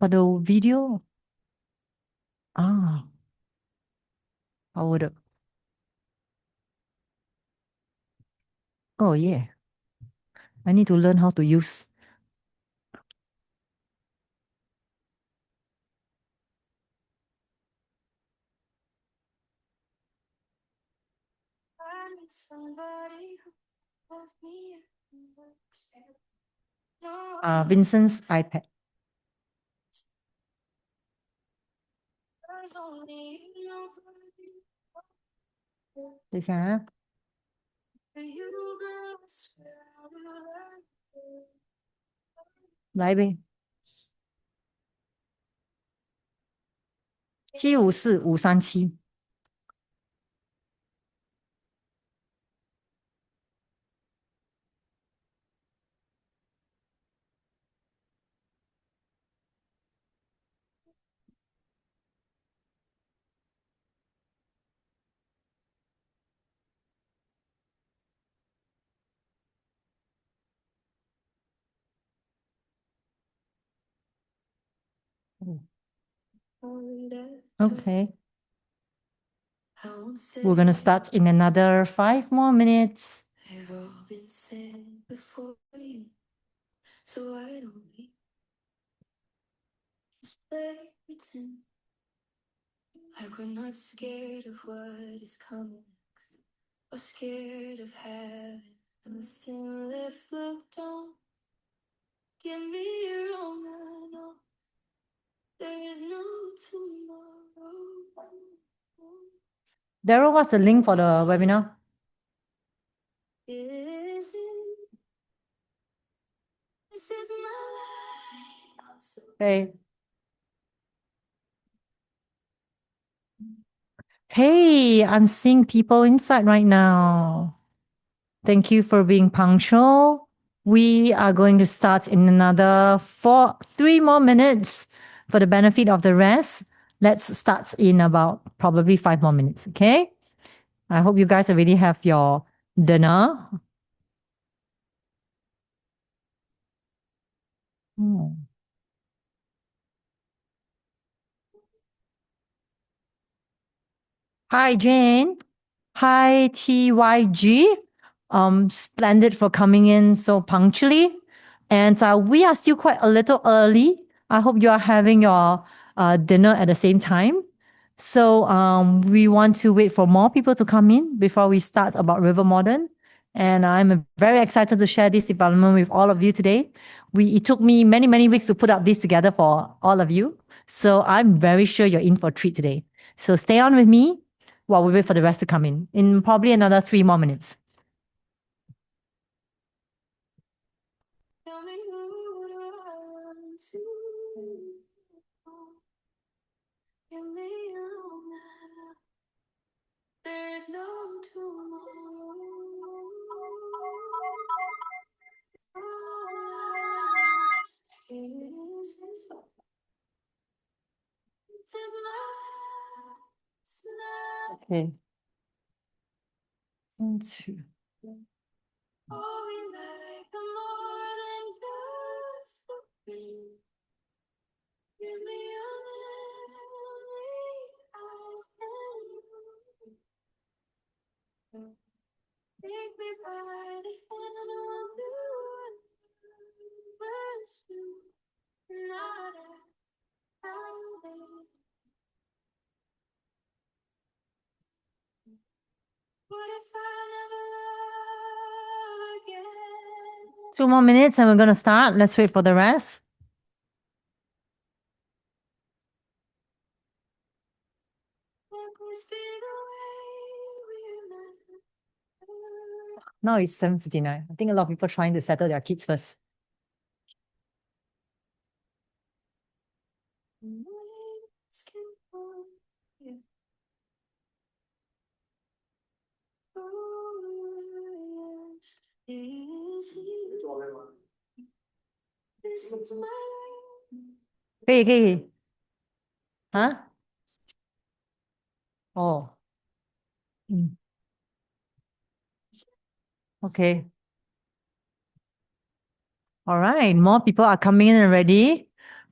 But the video. Ah, I would. Oh yeah. I need to learn how to use. Vincent's iPad. 等一下啊，来呗，754537。Okay. We're gonna start in another 5 more minutes. Daryl, what's the link for the webinar? Hey. Hey, I'm seeing people inside right now. Thank you for being punctual. We are going to start in another 3 more minutes for the benefit of the rest. Let's start in about probably 5 more minutes. Okay. I hope you guys already have your dinner. Hmm. Hi, Jane. Hi, TYG. Splendid for coming in so punctually. And we are still quite a little early. I hope you are having your dinner at the same time. So we want to wait for more people to come in before we start about River Modern. And I'm very excited to share this development with all of you today. It took me many, many weeks to put up this together for all of you. So I'm very sure you're in for a treat today. So stay on with me while we wait for the rest to come in probably another 3 more minutes. Okay. 1, 2. Two more minutes and we're going to start. Let's wait for the rest. Now it's 7:59. I think a lot of people trying to settle their kids first. Hey. Huh? Oh. Okay. All right, more people are coming in already.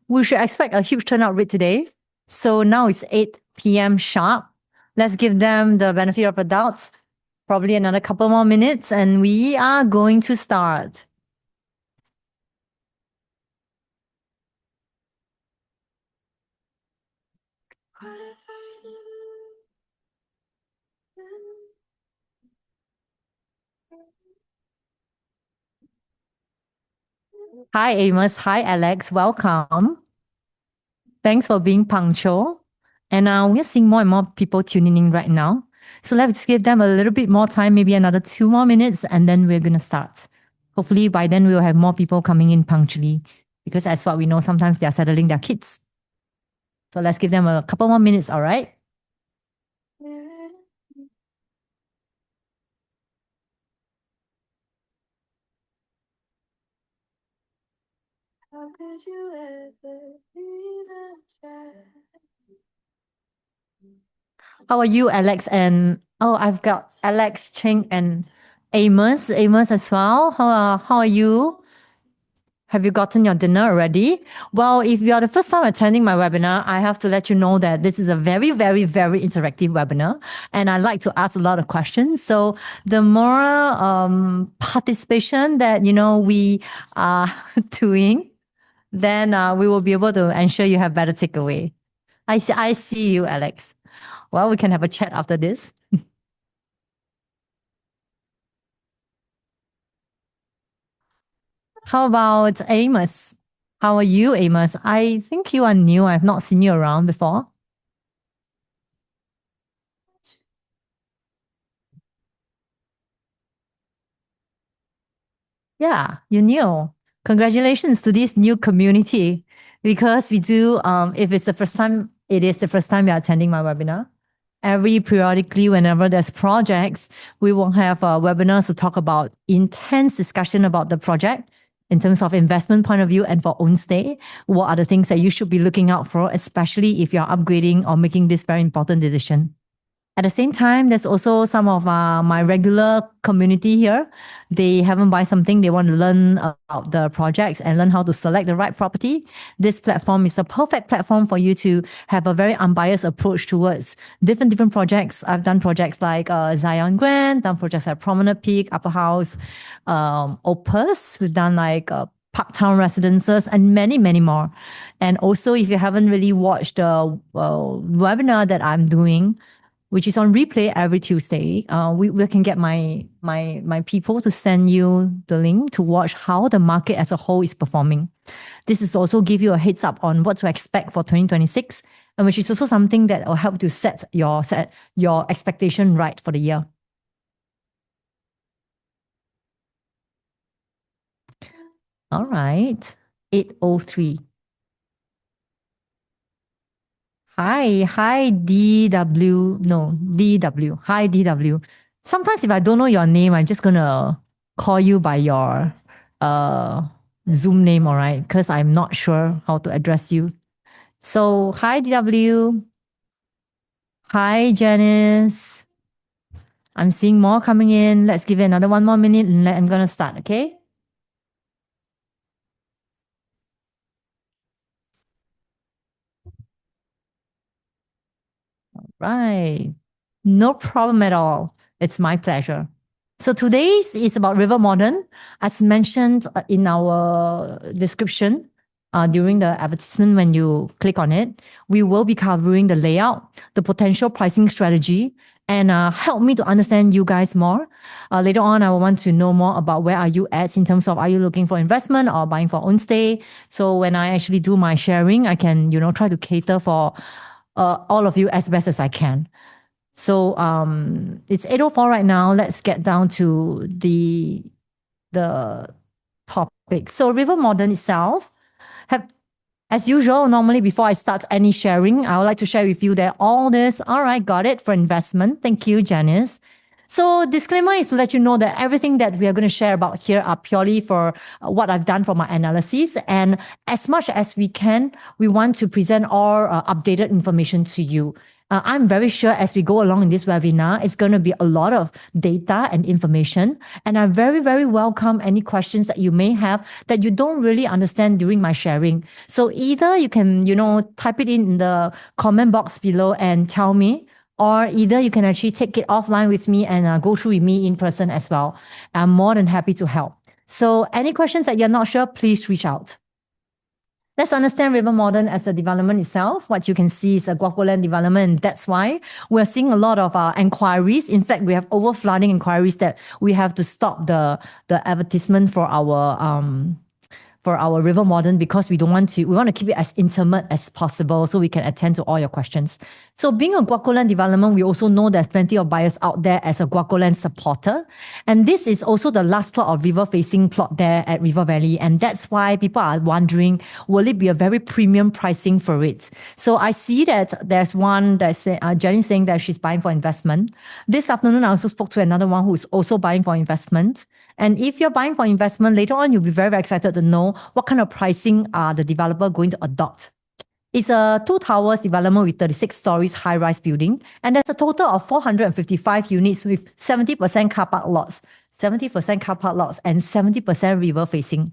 We should expect a huge turnout rate today. So now it's 8 p.m. sharp. Let's give them the benefit of the doubt. Probably another couple more minutes, and we are going to start. Hi, Amos. Hi, Alex. Welcome. Thanks for being punctual. And we're seeing more and more people tuning in right now. So let's give them a little bit more time, maybe another 2 more minutes, and then we're going to start. Hopefully, by then, we'll have more people coming in punctually because, as what we know, sometimes they're settling their kids. So let's give them a couple more minutes, all right? How are you, Alex? And oh, I've got Alex, Cheng, and Amos. Amos as well. How are you? Have you gotten your dinner already? Well, if you are the first time attending my webinar, I have to let you know that this is a very, very, very interactive webinar. And I like to ask a lot of questions. So the more participation that, we are doing, then we will be able to ensure you have better takeaway. I see you, Alex. Well, we can have a chat after this. How about Amos? How are you, Amos? I think you are new. I've not seen you around before. Yeah, you're new. Congratulations to this new community because we do, if it's the first time, it is the first time you're attending my webinar. Every periodically, whenever there's projects, we will have webinars to talk about intense discussion about the project in terms of investment point of view and for own stay. What are the things that you should be looking out for, especially if you're upgrading or making this very important decision? At the same time, there's also some of my regular community here. They haven't buy something, they want to learn about the projects and learn how to select the right property. This platform is a perfect platform for you to have a very unbiased approach towards different projects. I've done projects like Zion Grand, done projects like Promenade Peak, Upper House, Opus. We've done like Parktown Residences, and many, many more. And also, if you haven't really watched the webinar that I'm doing, which is on replay every Tuesday. We can get my people to send you the link to watch how the market as a whole is performing. This is also give you a heads up on what to expect for 2026, and which is also something that will help to set your expectation right for the year. All right, 8:03. Hi, DW. No, DW. Hi, DW. Sometimes if I don't know your name, I'm just gonna call you by your uh Zoom name, all right? Because I'm not sure how to address you. So, hi, DW. Hi, Janice. I'm seeing more coming in. Let's give it another 1 more minute and I'm gonna start, okay? Right. No problem at all. It's my pleasure. So today's is about River Modern. As mentioned in our description during the advertisement, when you click on it, we will be covering the layout, the potential pricing strategy, and help me to understand you guys more. Later on, I will want to know more about where are you at in terms of are you looking for investment or buying for own stay. So when I actually do my sharing, I can try to cater for all of you as best as I can. So it's 8:04 right now. Let's get down to the topic. So River Modern itself have, as usual, normally before I start any sharing, I would like to share with you that all this, all right, got it for investment. Thank you, Janice. So disclaimer is to let you know that everything that we are going to share about here are purely for what I've done for my analysis. And as much as we can, we want to present all updated information to you. I'm very sure as we go along in this webinar, it's going to be a lot of data and information. And I very, very welcome any questions that you may have that you don't really understand during my sharing. So either you can, type it in the comment box below and tell me, or either you can actually take it offline with me and go through with me in person as well. I'm more than happy to help. So any questions that you're not sure, please reach out. Let's understand River Modern as a development itself. What you can see is a Guapoland development. That's why we're seeing a lot of inquiries. In fact, we have overflooding inquiries that we have to stop the advertisement for our River Modern because we want to keep it as intimate as possible so we can attend to all your questions. So being a Guapoland development, we also know there's plenty of buyers out there as a Guapoland supporter. And this is also the last plot of river facing plot there at River Valley. And that's why people are wondering, will it be a very premium pricing for it? So I see that there's one that's Jenny saying that she's buying for investment. This afternoon, I also spoke to another one who's also buying for investment. And if you're buying for investment, later on, you'll be very, very excited to know what kind of pricing are the developer going to adopt. It's a 2 towers development with 36 stories high-rise building. And there's a total of 455 units with 70% car park lots, 70% car park lots, and 70% river facing.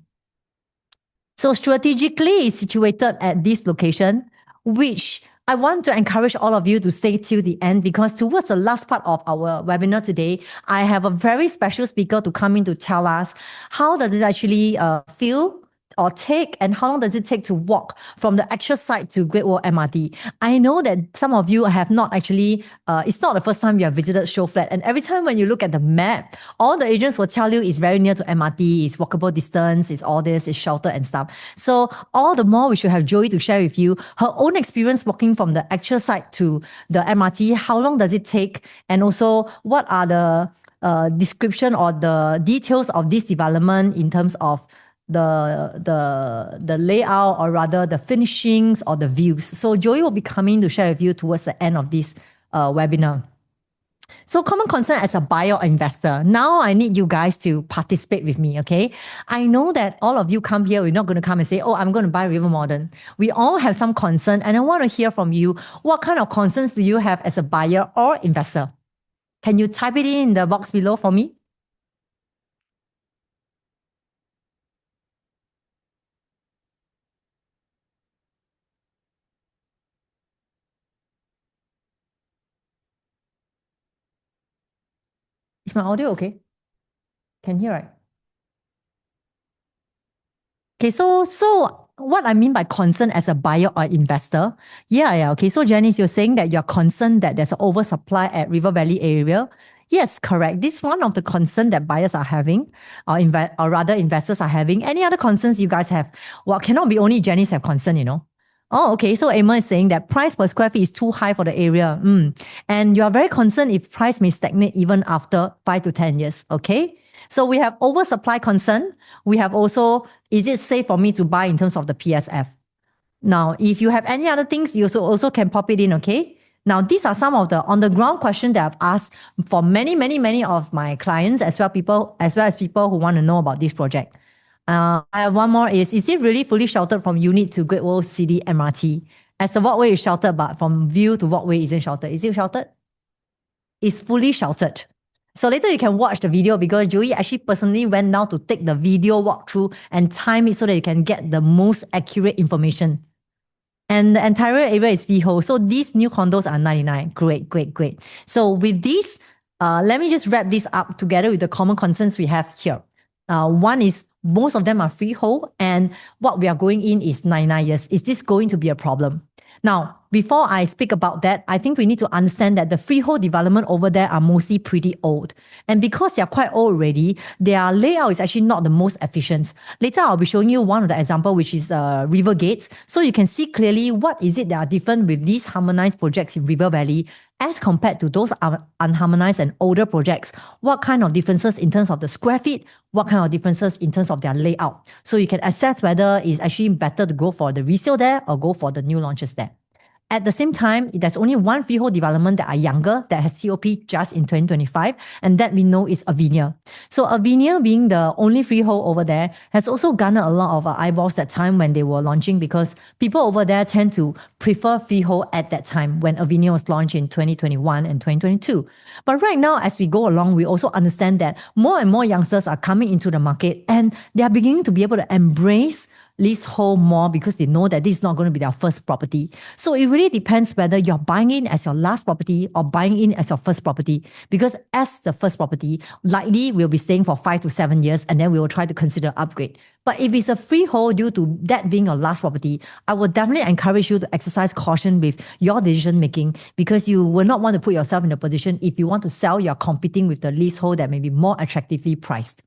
So strategically, it's situated at this location, which I want to encourage all of you to stay till the end because towards the last part of our webinar today, I have a very special speaker to come in to tell us how does it actually feel or take, and how long does it take to walk from the actual site to Great Wall MRT? I know that some of you have not actually, it's not the first time you have visited Show Flat. And every time when you look at the map, all the agents will tell you it's very near to MRT, it's walkable distance, it's all this, it's sheltered and stuff. So all the more we should have Joey to share with you her own experience walking from the actual site to the MRT. How long does it take? And also what are the description or the details of this development in terms of the layout, or rather the finishings or the views. So Joey will be coming to share with you towards the end of this webinar. So common concern as a buyer or investor. Now I need you guys to participate with me, okay? I know that all of you come here, we're not going to come and say, oh, I'm going to buy River Modern. We all have some concern, and I want to hear from you. What kind of concerns do you have as a buyer or investor? Can you type it in the box below for me? Is my audio okay? Can hear, right? Okay, so what I mean by concern as a buyer or investor, okay. So Janice, you're saying that you're concerned that there's an oversupply at River Valley area. Yes, correct. This is one of the concerns that buyers are having, or rather investors are having. Any other concerns you guys have? Well, cannot be only Janice have concern, Oh, okay. So Emma is saying that price per square feet is too high for the area. And you are very concerned if price may stagnate even after 5 to 10 years. Okay. So we have oversupply concern. We have also, is it safe for me to buy in terms of the PSF? Now, if you have any other things, you also can pop it in, okay? Now, these are some of the on-the-ground questions that I've asked for many, many, many of my clients, as well as people who want to know about this project. I have one more is it really fully sheltered from unit to Great Wall City MRT? As the walkway is sheltered, but from view to walkway isn't sheltered. Is it sheltered? It's fully sheltered. So later you can watch the video because Joey actually personally went down to take the video walkthrough and time it so that you can get the most accurate information. And the entire area is freehold. So these new condos are 99. Great, great, great. So with this, let me just wrap this up together with the common concerns we have here. One is most of them are freehold, and what we are going in is 99 years. Is this going to be a problem? Now, before I speak about that, I think we need to understand that the freehold development over there are mostly pretty old. And because they are quite old already, their layout is actually not the most efficient. Later, I'll be showing you one of the example, which is River Gate. So you can see clearly what is it that are different with these harmonized projects in River Valley as compared to those unharmonized and older projects. What kind of differences in terms of the square feet? What kind of differences in terms of their layout? So you can assess whether it's actually better to go for the resale there or go for the new launches there. At the same time, there's only one freehold development that are younger that has TOP just in 2025, and that we know is Avinia. So Avinia, being the only freehold over there, has also garnered a lot of eyeballs that time when they were launching, because people over there tend to prefer freehold at that time when Avinia was launched in 2021 and 2022. But right now, as we go along, we also understand that more and more youngsters are coming into the market, and they are beginning to be able to embrace leasehold more because they know that this is not going to be their first property. So it really depends whether you're buying in as your last property or buying in as your first property. Because as the first property, likely we'll be staying for 5 to 7 years, and then we will try to consider upgrade. But if it's a freehold due to that being your last property, I would definitely encourage you to exercise caution with your decision making, because you will not want to put yourself in a position, if you want to sell, you're competing with the leasehold that may be more attractively priced.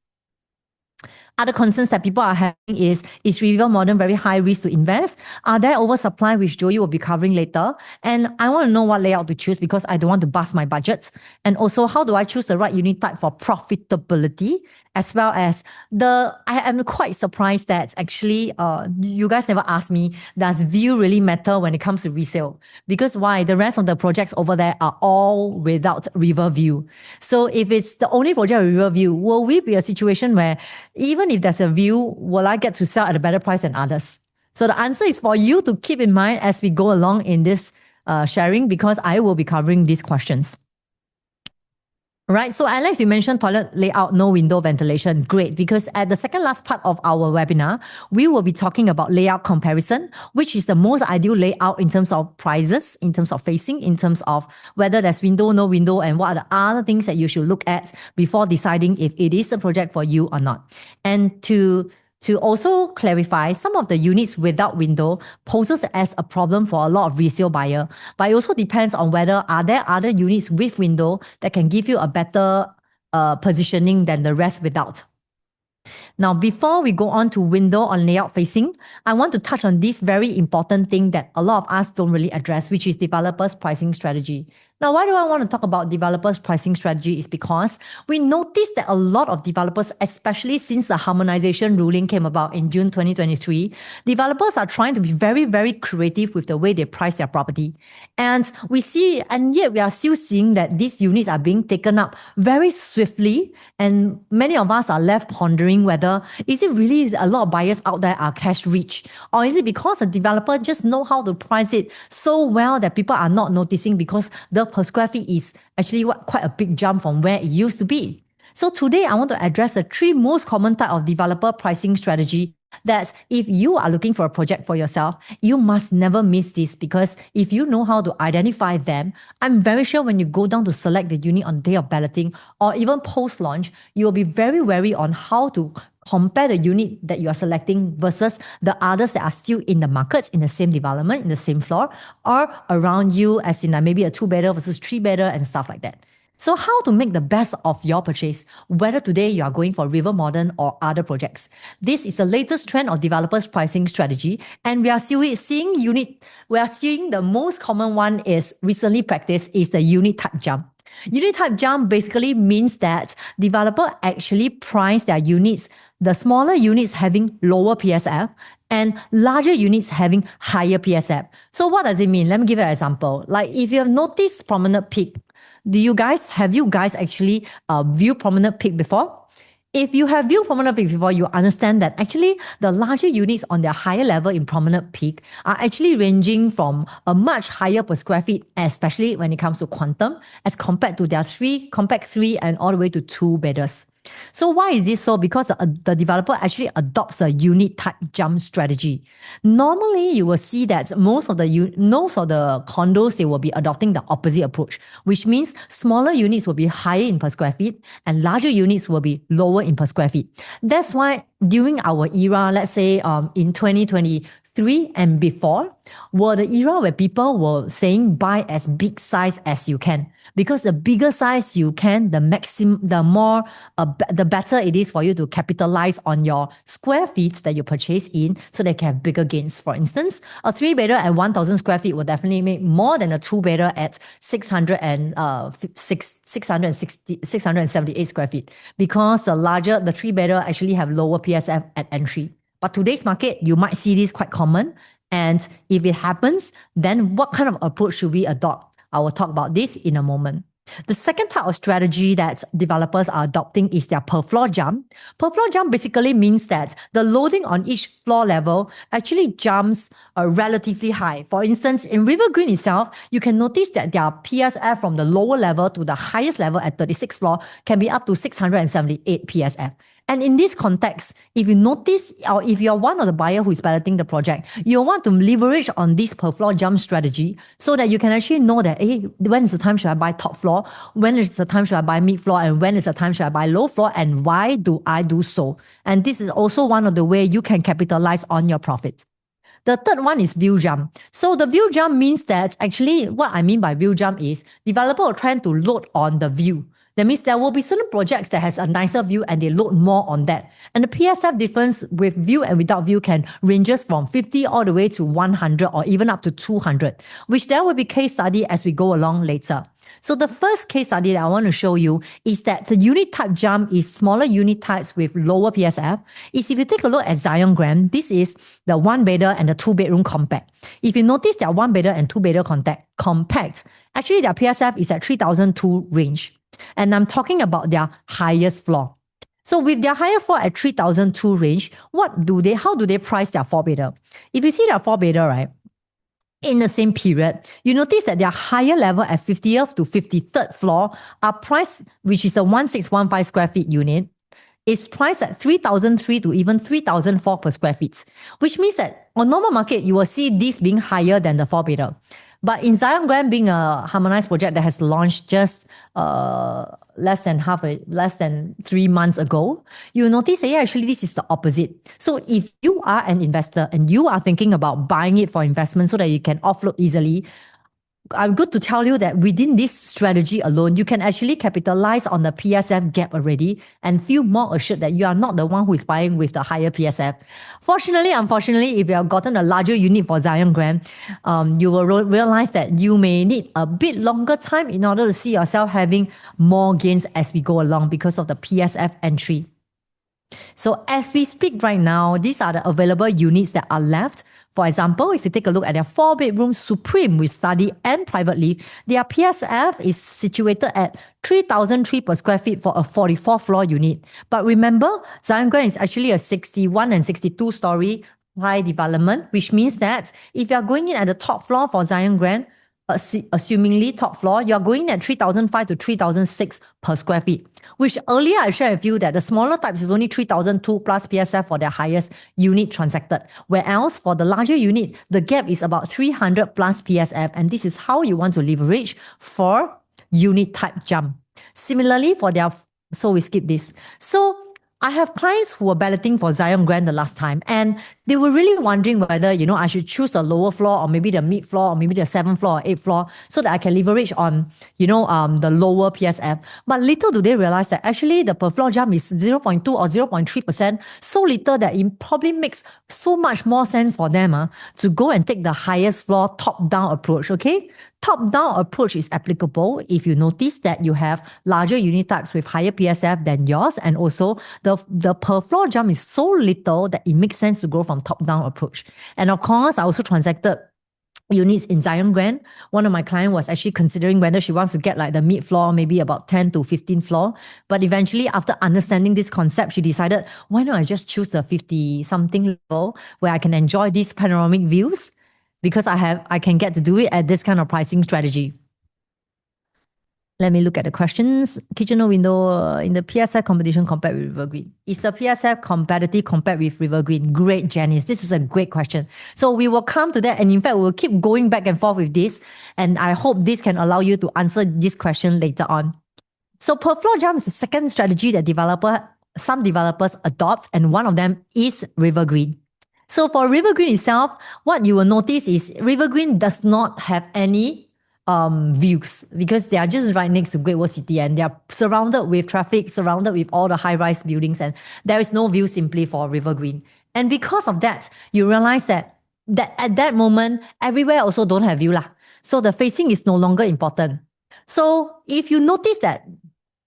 Other concerns that people are having is River Modern very high risk to invest? Are there oversupply, which Joey will be covering later? And I want to know what layout to choose, because I don't want to bust my budget. And also, how do I choose the right unit type for profitability? As well as I am quite surprised that actually you guys never asked me, does view really matter when it comes to resale? Because why? The rest of the projects over there are all without river view. So if it's the only project with river view, will we be a situation where even if there's a view, will I get to sell at a better price than others? So the answer is for you to keep in mind as we go along in this sharing, because I will be covering these questions. Right. So Alex, you mentioned toilet layout, no window ventilation. Great. Because at the second last part of our webinar, we will be talking about layout comparison, which is the most ideal layout in terms of prices, in terms of facing, in terms of whether there's window, no window, and what are the other things that you should look at before deciding if it is a project for you or not. And to also clarify, some of the units without window poses as a problem for a lot of resale buyer, but it also depends on whether are there other units with window that can give you a better positioning than the rest without. Now, before we go on to window on layout facing, I want to touch on this very important thing that a lot of us don't really address, which is developers' pricing strategy. Now, why do I want to talk about developers' pricing strategy is because we noticed that a lot of developers, especially since the harmonization ruling came about in June 2023, developers are trying to be very, very creative with the way they price their property. And yet we are still seeing that these units are being taken up very swiftly. And many of us are left pondering whether, is it really a lot of buyers out there are cash rich? Or is it because the developer just know how to price it so well that people are not noticing, because the per square feet is actually quite a big jump from where it used to be. So today I want to address the 3 most common type of developer pricing strategy that if you are looking for a project for yourself, you must never miss this, because if you know how to identify them, I'm very sure when you go down to select the unit on the day of balloting or even post-launch, you will be very wary on how to compare the unit that you are selecting versus the others that are still in the market, in the same development, in the same floor, or around you, as in maybe a 2-bedder versus 3-bedder and stuff like that. So how to make the best of your purchase, whether today you are going for River Modern or other projects. This is the latest trend of developers' pricing strategy, and we are seeing the most common one is recently practiced is the unit type jump. Unit type jump basically means that developer actually price their units, the smaller units having lower PSF and larger units having higher PSF. So what does it mean? Let me give you an example. Like if you have noticed Promenade Peak, have you guys actually viewed Promenade Peak before? If you have viewed Promenade Peak before, you understand that actually the larger units on their higher level in Promenade Peak are actually ranging from a much higher per square feet, especially when it comes to quantum, as compared to their compact 3 and all the way to 2-bedders. So why is this so? Because the developer actually adopts a unit type jump strategy. Normally, you will see that most of the condos, they will be adopting the opposite approach, which means smaller units will be higher in per square feet and larger units will be lower in per square feet. That's why during our era, let's say in 2023 and before, were the era where people were saying buy as big size as you can, because the bigger size you can, the better it is for you to capitalize on your square feet that you purchase in, so they can have bigger gains. For instance, a 3-bedder at 1,000 square feet will definitely make more than a 2-bedder at 678 square feet, because the 3-bedder actually have lower PSF at entry. But today's market, you might see this quite common. And if it happens, then what kind of approach should we adopt? I will talk about this in a moment. The second type of strategy that developers are adopting is their per floor jump. Per floor jump basically means that the loading on each floor level actually jumps relatively high. For instance, in River Green itself, you can notice that their PSF from the lower level to the highest level at 36th floor can be up to 678 PSF. And in this context, if you notice, or if you're one of the buyer who is piloting the project, you want to leverage on this per floor jump strategy so that you can actually know that, hey, when is the time should I buy top floor? When is the time should I buy mid floor? And when is the time should I buy low floor? And why do I do so? And this is also one of the way you can capitalize on your profit. The third one is view jump. So the view jump means that actually what I mean by view jump is developer will try to load on the view. That means there will be certain projects that has a nicer view and they load more on that. And the PSF difference with view and without view can ranges from 50 all the way to 100 or even up to 200, which there will be case study as we go along later. So the first case study that I want to show you is that the unit type jump is smaller unit types with lower PSF. If you take a look at Zion Grand, this is the one bedder and the two bedroom compact. If you notice their one bedder and two bedder compact, actually their PSF is at 3,002 range. And I'm talking about their highest floor. So with their highest floor at 3,002 range, how do they price their four bedder? If you see their four bedder, right, in the same period, you notice that their higher level at 50th to 53rd floor are priced, which is the 1615 square feet unit, is priced at 3,003 to even 3,004 per square feet, which means that on normal market, you will see this being higher than the four bedder. But in Zion Grand being a harmonized project that has launched just less than 3 months ago, you notice that actually this is the opposite. So if you are an investor and you are thinking about buying it for investment so that you can offload easily, I'm good to tell you that within this strategy alone, you can actually capitalize on the PSF gap already and feel more assured that you are not the one who is buying with the higher PSF. Unfortunately, if you have gotten a larger unit for Zion Grand, you will realize that you may need a bit longer time in order to see yourself having more gains as we go along because of the PSF entry. So as we speak right now, these are the available units that are left. For example, if you take a look at their 4-bedroom Supreme with study and privately, their PSF is situated at 3,003 per square feet for a 44-floor unit. But remember, Zion Grand is actually a 61 and 62 story high development, which means that if you are going in at the top floor for Zion Grand, assumingly top floor, you're going at 3,005 to 3,006 per square feet, which earlier I shared with you that the smaller types is only 3,002 plus PSF for their highest unit transacted. Whereas for the larger unit, the gap is about 300 plus PSF, and this is how you want to leverage for unit type jump. Similarly so we skip this. So I have clients who were balloting for Zion Grand the last time, and they were really wondering whether, I should choose the lower floor or maybe the mid floor or maybe the 7th floor or 8th floor so that I can leverage on, the lower PSF. But little do they realize that actually the per floor jump is 0.2 or 0.3%, so little that it probably makes so much more sense for them to go and take the highest floor top-down approach, okay? Top-down approach is applicable if you notice that you have larger unit types with higher PSF than yours, and also the per floor jump is so little that it makes sense to go from top-down approach. And of course, I also transacted units in Zion Grand. One of my clients was actually considering whether she wants to get like the mid floor, maybe about 10 to 15 floor. But eventually, after understanding this concept, she decided, why not I just choose the 50 something level where I can enjoy these panoramic views, because I can get to do it at this kind of pricing strategy. Let me look at the questions. Kitchener window in the PSF competition compared with River Green. Is the PSF competitive compared with River Green? Great, Janice. This is a great question. So we will come to that. And in fact, we will keep going back and forth with this. And I hope this can allow you to answer this question later on. So per floor jump is the second strategy that some developers adopt. And one of them is River Green. So for River Green itself, what you will notice is River Green does not have any views because they are just right next to Great Wall City and they are surrounded with traffic, surrounded with all the high-rise buildings, and there is no view simply for River Green. And because of that, you realize that at that moment, everywhere also don't have view lah. So the facing is no longer important. So if you notice that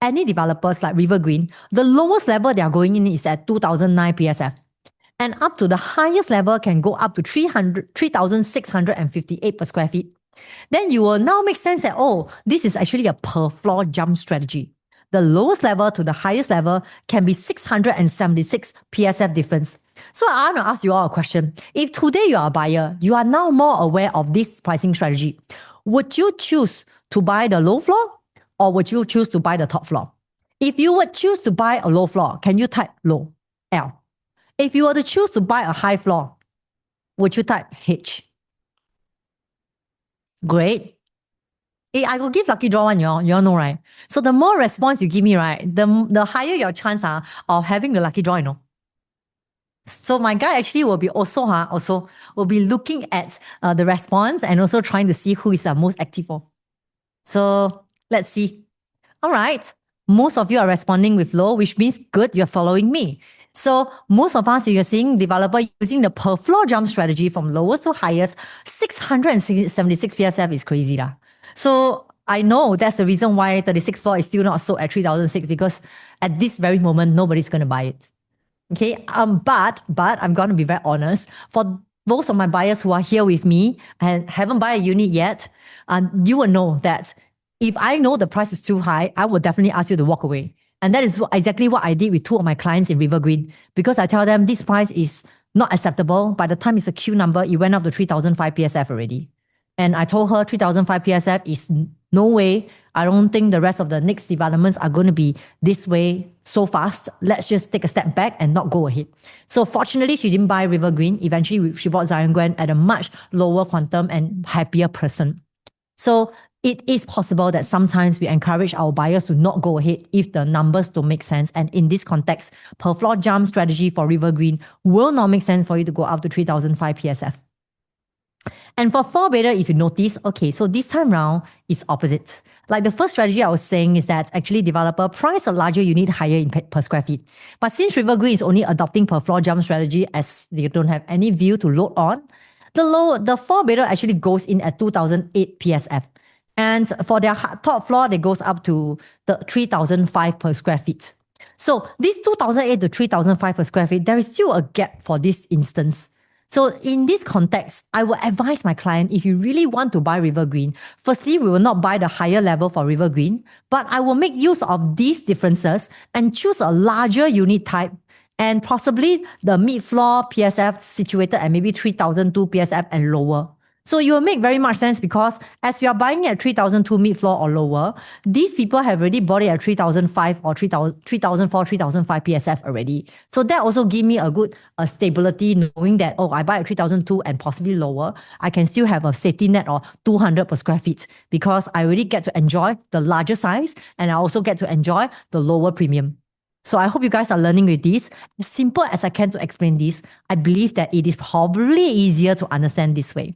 any developers like River Green, the lowest level they are going in is at 2009 PSF. And up to the highest level can go up to 3,658 per square feet. Then you will now make sense that, oh, this is actually a per floor jump strategy. The lowest level to the highest level can be 676 PSF difference. So I want to ask you all a question. If today you are a buyer, you are now more aware of this pricing strategy. Would you choose to buy the low floor or would you choose to buy the top floor? If you would choose to buy a low floor, can you type low, L? If you were to choose to buy a high floor, would you type H? Great. I will give lucky draw one, you all know, right? So the more response you give me, right, the higher your chance of having the lucky draw, So my guy actually will be also will be looking at the response and also trying to see who is the most active for. So let's see. All right. Most of you are responding with low, which means good, you're following me. So most of us, you're seeing developer using the per floor jump strategy from lowest to highest, 676 PSF is crazy lah. So I know that's the reason why 36th floor is still not sold at 3,006 because at this very moment, nobody's going to buy it. Okay, but I'm going to be very honest. For those of my buyers who are here with me and haven't bought a unit yet, you will know that if I know the price is too high, I will definitely ask you to walk away. And that is exactly what I did with two of my clients in River Green, because I tell them this price is not acceptable. By the time it's a Q number, it went up to 3,005 PSF already. And I told her 3,005 PSF is no way. I don't think the rest of the next developments are going to be this way so fast. Let's just take a step back and not go ahead. So fortunately, she didn't buy River Green. Eventually, she bought Zion Gwen at a much lower quantum and happier person. So it is possible that sometimes we encourage our buyers to not go ahead if the numbers don't make sense. And in this context, per floor jump strategy for River Green will not make sense for you to go up to 3,005 PSF. And for 4 beta, if you notice, okay, so this time round is opposite. Like the first strategy I was saying is that actually developer price a larger unit higher in per square feet. But since River Green is only adopting per floor jump strategy as they don't have any view to load on, the 4 beta actually goes in at 2,008 PSF. And for their top floor, they goes up to the 3,005 per square feet. So this 2,008 to 3,005 per square feet, there is still a gap for this instance. So in this context, I will advise my client, if you really want to buy River Green, firstly, we will not buy the higher level for River Green, but I will make use of these differences and choose a larger unit type and possibly the mid-floor PSF situated at maybe 3,002 PSF and lower. So it will make very much sense because as we are buying at 3,002 mid-floor or lower, these people have already bought it at 3,005 or 3,004, 3,005 PSF already. So that also give me a good stability knowing that, oh, I buy at 3,002 and possibly lower, I can still have a safety net of 200 per square feet because I really get to enjoy the larger size and I also get to enjoy the lower premium. So I hope you guys are learning with this. As simple as I can to explain this, I believe that it is probably easier to understand this way.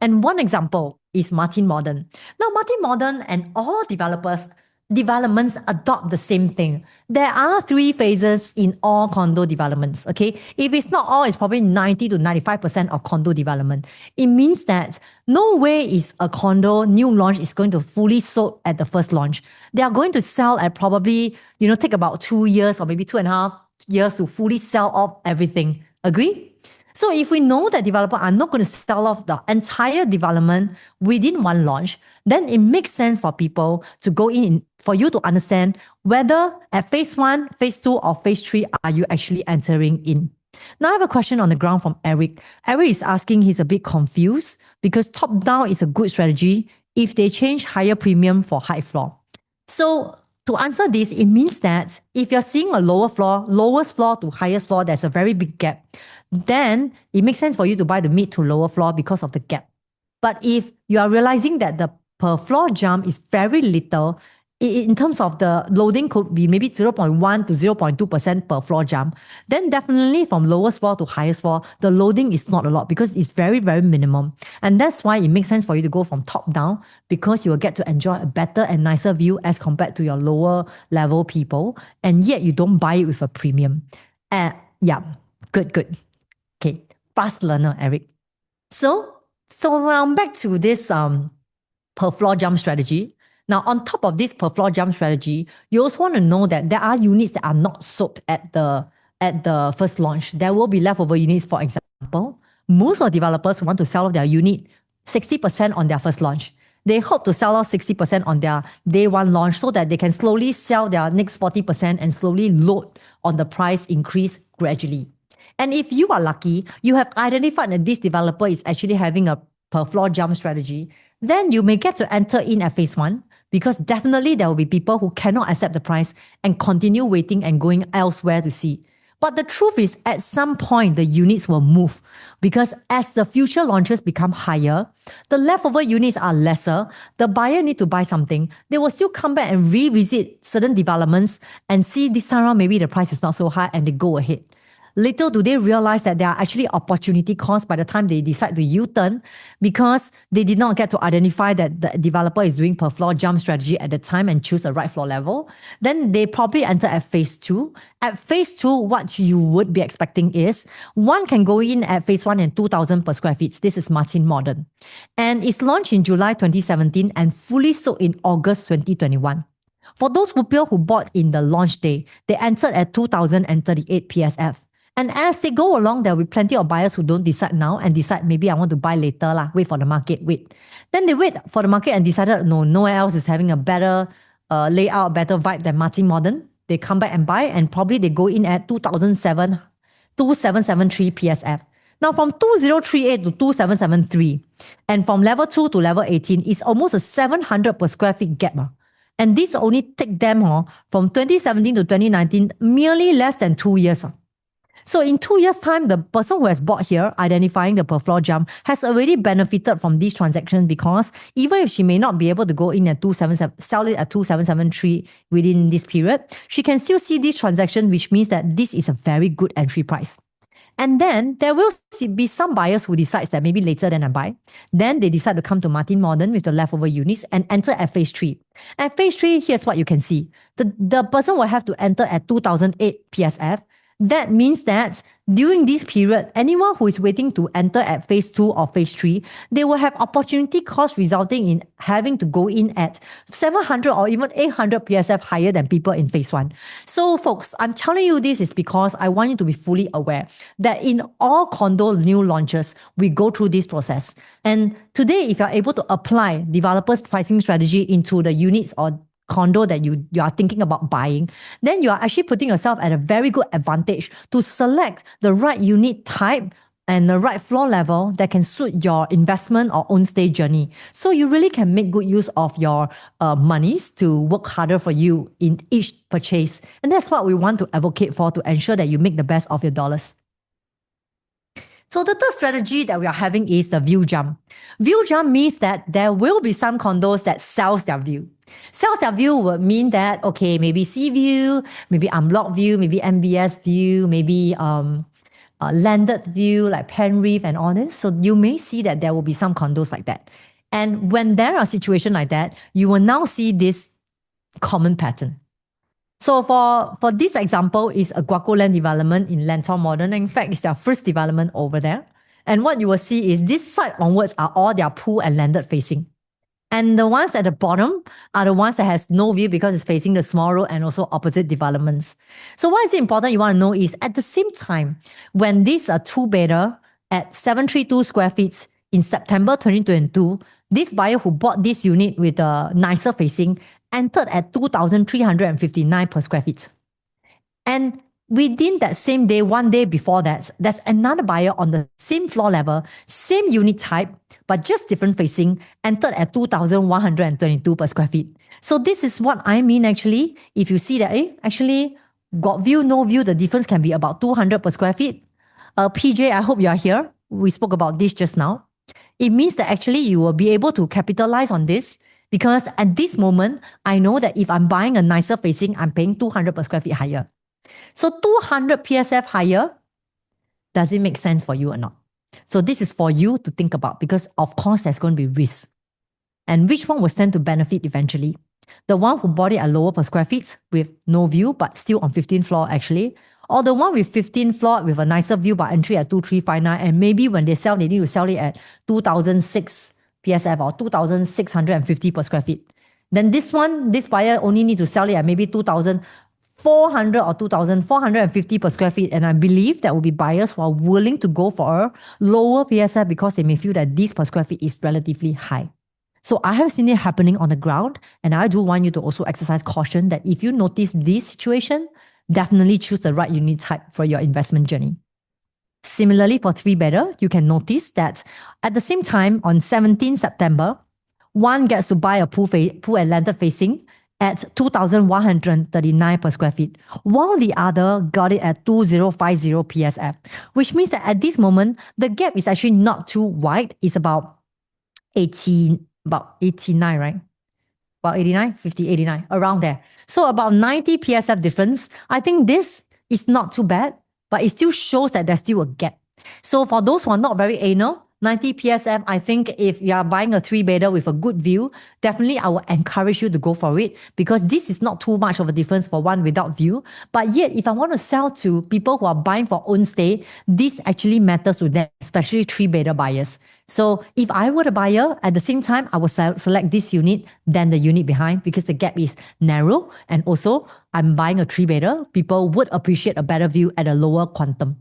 And one example is Martin Modern. Now, Martin Modern and all developments adopt the same thing. There are 3 phases in all condo developments, okay? If it's not all, it's probably 90 to 95% of condo development. It means that no way is a condo new launch is going to fully sold at the first launch. They are going to sell at probably, take about 2 years or maybe 2.5 years to fully sell off everything. Agree? So if we know that developers are not going to sell off the entire development within one launch, then it makes sense for people to go in for you to understand whether at phase 1, phase 2, or phase 3 are you actually entering in. Now I have a question on the ground from Eric. Eric is asking, he's a bit confused because top down is a good strategy if they change higher premium for high floor. So to answer this, it means that if you're seeing a lowest floor to highest floor, there's a very big gap. Then it makes sense for you to buy the mid to lower floor because of the gap. But if you are realizing that the per floor jump is very little, in terms of the loading could be maybe 0.1 to 0.2% per floor jump, then definitely from lowest floor to highest floor, the loading is not a lot because it's very, very minimum. And that's why it makes sense for you to go from top down because you will get to enjoy a better and nicer view as compared to your lower level people. And yet you don't buy it with a premium. Yeah, good. Okay, fast learner, Eric. So now back to this per floor jump strategy. Now, on top of this per floor jump strategy, you also want to know that there are units that are not sold at the at the first launch. There will be leftover units, for example. Most of developers want to sell off their unit 60% on their first launch. They hope to sell off 60% on their day one launch so that they can slowly sell their next 40% and slowly load on the price increase gradually. And if you are lucky, you have identified that this developer is actually having a per floor jump strategy, then you may get to enter in at phase one, because definitely there will be people who cannot accept the price and continue waiting and going elsewhere to see. But the truth is, at some point, the units will move, because as the future launches become higher, the leftover units are lesser, the buyer need to buy something, they will still come back and revisit certain developments and see this time around maybe the price is not so high and they go ahead. Little do they realize that there are actually opportunity costs by the time they decide to U-turn, because they did not get to identify that the developer is doing per floor jump strategy at the time and choose the right floor level. Then they probably enter at phase two. At phase two, what you would be expecting is one can go in at phase one and 2,000 per square feet. This is Martin Modern. And it's launched in July 2017 and fully sold in August 2021. For those people who bought in the launch day, they entered at 2,038 PSF. And as they go along, there will be plenty of buyers who don't decide now and decide maybe I want to buy later, wait for the market, wait. Then they wait for the market and decided no, nowhere else is having a better layout, better vibe than Martin Modern. They come back and buy, and probably they go in at 2773 PSF. Now from 2038 to 2773 and from level 2 to level 18 is almost a 700 per square feet gap. And this only take them from 2017 to 2019, merely less than 2 years. So in 2 years' time, the person who has bought here, identifying the per floor jump, has already benefited from these transactions, because even if she may not be able to go in at 277, sell it at 2773 within this period, she can still see this transaction, which means that this is a very good entry price. And then there will be some buyers who decides that maybe later than I buy. Then they decide to come to Martin Modern with the leftover units and enter at phase 3. At phase 3, here's what you can see. The person will have to enter at 2008 PSF. That means that during this period, anyone who is waiting to enter at phase 2 or phase 3, they will have opportunity cost resulting in having to go in at 700 or even 800 PSF higher than people in phase 1. So folks, I'm telling you this is because I want you to be fully aware that in all condo new launches, we go through this process. And today, if you're able to apply developers' pricing strategy into the units or condo that you are thinking about buying, then you are actually putting yourself at a very good advantage to select the right unit type and the right floor level that can suit your investment or own stay journey. So you really can make good use of your monies to work harder for you in each purchase. And that's what we want to advocate for, to ensure that you make the best of your dollars. So the third strategy that we are having is the view jump. View jump means that there will be some condos that sells their view. Sells their view would mean that, okay, maybe sea view, maybe unblocked view, maybe MBS view, maybe landed view like Penreef and all this. So you may see that there will be some condos like that. And when there are situations like that, you will now see this common pattern. So for this example is a Guaco Land development in Lentor Modern. In fact, it's their first development over there. And what you will see is this side onwards are all their pool and landed facing. And the ones at the bottom are the ones that has no view because it's facing the small road and also opposite developments. So why is it important you want to know is at the same time, when these are two-bedder at 732 square feet in September 2022, this buyer who bought this unit with a nicer facing entered at 2,359 per square feet. And within that same day, one day before that, there's another buyer on the same floor level, same unit type, but just different facing, entered at 2,122 per square feet. So this is what I mean actually. If you see that, actually, got view, no view, the difference can be about 200 per square feet. PJ, I hope you are here. We spoke about this just now. It means that actually you will be able to capitalize on this, because at this moment, I know that if I'm buying a nicer facing, I'm paying 200 per square feet higher. So 200 PSF higher, does it make sense for you or not? So this is for you to think about, because of course there's going to be risk. And which one will stand to benefit eventually? The one who bought it at lower per square feet with no view, but still on 15th floor actually, or the one with 15th floor with a nicer view but entry at 2,359, and maybe when they sell, they need to sell it at 2,006 PSF or 2,650 per square feet. Then this buyer only need to sell it at maybe 2,000 400 or 2,000, 450 per square feet. And I believe that will be buyers who are willing to go for a lower PSF because they may feel that this per square feet is relatively high. So I have seen it happening on the ground. And I do want you to also exercise caution that if you notice this situation, definitely choose the right unit type for your investment journey. Similarly, for three bedder, you can notice that at the same time on 17 September, one gets to buy a pool and landed facing at 2,139 per square feet, while the other got it at 2,050 PSF, which means that at this moment, the gap is actually not too wide. It's about 89, right? About 89, 50, 89, around there. So about 90 PSF difference. I think this is not too bad, but it still shows that there's still a gap. So for those who are not very anal, 90 PSM, I think if you are buying a three bedder with a good view, definitely I will encourage you to go for it because this is not too much of a difference for one without view. But yet, if I want to sell to people who are buying for own stay, this actually matters to them, especially three bedder buyers. So if I were a buyer, at the same time, I will select this unit than the unit behind because the gap is narrow. And also, I'm buying a three bedder. People would appreciate a better view at a lower quantum.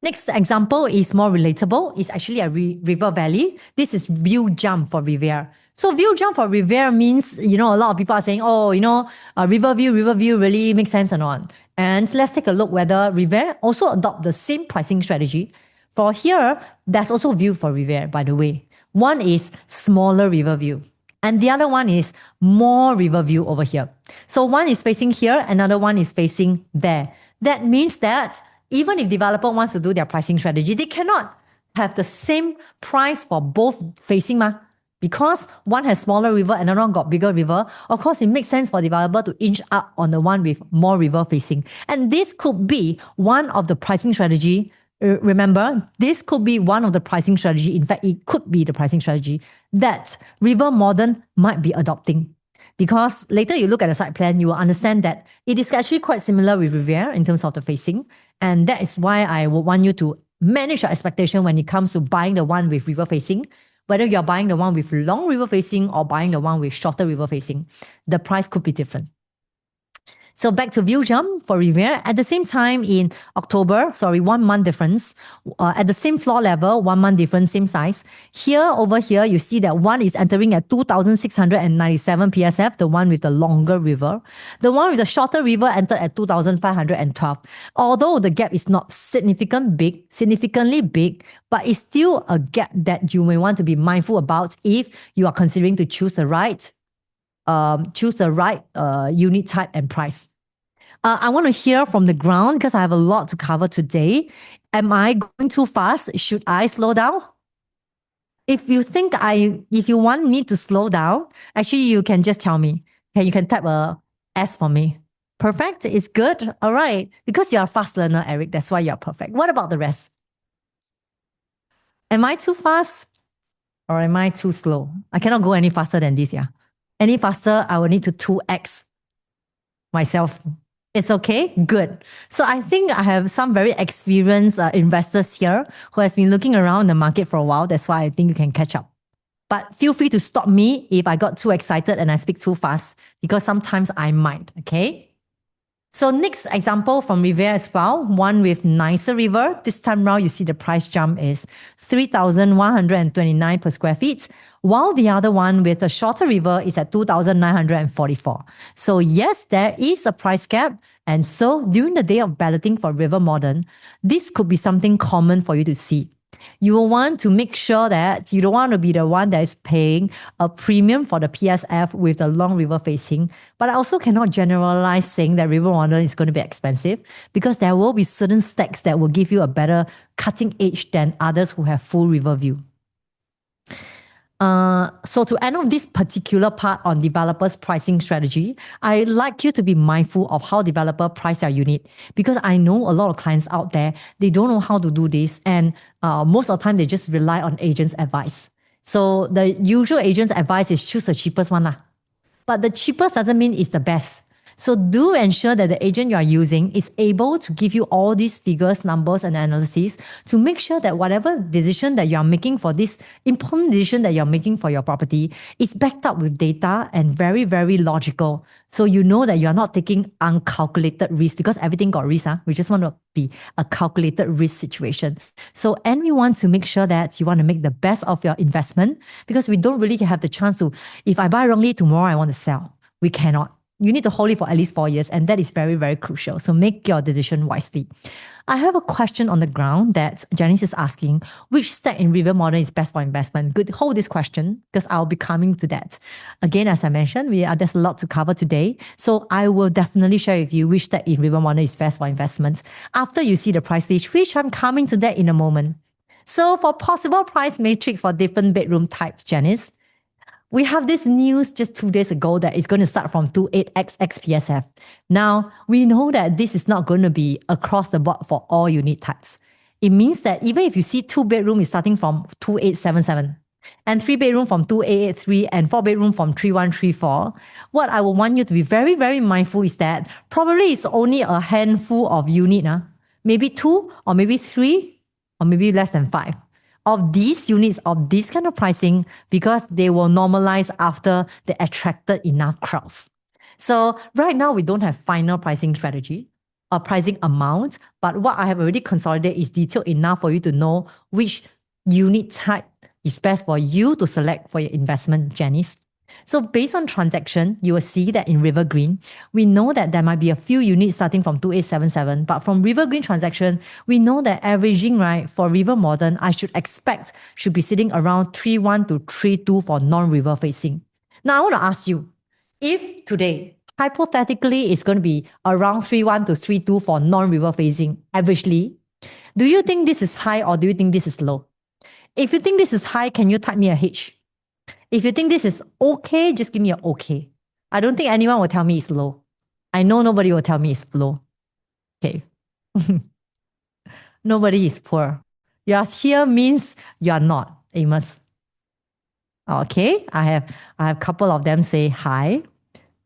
Next example is more relatable. It's actually a river valley. This is view jump for Riviera. So view jump for Riviera means, a lot of people are saying, river view really makes sense or not. And let's take a look whether Riviera also adopt the same pricing strategy. For here, there's also view for Riviera, by the way. One is smaller river view. And the other one is more river view over here. So one is facing here, another one is facing there. That means that even if developer wants to do their pricing strategy, they cannot have the same price for both facing because one has smaller river and another one got bigger river. Of course, it makes sense for developer to inch up on the one with more river facing. And this could be one of the pricing strategy. Remember, this could be one of the pricing strategy. In fact, it could be the pricing strategy that River Modern might be adopting. Because later you look at the site plan, you will understand that it is actually quite similar with Riviera in terms of the facing. And that is why I would want you to manage your expectation when it comes to buying the one with river facing. Whether you're buying the one with long river facing or buying the one with shorter river facing, the price could be different. So back to view jump for Riviera. At the same time in October, 1 month difference, at the same floor level, 1 month difference, same size. Over here, you see that one is entering at 2,697 PSF, the one with the longer river. The one with the shorter river entered at 2,512. Although the gap is not significantly big, but it's still a gap that you may want to be mindful about if you are considering to choose the right unit type and price. I want to hear from the ground because I have a lot to cover today. Am I going too fast? Should I slow down? If you want me to slow down, actually you can just tell me. Okay, you can type a S for me. Perfect? It's good? All right. Because you're a fast learner, Eric, that's why you're perfect. What about the rest? Am I too fast? Or am I too slow? I cannot go any faster than this, yeah. Any faster, I will need to 2x myself. It's okay? Good. So I think I have some very experienced investors here who has been looking around the market for a while. That's why I think you can catch up. But feel free to stop me if I got too excited and I speak too fast, because sometimes I might, okay? So next example from Riviera as well, one with nicer river. This time round, you see the price jump is 3,129 per square feet, while the other one with a shorter river is at 2,944. So yes, there is a price gap. And so during the day of balloting for River Modern, this could be something common for you to see. You will want to make sure that you don't want to be the one that is paying a premium for the PSF with the long river facing. But I also cannot generalize saying that River Modern is going to be expensive, because there will be certain stacks that will give you a better cutting edge than others who have full river view. So to end off this particular part on developers' pricing strategy, I'd like you to be mindful of how developer price their unit, because I know a lot of clients out there, they don't know how to do this, and most of the time they just rely on agents' advice. So the usual agent's advice is choose the cheapest one. But the cheapest doesn't mean it's the best. So do ensure that the agent you are using is able to give you all these figures, numbers, and analyses to make sure that whatever decision that you are making for this important decision that you're making for your property is backed up with data and very, very logical. So you know that you are not taking uncalculated risk, because everything got risk. We just want to be a calculated risk situation. So, and we want to make sure that you want to make the best of your investment, because we don't really have the chance to, if I buy wrongly tomorrow, I want to sell. We cannot. You need to hold it for at least 4 years, and that is very, very crucial. So make your decision wisely. I have a question on the ground that Janice is asking: which stack in River Modern is best for investment? Good, hold this question, because I'll be coming to that. Again, as I mentioned, there's a lot to cover today. So I will definitely share with you which stack in River Modern is best for investment after you see the price list, which I'm coming to that in a moment. So for possible price matrix for different bedroom types, Janice, we have this news just 2 days ago that it's going to start from 28XX PSF. Now, we know that this is not going to be across the board for all unit types. It means that even if you see 2 bedroom is starting from 2877, and 3 bedroom from 2883, and 4 bedroom from 3134, what I will want you to be very, very mindful is that probably it's only a handful of unit, maybe 2 or maybe 3 or maybe less than 5 of these units of this kind of pricing, because they will normalize after they attracted enough crowds. So right now we don't have final pricing strategy or pricing amount, but what I have already consolidated is detailed enough for you to know which unit type is best for you to select for your investment, Janice. So based on transaction, you will see that in River Green, we know that there might be a few units starting from 2877, but from River Green transaction, we know that averaging, right, for River Modern, I should expect should be sitting around 31 to 32 for non-river facing. Now I want to ask you, if today, hypothetically, it's going to be around 31 to 32 for non-river facing, averagely, do you think this is high or do you think this is low? If you think this is high, can you type me a H? If you think this is okay, just give me an okay. I don't think anyone will tell me it's low. I know nobody will tell me it's low. Okay. Nobody is poor. You are here means you are not, Amos. Okay. I have a couple of them say hi,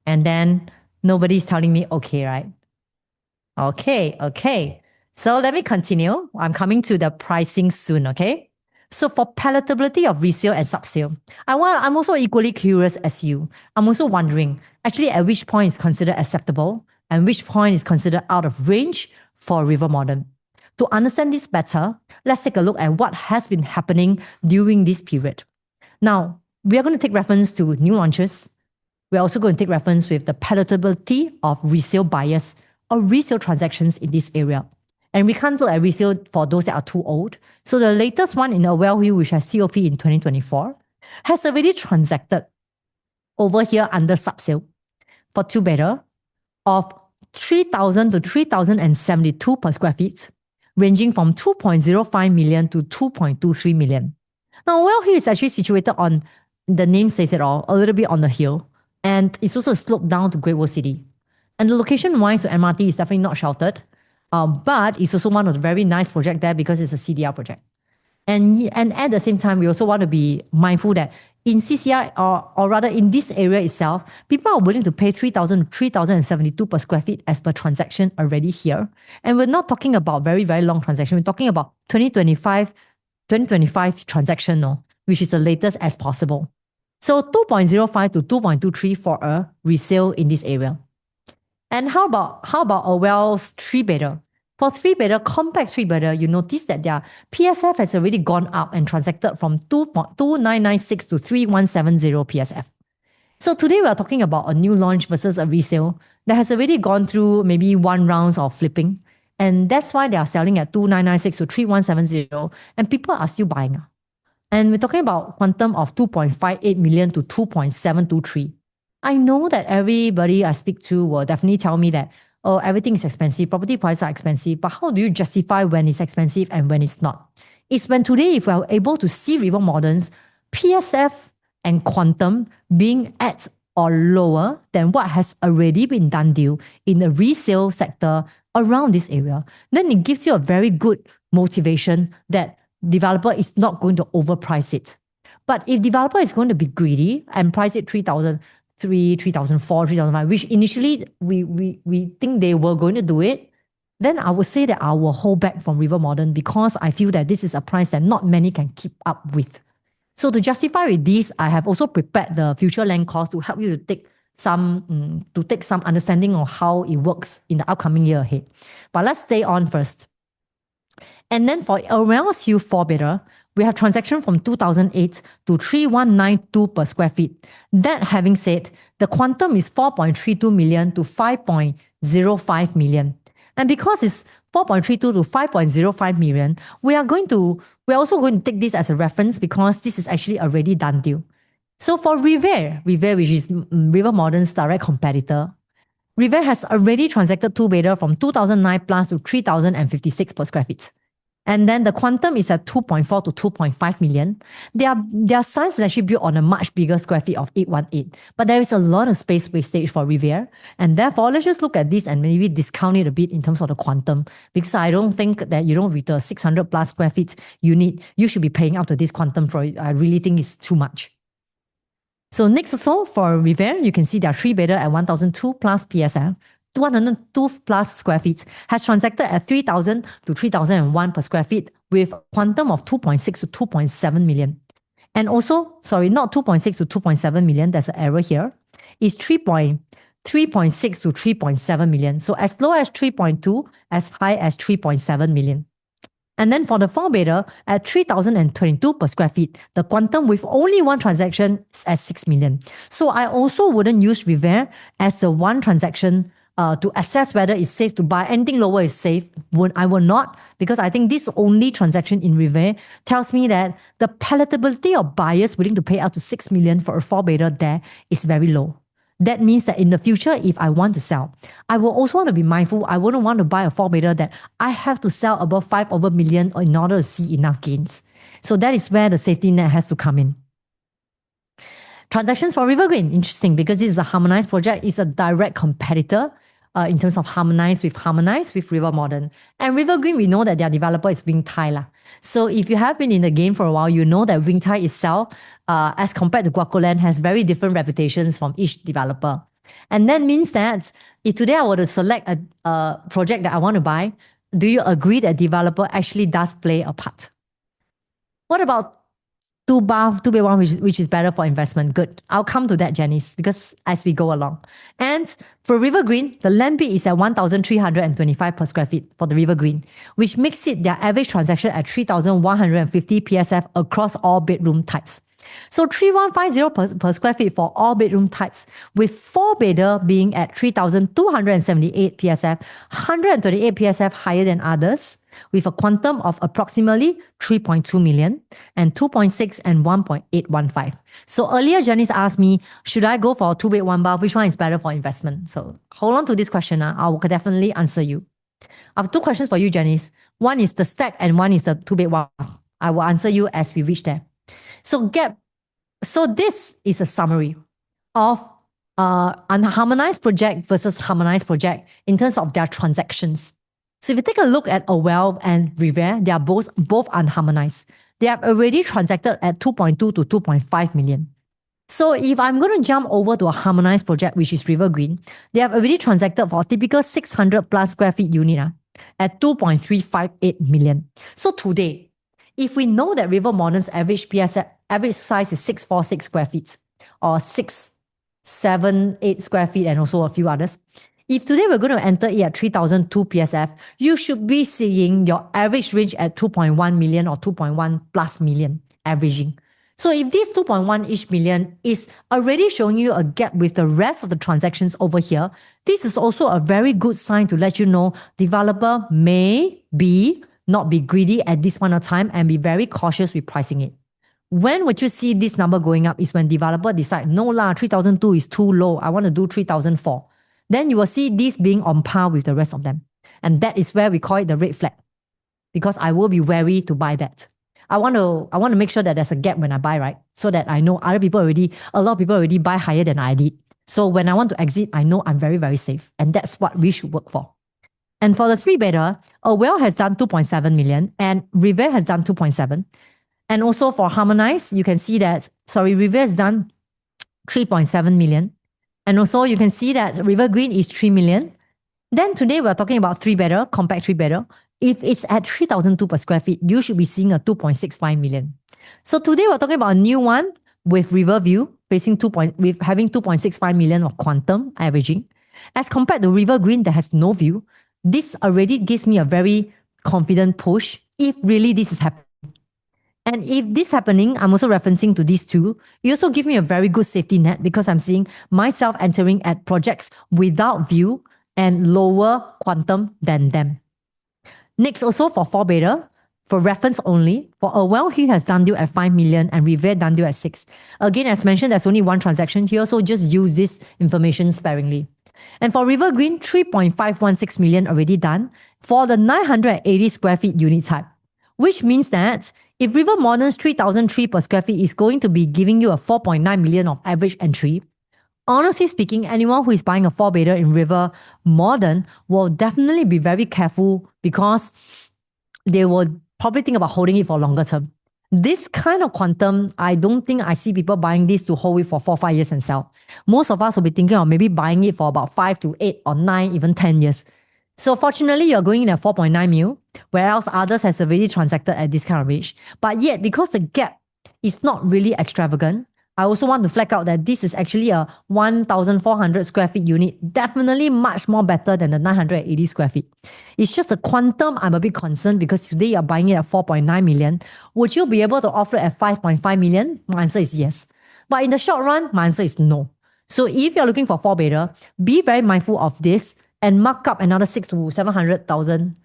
and then nobody's telling me okay, right? Okay. So let me continue. I'm coming to the pricing soon, okay? So for palatability of resale and subsale, I'm also equally curious as you. I'm also wondering, actually, at which point is considered acceptable and which point is considered out of range for River Modern. To understand this better, let's take a look at what has been happening during this period. Now, we are going to take reference to new launches. We're also going to take reference with the palatability of resale buyers or resale transactions in this area. And we can't look at resale for those that are too old. So the latest one in Wellview, which has TOP in 2024, has already transacted over here under subsale for 2-bedder of 3,000 to 3,072 per square feet, ranging from 2.05 million to 2.23 million. Now, Wellview is actually situated on, the name says it all, a little bit on the hill, and it's also sloped down to Great World City. And the location-wise to MRT is definitely not sheltered. But it's also one of the very nice projects there because it's a CDR project. And at the same time, we also want to be mindful that in CCR, or rather in this area itself, people are willing to pay 3,000 to 3,072 per square feet as per transaction already here. And we're not talking about very, very long transaction. We're talking about 2025 transaction, which is the latest as possible. So 2.05 to 2.23 for a resale in this area. And how about a Wells 3-bedder? For 3-bedder, compact 3-bedder, you notice that their PSF has already gone up and transacted from 2,996 to 3,170 PSF. So today we are talking about a new launch versus a resale that has already gone through maybe 1 round of flipping. And that's why they are selling at 2,996 to 3,170, and people are still buying. And we're talking about quantum of 2.58 million to 2.723. I know that everybody I speak to will definitely tell me that, oh, everything is expensive, property prices are expensive, but how do you justify when it's expensive and when it's not? It's when today, if we are able to see River Modern's PSF and quantum being at or lower than what has already been done deal in the resale sector around this area, then it gives you a very good motivation that developer is not going to overprice it. But if developer is going to be greedy and price it 3,000, 3004, 3005, which initially we think they were going to do it, then I would say that I will hold back from River Modern because I feel that this is a price that not many can keep up with. So to justify with this, I have also prepared the future land cost to help you to take some understanding of how it works in the upcoming year ahead. But let's stay on first. And then for Around's Hill 4-bedder, we have transaction from 2008 to 3192 per square feet. That having said, the quantum is 4.32 million to 5.05 million. And because it's 4.32 to 5.05 million, we're also going to take this as a reference because this is actually already done deal. So for River, which is River Modern's direct competitor, River has already transacted 2-bedder from 2009 plus to 3056 per square feet. And then the quantum is at 2.4 to 2.5 million. Their size is actually built on a much bigger square feet of 818. But there is a lot of space wastage for Riviera. And therefore, let's just look at this and maybe discount it a bit in terms of the quantum. Because I don't think that, with the 600 plus square feet unit, you should be paying up to this quantum for it. I really think it's too much. So next also for Riviera, you can see there are 3-bedder at 1002 plus PSL. 202 plus square feet has transacted at 3,000 to 3,001 per square feet with a quantum of 2.6 to 2.7 million. And also, sorry, not 2.6 to 2.7 million, there's an error here. It's 3.6 to 3.7 million. So as low as 3.2, as high as 3.7 million. And then for the 4-bedder at 3,022 per square feet, the quantum with only one transaction is at 6 million. So I also wouldn't use Riviera as the one transaction to assess whether it's safe to buy. Anything lower is safe. I will not, because I think this only transaction in Riviera tells me that the palatability of buyers willing to pay up to 6 million for a 4-bedder there is very low. That means that in the future, if I want to sell, I will also want to be mindful. I wouldn't want to buy a 4-bedder that I have to sell above 5 over million in order to see enough gains. So that is where the safety net has to come in. Transactions for River Green, interesting because this is a harmonized project. It's a direct competitor in terms of harmonized with River Modern. And River Green, we know that their developer is Wing Tai lah. So if you have been in the game for a while, you know that Wing Tai itself, as compared to Guacoland, has very different reputations from each developer. And that means that if today I were to select a project that I want to buy, do you agree that developer actually does play a part? What about 2-bath, 2-bed-1, which is better for investment? Good. I'll come to that, Janice, because as we go along. And for River Green, the land bid is at 1,325 per square feet for the River Green, which makes it their average transaction at 3,150 PSF across all bedroom types. So 3,150 per square feet for all bedroom types, with 4-bedder being at 3,278 PSF, 128 PSF higher than others, with a quantum of approximately 3.2 million and 2.6 and 1.815. So earlier, Janice asked me, should I go for a 2-bed, 1-bath? Which one is better for investment? So hold on to this question. I will definitely answer you. I have 2 questions for you, Janice. One is the stack and one is the 2-bed, 1-bath. I will answer you as we reach there. So this is a summary of unharmonized project versus harmonized project in terms of their transactions. So if you take a look at Awell and Riviera, they are both unharmonized. They have already transacted at 2.2 to 2.5 million. So if I'm going to jump over to a harmonized project, which is River Green, they have already transacted for a typical 600 plus square feet unit at 2.358 million. So today, if we know that River Modern's average size is 646 square feet or 678 square feet and also a few others, if today we're going to enter it at 3,002 PSF, you should be seeing your average range at 2.1 million or 2.1 plus million averaging. So if this 2.1-ish million is already showing you a gap with the rest of the transactions over here, this is also a very good sign to let you know developer may not be greedy at this point of time and be very cautious with pricing it. When would you see this number going up is when developer decide, no lah, 3,002 is too low. I want to do 3,004. Then you will see this being on par with the rest of them. And that is where we call it the red flag. Because I will be wary to buy that. I want to make sure that there's a gap when I buy, right? So that I know a lot of people already buy higher than I did. So when I want to exit, I know I'm very, very safe. And that's what we should work for. And for the 3-bedder, Awell has done 2.7 million and Riviera has done 2.7. And also for harmonized, you can see that, Riviera has done 3.7 million And also you can see that River Green is 3 million. Then today we're talking about 3-bedder, compact 3-bedder. If it's at 3,002 per square feet, you should be seeing a 2.65 million. So today we're talking about a new one with river view, facing with having 2.65 million of quantum averaging. As compared to River Green that has no view, this already gives me a very confident push if really this is happening. And if this happening, I'm also referencing to these two, you also give me a very good safety net because I'm seeing myself entering at projects without view and lower quantum than them. Next, also for 4-bedder, for reference only, for a well, he has done deal at 5 million and Revere done deal at 6. Again, as mentioned, there's only one transaction here, so just use this information sparingly. And for River Green, 3.516 million already done for the 980 square feet unit type, which means that if River Modern's 3,003 per square feet is going to be giving you a 4.9 million of average entry, honestly speaking, anyone who is buying a 4-bedder in River Modern will definitely be very careful because they will probably think about holding it for longer term. This kind of quantum, I don't think I see people buying this to hold it for 4-5 years and sell. Most of us will be thinking of maybe buying it for about 5 to 8 or 9, even 10 years. So fortunately, you're going in at 4.9 mil, whereas others has already transacted at this kind of range. But yet, because the gap is not really extravagant, I also want to flag out that this is actually a 1,400 square feet unit, definitely much more better than the 980 square feet. It's just the quantum I'm a bit concerned because today you're buying it at 4.9 million. Would you be able to offer it at 5.5 million? My answer is yes. But in the short run, my answer is no. So if you're looking for 4-bedder, be very mindful of this and mark up another 6 to 700,000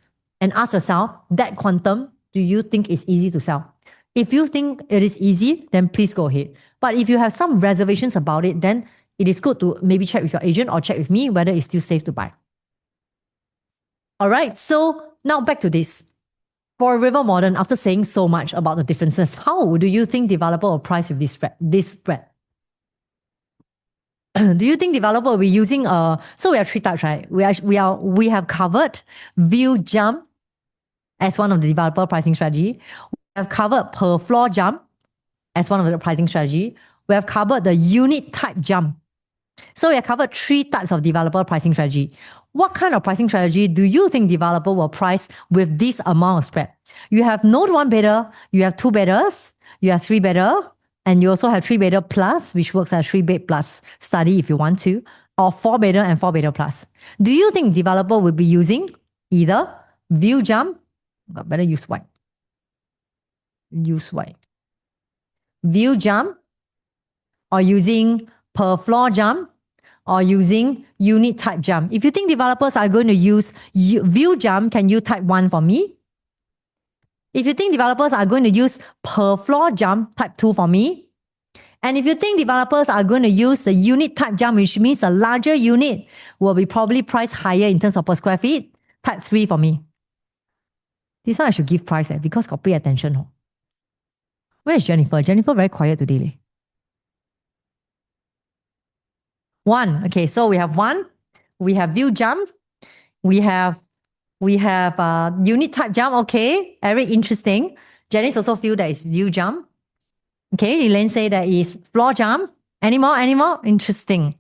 and ask yourself, that quantum, do you think is easy to sell? If you think it is easy, then please go ahead. But if you have some reservations about it, then it is good to maybe check with your agent or check with me whether it's still safe to buy. All right, so now back to this. For River Modern, after saying so much about the differences, how do you think developer will price with this spread? Do you think developer will be using so we have 3 types, right? We have covered view jump as one of the developer pricing strategy. We have covered per floor jump as one of the pricing strategy. We have covered the unit type jump. So we have covered 3 types of developer pricing strategy. What kind of pricing strategy do you think developer will price with this amount of spread? You have no 1-bedder, you have 2-bedders, you have 3-bedder, and you also have 3-bedder plus, which works as 3-bed plus study if you want to, or 4-bedder and 4-bedder plus. Do you think developer will be using either view jump, better use white, view jump, or using per floor jump, or using unit type jump? If you think developers are going to use view jump, can you type 1 for me? If you think developers are going to use per floor jump, type 2 for me. And if you think developers are going to use the unit type jump, which means the larger unit will be probably priced higher in terms of per square feet, type 3 for me. This one I should give price because got pay attention. Where is Jennifer? Jennifer very quiet today. 1. Okay, so we have 1. We have view jump. We have unit type jump. Okay, very interesting. Janice also feel that it's view jump. Okay, Elaine say that is floor jump. Any more? Interesting.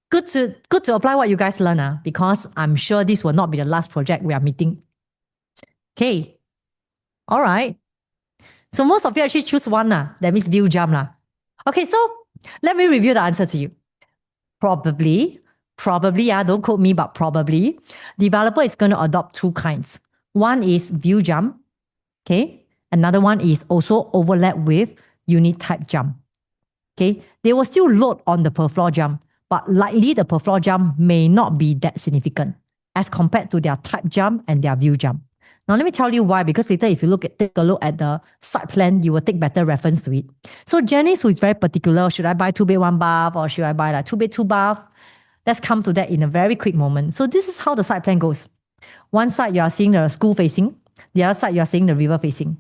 Good to apply what you guys learn, because I'm sure this will not be the last project we are meeting. Okay. All right. So most of you actually choose 1. That means view jump. Okay, so let me review the answer to you. Probably, don't quote me, but probably, developer is going to adopt 2 kinds. One is view jump. Okay. Another one is also overlap with unit type jump. Okay. They will still load on the per floor jump, but likely the per floor jump may not be that significant as compared to their type jump and their view jump. Now, let me tell you why, because later if you take a look at the site plan, you will take better reference to it. So Janice, who is very particular, should I buy 2-bed, 1 bath, or should I buy like 2-bed, 2 bath? Let's come to that in a very quick moment. So this is how the site plan goes. One side you are seeing the school facing, the other side you are seeing the river facing.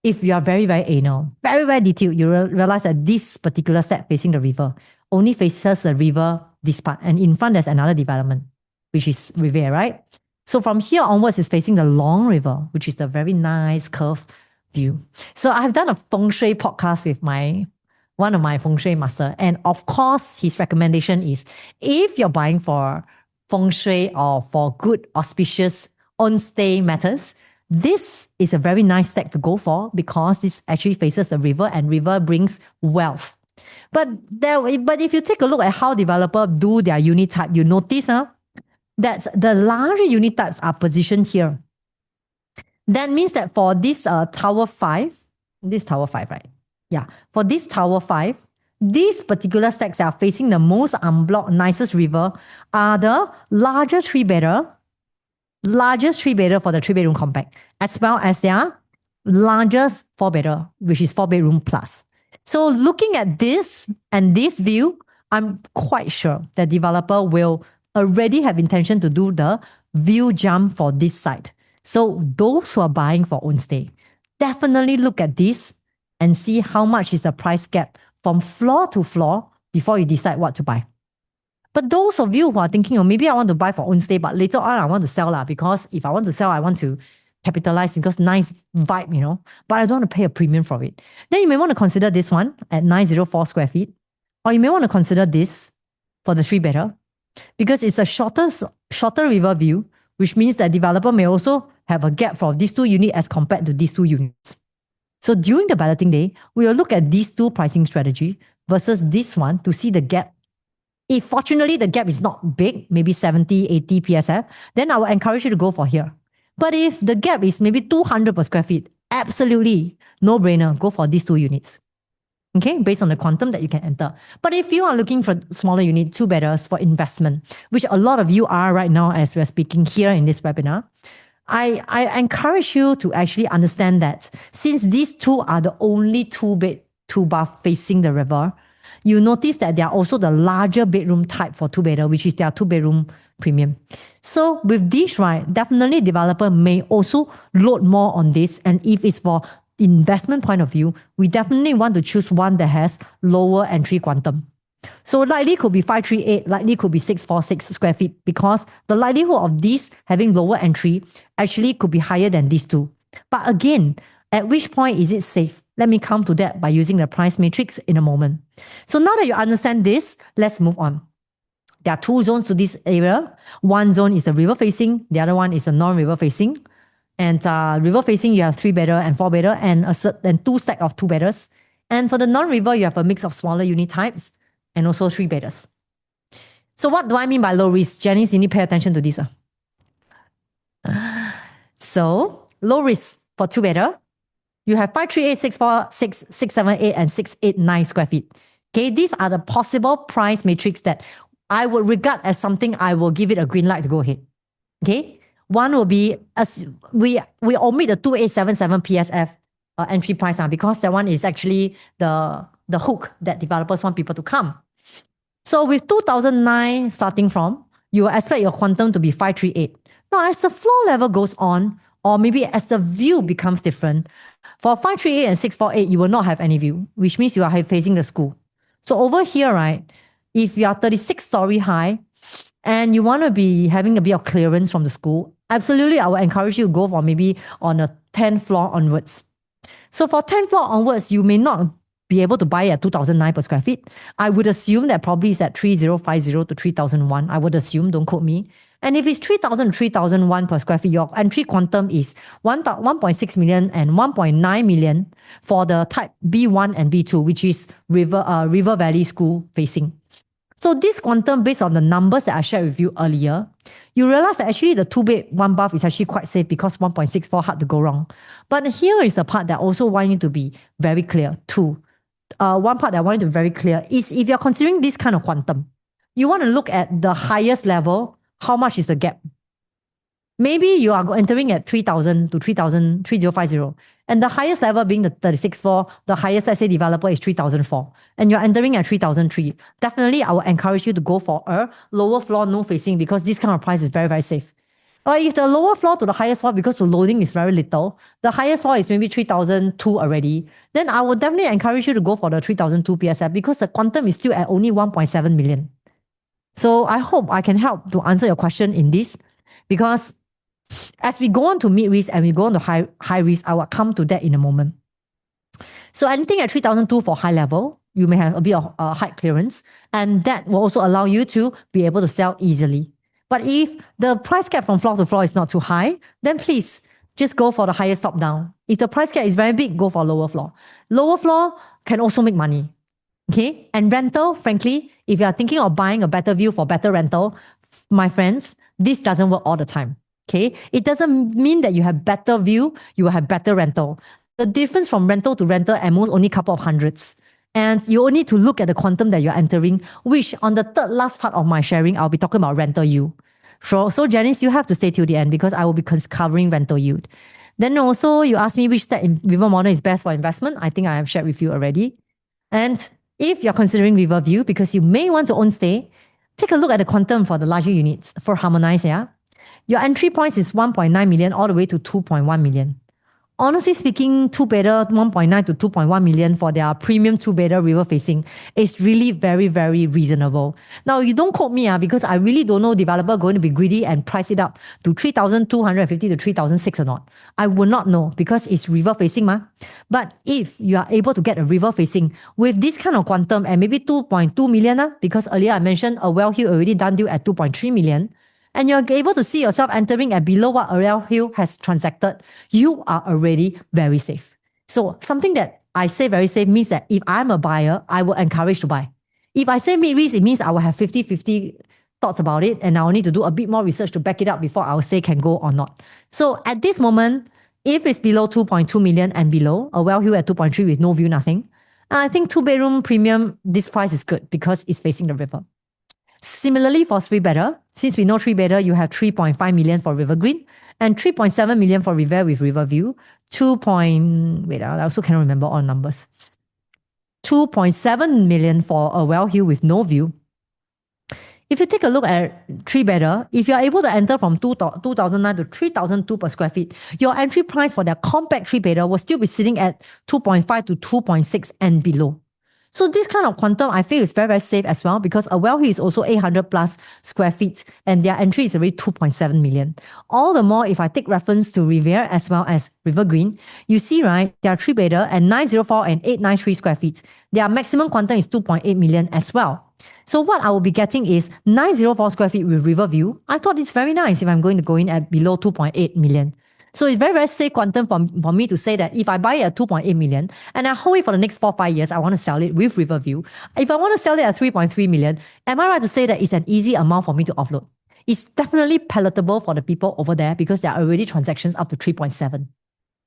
If you are very, very anal, very, very detailed, you realize that this particular set facing the river only faces the river this part, and in front there's another development, which is Riviera, right? So from here onwards, it's facing the long river, which is the very nice curved view. So I've done a feng shui podcast with my one of my feng shui master. And of course, his recommendation is if you're buying for feng shui or for good auspicious on-stay matters, this is a very nice stack to go for because this actually faces the river and river brings wealth. But if you take a look at how developers do their unit type, you notice that the larger unit types are positioned here. That means that for this tower 5, right? Yeah, for this tower 5, these particular stacks that are facing the most unblocked, nicest river are the largest three bedder for the 3-bedroom compact, as well as their largest 4-bedder, which is 4-bedroom plus. So looking at this and this view, I'm quite sure the developer will already have intention to do the view jump for this site. So those who are buying for own stay, definitely look at this and see how much is the price gap from floor to floor before you decide what to buy. But those of you who are thinking, oh, maybe I want to buy for own stay, but later on I want to sell because if I want to sell, I want to capitalize because nice vibe, but I don't want to pay a premium for it. Then you may want to consider this one at 904 square feet, or you may want to consider this for the 3-bedder because it's a shorter river view, which means that developer may also have a gap for these 2 units as compared to these 2 units. So during the balloting day, we will look at these 2 pricing strategy versus this one to see the gap. If fortunately the gap is not big, maybe 70, 80 PSF, then I will encourage you to go for here. But if the gap is maybe 200 per square feet, absolutely no brainer, go for these 2 units. Okay, based on the quantum that you can enter. But if you are looking for smaller unit, 2-bedders for investment, which a lot of you are right now as we're speaking here in this webinar, I encourage you to actually understand that since these 2 are the only 2-bed, 2-bath facing the river, you notice that they are also the larger bedroom type for 2-bedder, which is their 2-bedroom premium. So with this, right, definitely developer may also load more on this. And if it's for investment point of view, we definitely want to choose one that has lower entry quantum. So likely could be 538, likely could be 646 square feet because the likelihood of these having lower entry actually could be higher than these 2. But again, at which point is it safe? Let me come to that by using the price matrix in a moment. So now that you understand this, let's move on. There are 2 zones to this area. One zone is the river facing, the other one is the non-river facing. And river facing, you have 3-bedder and 4-bedder and 2 stack of 2-bedders. And for the non-river, you have a mix of smaller unit types and also 3-bedders. So what do I mean by low risk? Janice, you need to pay attention to this. So low risk for 2-bedder, you have 538, 646, 678, and 689 square feet. Okay, these are the possible price matrix that I would regard as something I will give it a green light to go ahead. Okay, one will be, as we omit the 2877 PSF entry price because that one is actually the hook that developers want people to come. So with 2009 starting from, you will expect your quantum to be 538. Now as the floor level goes on, or maybe as the view becomes different, for 538 and 648, you will not have any view, which means you are facing the school. So over here, right, if you are 36-story high and you want to be having a bit of clearance from the school, absolutely, I will encourage you to go for maybe on a 10th floor onwards. So for 10th floor onwards, you may not be able to buy at 2009 per square feet. I would assume that probably is at 3050 to 3001. I would assume, don't quote me. And if it's 3000 to 3001 per square feet, your entry quantum is 1.6 million and 1.9 million for the type B1 and B2, which is River Valley School facing. So this quantum, based on the numbers that I shared with you earlier, you realize that actually the 2-bed, 1-bath is actually quite safe because 1.64 hard to go wrong. But here is the part that I also want you to be very clear too. One part that I want you to be very clear is if you're considering this kind of quantum, you want to look at the highest level, how much is the gap? Maybe you are entering at 3000 to 3050, and the highest level being the 36th floor, the highest, let's say, developer is 3004, and you're entering at 3003. Definitely, I will encourage you to go for a lower floor, no facing, because this kind of price is very, very safe. Or if the lower floor to the highest floor, because the loading is very little, the highest floor is maybe 3002 already, then I would definitely encourage you to go for the 3002 PSF because the quantum is still at only 1.7 million. So I hope I can help to answer your question in this, because as we go on to mid-risk and we go on to high risk, I will come to that in a moment. So anything at 3002 for high level, you may have a bit of height clearance, and that will also allow you to be able to sell easily. But if the price gap from floor to floor is not too high, then please just go for the highest top down. If the price gap is very big, go for lower floor. Lower floor can also make money. Okay. And rental, frankly, if you are thinking of buying a better view for better rental, my friends, this doesn't work all the time. Okay. It doesn't mean that you have better view, you will have better rental. The difference from rental to rental at most only a couple of hundreds. And you only need to look at the quantum that you're entering, which on the third last part of my sharing, I'll be talking about rental yield. So Janice, you have to stay till the end because I will be covering rental yield. Then also you asked me which step in river model is best for investment. I think I have shared with you already. And if you're considering Riverview because you may want to own stay, take a look at the quantum for the larger units for Harmonize. Yeah, your entry price is 1.9 million all the way to 2.1 million. Honestly speaking, two-bedder 1.9 to 2.1 million for their premium two-bedder river facing is really very, very reasonable. Now, you don't quote me because I really don't know developer going to be greedy and price it up to 3,250 to 3,006 or not. I would not know because it's river facing. But if you are able to get a river facing with this kind of quantum and maybe 2.2 million, because earlier I mentioned a well hill already done deal at 2.3 million, and you're able to see yourself entering at below what Ariel Hill has transacted, you are already very safe. So something that I say very safe means that if I'm a buyer, I will encourage to buy. If I say mid-risk, it means I will have 50-50 thoughts about it and I will need to do a bit more research to back it up before I will say can go or not. So at this moment, if it's below 2.2 million and below, a well hill at 2.3 with no view, nothing, I think two-bedroom premium, this price is good because it's facing the river. Similarly, for three-bedder, since we know three-bedder, you have 3.5 million for River Green and 3.7 million for River with Riverview. I also cannot remember all numbers. 2.7 million for a well hill with no view. If you take a look at three-bedder, if you are able to enter from 2,009 to 3,002 per square feet, your entry price for their compact three-bedder will still be sitting at 2.5 to 2.6 and below. So this kind of quantum, I feel is very, very safe as well because a well hill is also 800 plus square feet and their entry is already 2.7 million. All the more if I take reference to Riviera as well as River Green, you see, right, they are three-bedder and 904 and 893 square feet. Their maximum quantum is 2.8 million as well. So what I will be getting is 904 square feet with Riverview. I thought it's very nice if I'm going to go in at below 2.8 million. So it's very, very safe quantum for me to say that if I buy it at 2.8 million and I hold it for the next 4-5 years, I want to sell it with Riverview. If I want to sell it at 3.3 million, am I right to say that it's an easy amount for me to offload? It's definitely palatable for the people over there because there are already transactions up to 3.7.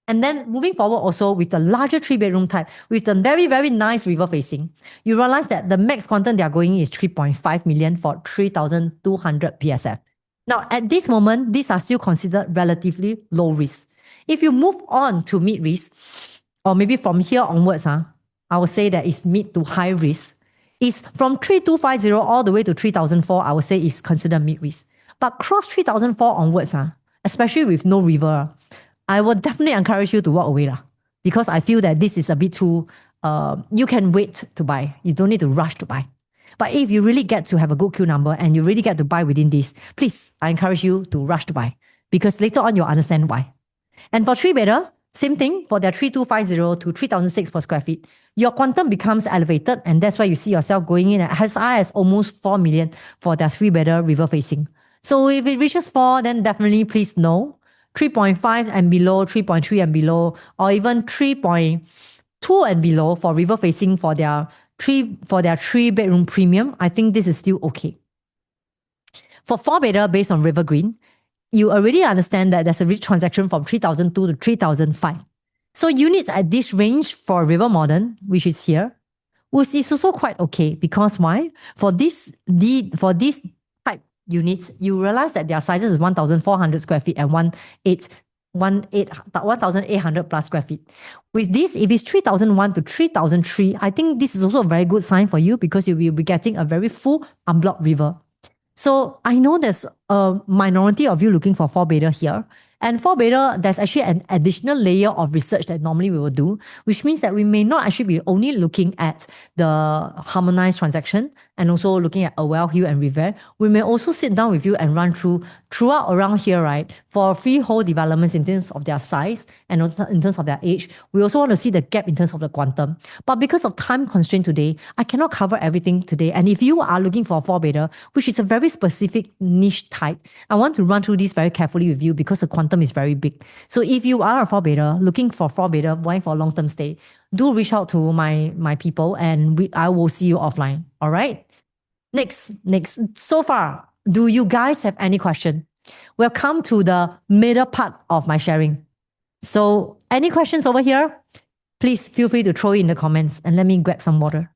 And then moving forward also with the larger three-bedroom type, with the very, very nice river facing, you realize that the max quantum they are going is 3.5 million for 3,200 PSF. Now, at this moment, these are still considered relatively low risk. If you move on to mid risk, or maybe from here onwards, I would say that it's mid to high risk. It's from 3,250 all the way to 3,004, I would say is considered mid risk. But cross 3,004 onwards, especially with no river, I would definitely encourage you to walk away because I feel that this is a bit too, you can wait to buy. You don't need to rush to buy. But if you really get to have a good Q number and you really get to buy within this, please, I encourage you to rush to buy because later on you'll understand why. And for three-bedder, same thing for their 3,250 to 3,006 per square feet. Your quantum becomes elevated and that's why you see yourself going in at as high as almost 4 million for their three-bedder river facing. So if it reaches 4, then definitely please no. 3.5 and below, 3.3 and below, or even 3.2 and below for river facing for their three-bedroom premium, I think this is still okay. For four-bedder based on River Green, you already understand that there's a rich transaction from 3,002 to 3,005. So units at this range for River Modern, which is here, which is also quite okay because why? For this type units, you realize that their sizes is 1,400 square feet and 1,800 plus square feet. With this, if it's 3,001 to 3,003, I think this is also a very good sign for you because you will be getting a very full unblocked river. So I know there's a minority of you looking for four-bedder here. And for beta, there's actually an additional layer of research that normally we will do, which means that we may not actually be only looking at the harmonized transaction and also looking at Awell, Hill, and Revere. We may also sit down with you and run throughout around here, right? For freehold developments in terms of their size and also in terms of their age, we also want to see the gap in terms of the quantum. But because of time constraint today, I cannot cover everything today. And if you are looking for a 4 beta, which is a very specific niche type, I want to run through this very carefully with you because the quantum is very big. So if you are a 4 beta, looking for 4 beta, buying for a long-term stay, do reach out to my people and I will see you offline. All right? Next. So far, do you guys have any question? We'll come to the middle part of my sharing. So any questions over here? Please feel free to throw it in the comments and let me grab some water.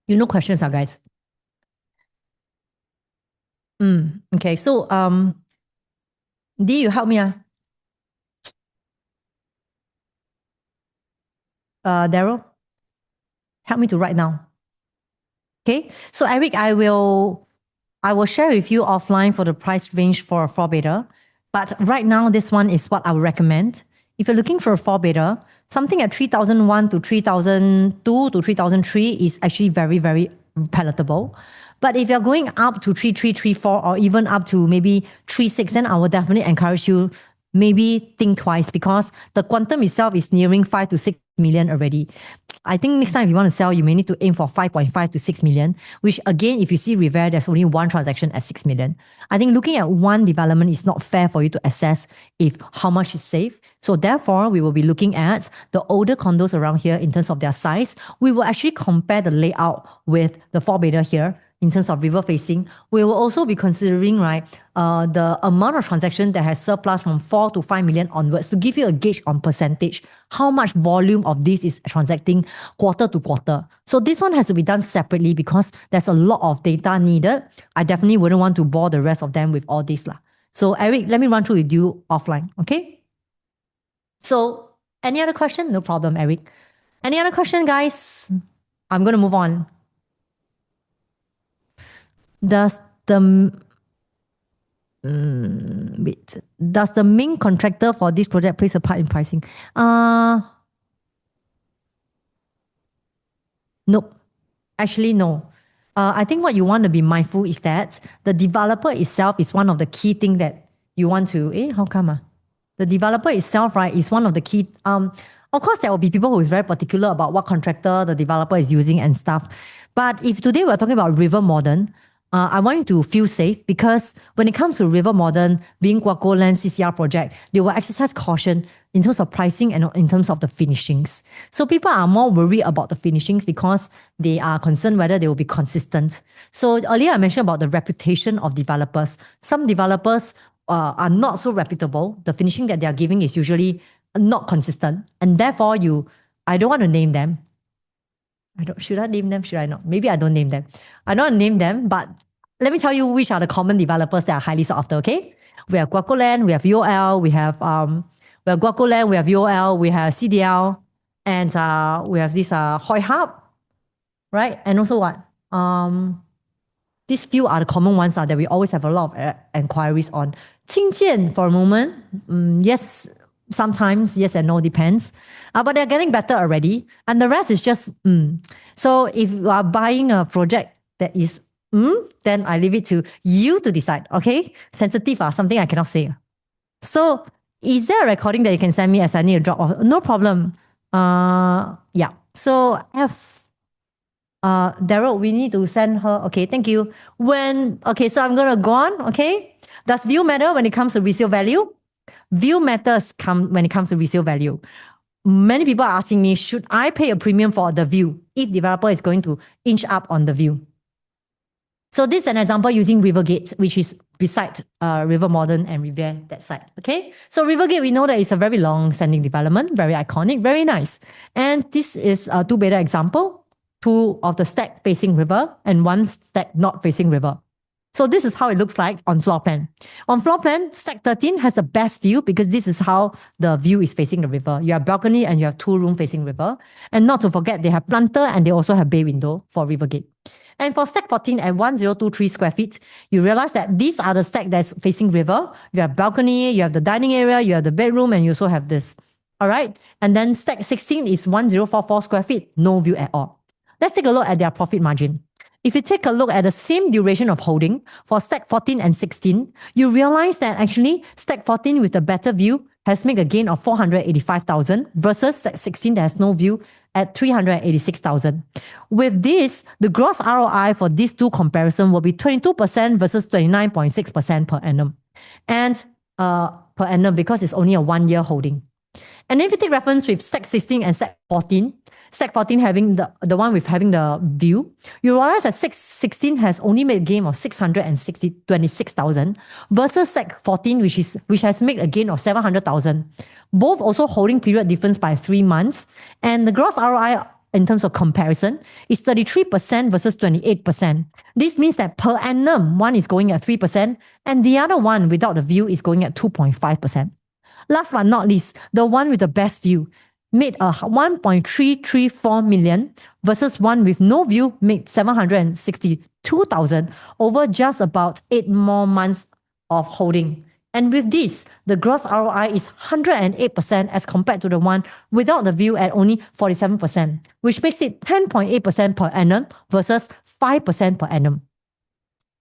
You know questions, guys. Okay, so Dee, you help me. Daryl, help me to write down. Okay, so Eric, I will share with you offline for the price range for a 4 beta. But right now, this one is what I would recommend. If you're looking for a 4 beta, something at 3001 to 3002 to 3003 is actually very, very palatable. But if you're going up to 3334 or even up to maybe 36, then I would definitely encourage you maybe think twice because the quantum itself is nearing 5 to 6 million already. I think next time if you want to sell, you may need to aim for 5.5 to 6 million, which again, if you see Revere, there's only one transaction at 6 million. I think looking at one development is not fair for you to assess if how much is safe. So therefore, we will be looking at the older condos around here in terms of their size. We will actually compare the layout with the 4 beta here in terms of river facing. We will also be considering, right, the amount of transaction that has surplus from 4 to 5 million onwards to give you a gauge on percentage, how much volume of this is transacting quarter to quarter. So this one has to be done separately because there's a lot of data needed. I definitely wouldn't want to bore the rest of them with all this. So Eric, let me run through with you offline, okay? So any other question? No problem, Eric. Any other question, guys? I'm going to move on. Does the main contractor for this project plays a part in pricing? Nope. Actually, no. I think what you want to be mindful is that the developer itself is one of the key things that you want to. How come? The developer itself, right, is one of the key. Of course, there will be people who is very particular about what contractor the developer is using and stuff. But if today we're talking about River Modern, I want you to feel safe because when it comes to River Modern, being Guaco Land CCR project, they will exercise caution in terms of pricing and in terms of the finishings. So people are more worried about the finishings because they are concerned whether they will be consistent. So earlier I mentioned about the reputation of developers. Some developers are not so reputable. The finishing that they are giving is usually not consistent. And therefore I don't want to name them. Should I name them? Should I not? Maybe I don't name them. I don't name them, but let me tell you which are the common developers that are highly sought after, okay? We have Guaco Land, we have UOL, we have Guaco Land, we have UOL, we have CDL, and we have this Hoi Hub, right? And also what? These few are the common ones that we always have a lot of inquiries on. Qingjian for a moment, yes, sometimes, yes and no, depends. But they're getting better already. And the rest is just, So if you are buying a project that is, then I leave it to you to decide, okay? Sensitive, something I cannot say. So is there a recording that you can send me as I need a drop off? No problem. Yeah. So Daryl, we need to send her. Okay, thank you. So I'm going to go on, okay? Does view matter when it comes to resale value? View matters when it comes to resale value. Many people are asking me, should I pay a premium for the view if developer is going to inch up on the view? So this is an example using Rivergate, which is beside River Modern and Revere, that side. Okay, so Rivergate, we know that it's a very long-standing development, very iconic, very nice. And this is a 2 beta example, 2 of the stack facing river and 1 stack not facing river. So this is how it looks like on floor plan. On floor plan, stack 13 has the best view because this is how the view is facing the river. You have balcony and you have 2 room facing river. And not to forget, they have planter and they also have bay window for river gate. And for stack 14 at 1023 square feet, you realize that these are the stack that's facing river. You have balcony, you have the dining area, you have the bedroom, and you also have this. All right. And then stack 16 is 1044 square feet, no view at all. Let's take a look at their profit margin. If you take a look at the same duration of holding for stack 14 and 16, you realize that actually stack 14 with the better view has made a gain of 485,000 versus stack 16 that has no view at 386,000. With this, the gross ROI for these two comparison will be 22% versus 29.6% per annum. And per annum because it's only a 1 year holding. And if you take reference with stack 16 and stack 14 having the one with having the view, you realize that stack 16 has only made a gain of 626,000 versus stack 14, which has made a gain of 700,000. Both also holding period difference by 3 months. And the gross ROI in terms of comparison is 33% versus 28%. This means that per annum, one is going at 3% and the other one without the view is going at 2.5%. Last but not least, the one with the best view made a 1.334 million versus one with no view made 762,000 over just about 8 more months of holding. And with this, the gross ROI is 108% as compared to the one without the view at only 47%, which makes it 10.8% per annum versus 5% per annum.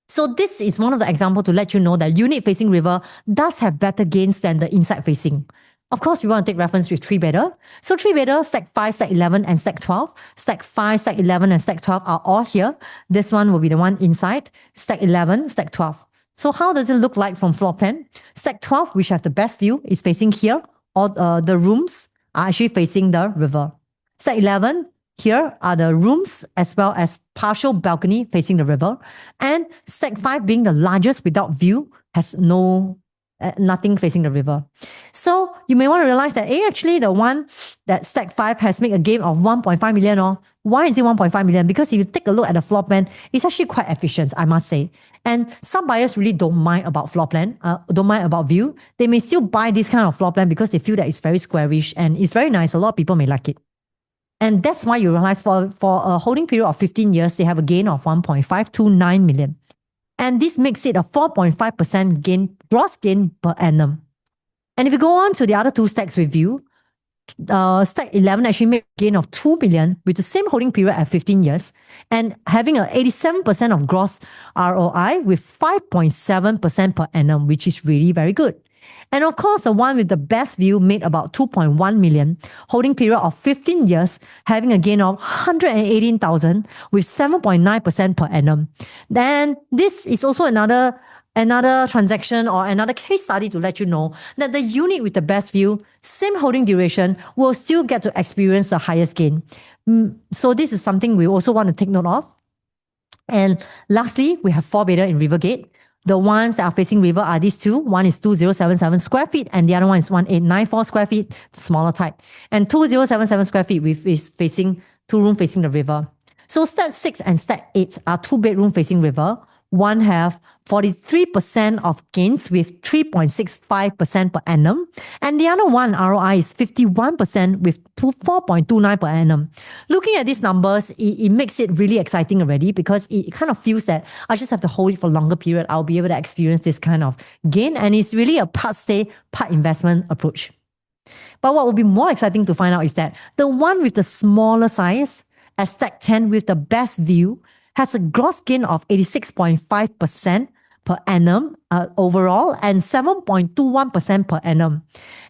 So this is one of the examples to let you know that unit facing river does have better gains than the inside facing. Of course, we want to take reference with 3-bedder. So 3-bedder, stack 5, stack 11, and stack 12. Stack 5, stack 11, and stack 12 are all here. This one will be the one inside. Stack 11, stack 12. So how does it look like from floor plan? Stack 12, which has the best view, is facing here. All the rooms are actually facing the river. Stack 11, here are the rooms as well as partial balcony facing the river. And stack 5 being the largest without view has nothing facing the river. So you may want to realize that actually the one that stack 5 has made a gain of 1.5 million. Or why is it 1.5 million? Because if you take a look at the floor plan, it's actually quite efficient, I must say. And some buyers really don't mind about floor plan, don't mind about view. They may still buy this kind of floor plan because they feel that it's very squarish and it's very nice. A lot of people may like it. And that's why you realize for a holding period of 15 years, they have a gain of 1.529 million. And this makes it a 4.5% gain, gross gain per annum. And if you go on to the other two stacks with you, stack 11 actually made a gain of 2 million with the same holding period at 15 years and having an 87% of gross ROI with 5.7% per annum, which is really very good. And of course, the one with the best view made about 2.1 million, holding period of 15 years, having a gain of 118,000 with 7.9% per annum. Then this is also another transaction or another case study to let you know that the unit with the best view, same holding duration, will still get to experience the highest gain. So this is something we also want to take note of. And lastly, we have 4-bedder in Rivergate. The ones that are facing river are these two. One is 2077 square feet and the other one is 1894 square feet, smaller type. And 2077 square feet is facing 2-room facing the river. So stack 6 and stack 8 are 2-bedroom facing river. One have 43% of gains with 3.65% per annum. And the other one, ROI, is 51% with 4.29 per annum. Looking at these numbers, it makes it really exciting already because it kind of feels that I just have to hold it for a longer period. I'll be able to experience this kind of gain. And it's really a part stay, part investment approach. But what will be more exciting to find out is that the one with the smaller size, as stack 10 with the best view, has a gross gain of 86.5% per annum overall and 7.21% per annum.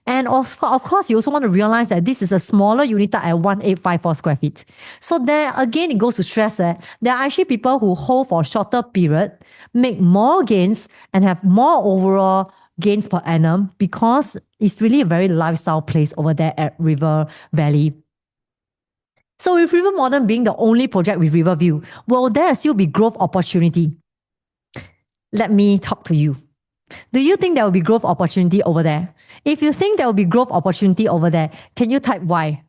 And also, of course, you also want to realize that this is a smaller unit at 1854 square feet. So there, again, it goes to stress that there are actually people who hold for a shorter period, make more gains and have more overall gains per annum because it's really a very lifestyle place over there at River Valley. So with River Modern being the only project with Riverview, will there still be growth opportunity? Let me talk to you. Do you think there will be growth opportunity over there? If you think there will be growth opportunity over there, can you type Y?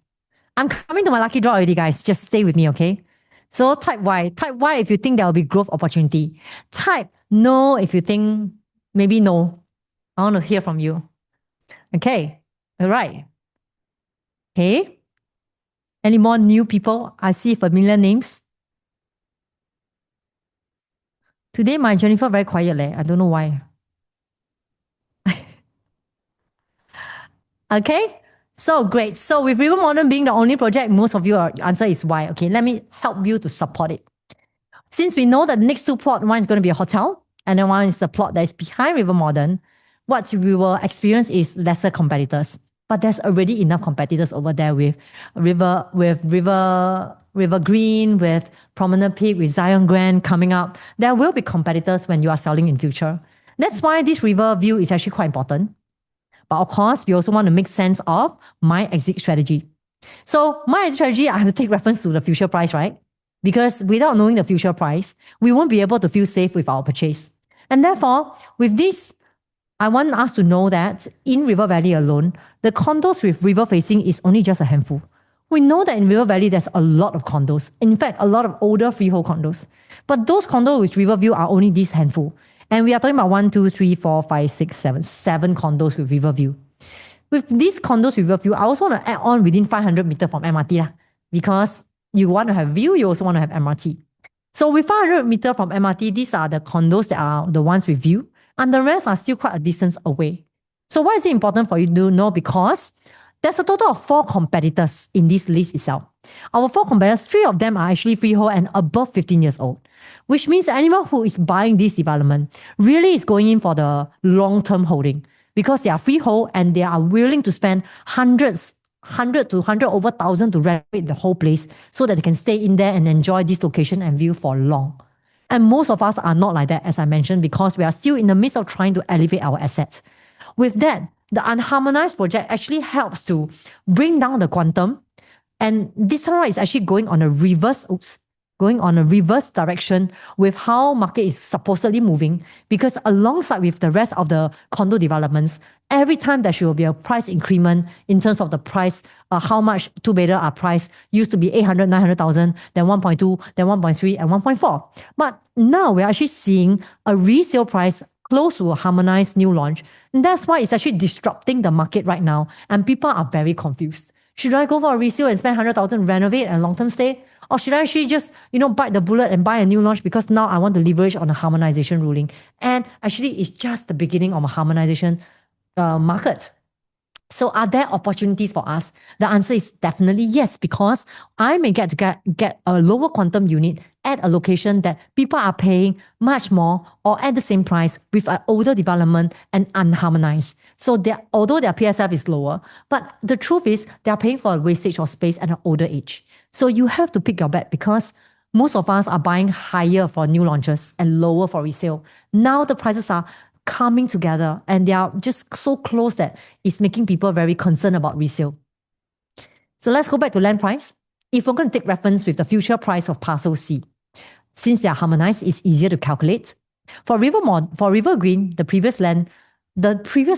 I'm coming to my lucky draw already, guys. Just stay with me, okay? So type Y. Type Y if you think there will be growth opportunity. Type No, if you think maybe no. I want to hear from you. Okay. All right. Okay. Any more new people? I see familiar names. Today, my Jennifer very quiet. I don't know why. Okay. So great. So with River Modern being the only project, most of your answer is why. Okay. Let me help you to support it. Since we know that the next two plot, one is going to be a hotel, and then one is the plot that is behind River Modern, what we will experience is lesser competitors. But there's already enough competitors over there River Green, with Promenade Peak, with Zion Grand coming up. There will be competitors when you are selling in future. That's why this river view is actually quite important. But of course, we also want to make sense of my exit strategy. So my exit strategy, I have to take reference to the future price, right? Because without knowing the future price, we won't be able to feel safe with our purchase. And therefore, with this, I want us to know that in River Valley alone, the condos with river facing is only just a handful. We know that in River Valley, there's a lot of condos. In fact, a lot of older freehold condos. But those condos with river view are only this handful. And we are talking about 1, 2, 3, 4, 5, 6, 7, 7 condos with river view. With these condos with river view, I also want to add on within 500 meters from MRT because you want to have view, you also want to have MRT. So with 500 meters from MRT, these are the condos that are the ones with view, and the rest are still quite a distance away. So why is it important for you to know? Because there's a total of 4 competitors in this list itself. Our 4 competitors, 3 of them are actually freehold and above 15 years old, which means that anyone who is buying this development really is going in for the long-term holding because they are freehold and they are willing to spend hundreds 100 to 100 over 1,000 to renovate the whole place so that they can stay in there and enjoy this location and view for long. And most of us are not like that, as I mentioned, because we are still in the midst of trying to elevate our assets. With that, the unharmonized project actually helps to bring down the quantum. And this one is actually going on a reverse direction with how market is supposedly moving, because alongside with the rest of the condo developments, every time there should be a price increment in terms of the price, how much two-bedder are priced. Used to be 800, 900,000, then 1.2, then 1.3, and 1.4. But now we're actually seeing a resale price close to a harmonized new launch. And that's why it's actually disrupting the market right now. And people are very confused. Should I go for a resale and spend 100,000, renovate and long-term stay? Or should I actually just, bite the bullet and buy a new launch because now I want to leverage on a harmonization ruling? And actually, it's just the beginning of a harmonization market. So are there opportunities for us? The answer is definitely yes, because I may get to get a lower quantum unit at a location that people are paying much more or at the same price with an older development and unharmonized. So although their PSF is lower, but the truth is they are paying for a wastage of space at an older age. So you have to pick your bet because most of us are buying higher for new launches and lower for resale. Now the prices are coming together and they are just so close that it's making people very concerned about resale. So let's go back to land price. If we're going to take reference with the future price of parcel C, since they are harmonized, it's easier to calculate. For River Green, the previous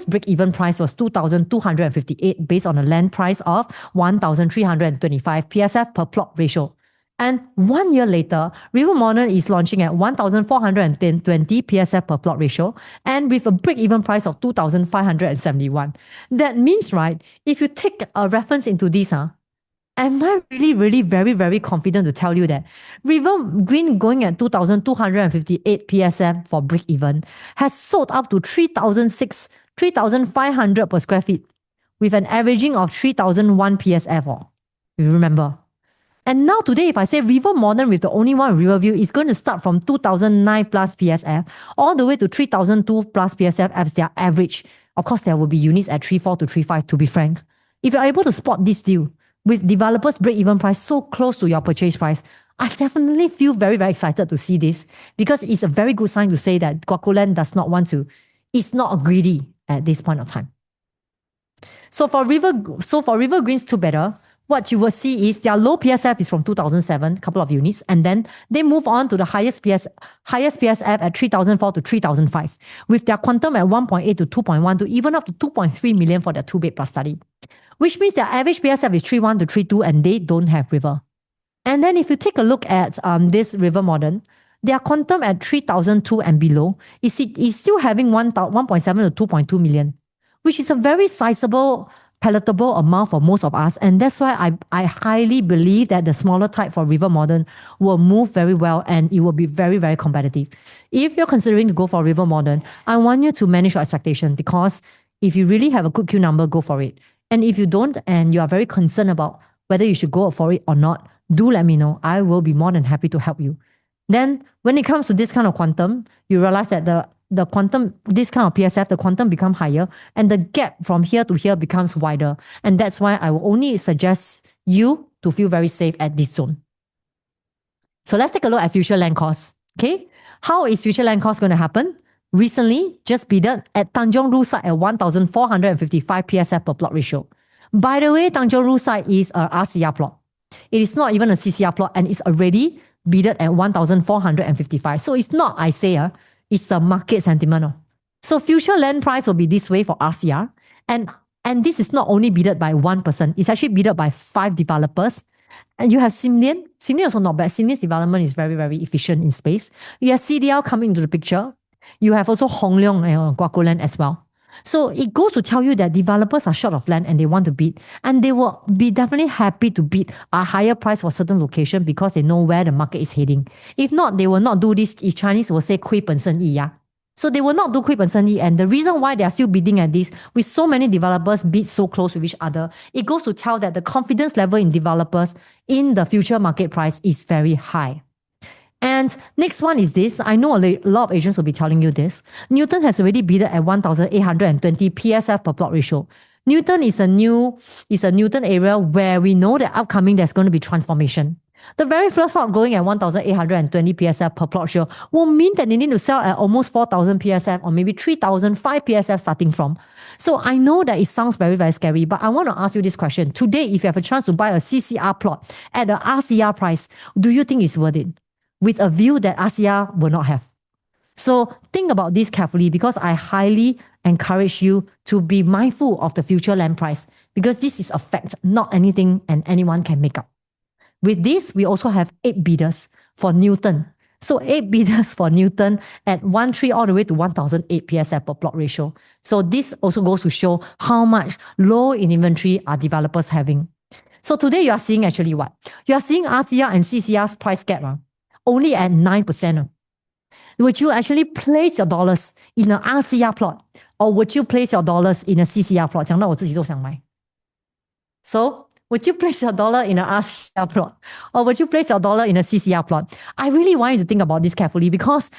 break-even price was 2,258 based on a land price of 1,325 PSF per plot ratio. And 1 year later, River Modern is launching at 1,420 PSF per plot ratio and with a break-even price of 2,571. That means, right, if you take a reference into this, am I really, really very, very confident to tell you that River Green going at 2,258 PSF for break-even has sold up to 3,500 per square feet with an averaging of 3,001 PSF, if you remember. And now today, if I say River Modern with the only one Riverview, is going to start from 2009 plus PSF all the way to 3002 plus PSF as their average. Of course, there will be units at 34 to 35 to be frank. If you're able to spot this deal with developers break-even price so close to your purchase price, I definitely feel very, very excited to see this because it's a very good sign to say that Guacoland is not greedy at this point of time. So for River Green's two better, what you will see is their low PSF is from 2007, couple of units, and then they move on to the highest PSF at 3,004 to 3,005, with their quantum at 1.8 to 2.1 to even up to 2.3 million for their 2-bed plus study, which means their average PSF is 3.1 to 3.2 and they don't have river. And then if you take a look at this River Modern, Their quantum at 3,002 and below is still having 1.7 to 2.2 million, which is a very sizable, palatable amount for most of us. And that's why I highly believe that the smaller type for River Modern will move very well and it will be very, very competitive. If you're considering to go for River Modern, I want you to manage your expectation, because if you really have a good Q number, go for it. And if you don't, and you are very concerned about whether you should go for it or not, do let me know. I will be more than happy to help you. Then when it comes to this kind of quantum, you realize that the quantum, this kind of PSF, the quantum become higher and the gap from here to here becomes wider. And that's why I will only suggest you to feel very safe at this zone. So let's take a look at future land costs. Okay. How is future land cost going to happen? Recently, just bidded at Tanjong Rhu site at 1,455 PSF per plot ratio. By the way, Tanjong Rhu site is a RCR plot. It is not even a CCR plot, and it's already bidded at 1,455. So it's not, I say, it's the market sentiment. So future land price will be this way for RCR. And this is not only bidded by one person, it's actually bidded by 5 developers. And you have Simlian. Simlian also not bad. Simlian's development is very, very efficient in space. You have CDL coming into the picture. You have also Hong Leong and Guaco Land as well. So it goes to tell you that developers are short of land and they want to bid. And they will be definitely happy to bid a higher price for certain location because they know where the market is heading. If not, they will not do this. If Chinese will say 亏本生意, yeah. So they will not do 亏本生意. And the reason why they are still bidding at this, with so many developers bid so close with each other, it goes to tell that the confidence level in developers in the future market price is very high. And next one is this. I know a lot of agents will be telling you this. Newton has already bidded at 1,820 PSF per plot ratio. Newton is a Newton area where we know that upcoming there's going to be transformation. The very first lot going at 1,820 PSF per plot ratio will mean that they need to sell at almost 4,000 PSF or maybe 3,005 PSF starting from. So I know that it sounds very, very scary, but I want to ask you this question. Today, if you have a chance to buy a CCR plot at the RCR price, do you think it's worth it? With a view that RCR will not have. So think about this carefully, because I highly encourage you to be mindful of the future land price, because this is a fact, not anything and anyone can make up. With this, we also have 8 bidders for Newton. So 8 bidders for Newton at 1,300 all the way to 1,008 PSF per plot ratio. So this also goes to show how much low in inventory are developers having. So today you are seeing actually what? You are seeing RCR and CCR's price gap only at 9%. Would you actually place your dollars in an RCR plot, or would you place your dollars in a CCR plot? 讲到我自己都想买. So would you place your dollar in an RCR plot, or would you place your dollar in a CCR plot? I really want you to think about this carefully, because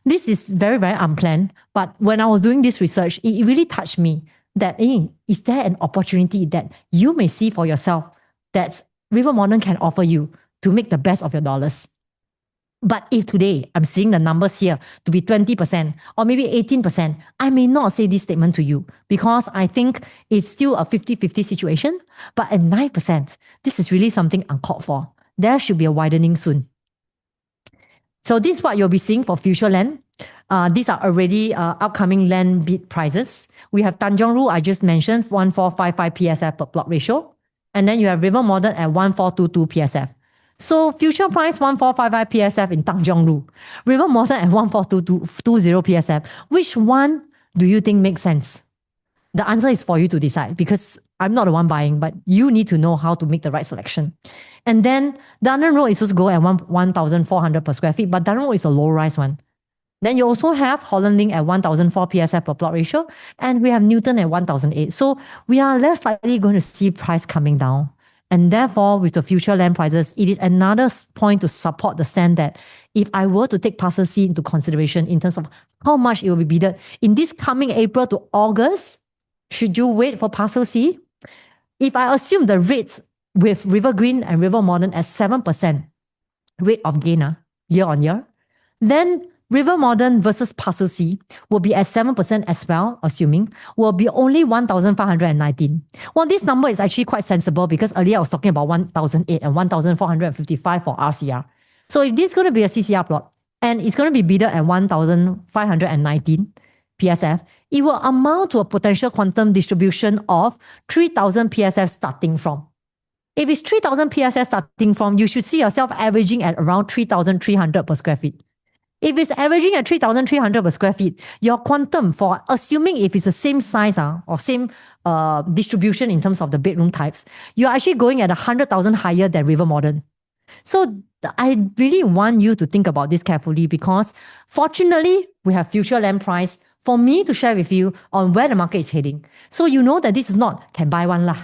this is very, very unplanned. But when I was doing this research, it really touched me that, is there an opportunity that you may see for yourself that River Modern can offer you to make the best of your dollars? But if today I'm seeing the numbers here to be 20% or maybe 18%, I may not say this statement to you, because I think it's still a 50-50 situation. But at 9%, this is really something uncalled for. There should be a widening soon. So this is what you'll be seeing for future land. These are already upcoming land bid prices. We have Tanjong Rhu, I just mentioned, 1,455 PSF per plot ratio. And then you have River Modern at 1,422 PSF. So future price 1,455 PSF in Tanjong Rhu, River Modern at 1,420 PSF. Which one do you think makes sense? The answer is for you to decide, because I'm not the one buying, but you need to know how to make the right selection. And then Dunham Road is supposed to go at 1,400 per square feet, but Dunham Road is a low rise one. Then you also have Holland Link at 1,004 PSF per plot ratio, and we have Newton at 1,008. So we are less likely going to see price coming down. And therefore, with the future land prices, it is another point to support the stand that if I were to take parcel C into consideration in terms of how much it will be bidded in this coming April to August, should you wait for parcel C? If I assume the rates with River Green and River Modern at 7% rate of gain year on year, then River Modern versus parcel C will be at 7% as well, assuming, will be only 1,519. Well, this number is actually quite sensible, because earlier I was talking about 1,008 and 1,455 for RCR. So if this is going to be a CCR plot, and it's going to be bidded at 1,519 PSF, it will amount to a potential quantum distribution of 3,000 PSF starting from. If it's 3,000 PSF starting from, you should see yourself averaging at around 3,300 per square feet. If it's averaging at 3,300 per square feet, your quantum for assuming if it's the same size or same distribution in terms of the bedroom types, you're actually going at 100,000 higher than River Modern. So I really want you to think about this carefully because fortunately, we have future land price for me to share with you on where the market is heading. So you know that this is not can buy one lah.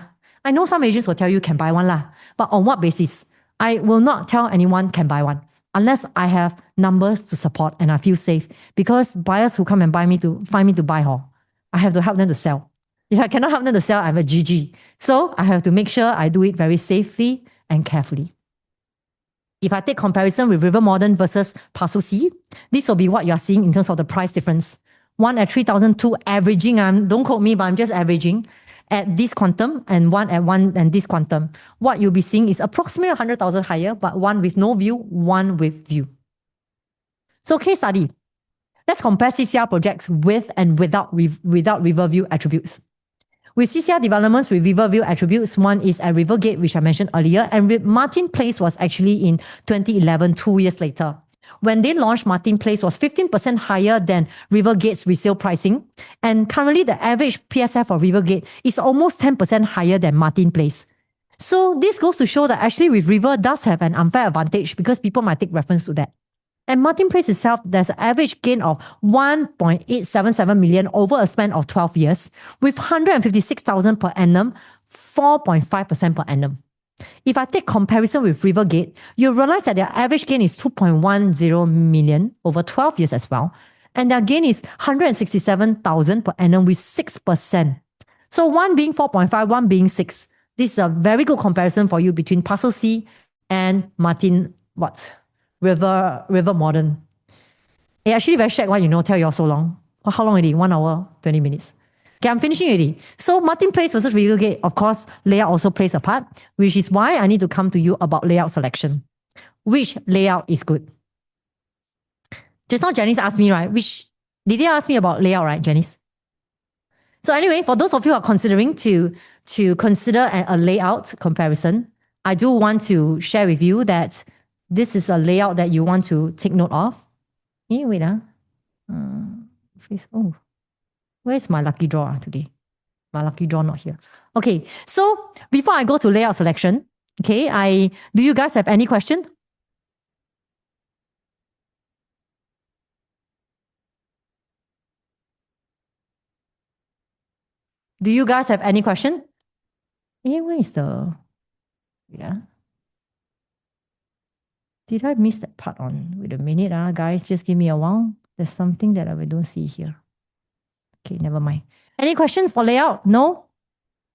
I know some agents will tell you can buy one lah, but on what basis? I will not tell anyone can buy one unless I have numbers to support and I feel safe because buyers who come and buy me to find me to buy I have to help them to sell. If I cannot help them to sell, I'm a GG. So I have to make sure I do it very safely and carefully. If I take comparison with River Modern versus Parcel C, this will be what you're seeing in terms of the price difference. One at 3,002 averaging, don't quote me, but I'm just averaging at this quantum and one at one and this quantum. What you'll be seeing is approximately 100,000 higher, but one with no view, one with view. So case study. Let's compare CCR projects with and without Riverview attributes. With CCR developments with Riverview attributes, one is at Rivergate, which I mentioned earlier, and Martin Place was actually in 2011, 2 years later. When they launched, Martin Place was 15% higher than Rivergate's resale pricing, and currently the average PSF for Rivergate is almost 10% higher than Martin Place. So this goes to show that actually with River does have an unfair advantage because people might take reference to that. And Martin Place itself, there's an average gain of 1.877 million over a span of 12 years, with 156,000 per annum, 4.5% per annum. If I take comparison with Rivergate, you realize that their average gain is 2.10 million over 12 years as well. And their gain is 167,000 per annum with 6%. So one being 4.5, one being 6. This is a very good comparison for you between Parcel C and Martin River Modern. Actually very shack why tell you all so long. How long already? 1 hour, 20 minutes. Okay, I'm finishing already. So Martin Place versus Rivergate, of course, layout also plays a part, which is why I need to come to you about layout selection. Which layout is good? Just now Janice asked me, right? Did they ask me about layout, right, Janice? So anyway, for those of you who are considering to consider a layout comparison, I do want to share with you that this is a layout that you want to take note of. Wait. Where's my lucky draw today? My lucky draw not here. Okay, so before I go to layout selection, okay, do you guys have any question? Do you guys have any question? Where is the... Yeah. Did I miss that part on? Wait a minute, guys. Just give me a while. There's something that I don't see here. Okay, never mind. Any questions for layout? No?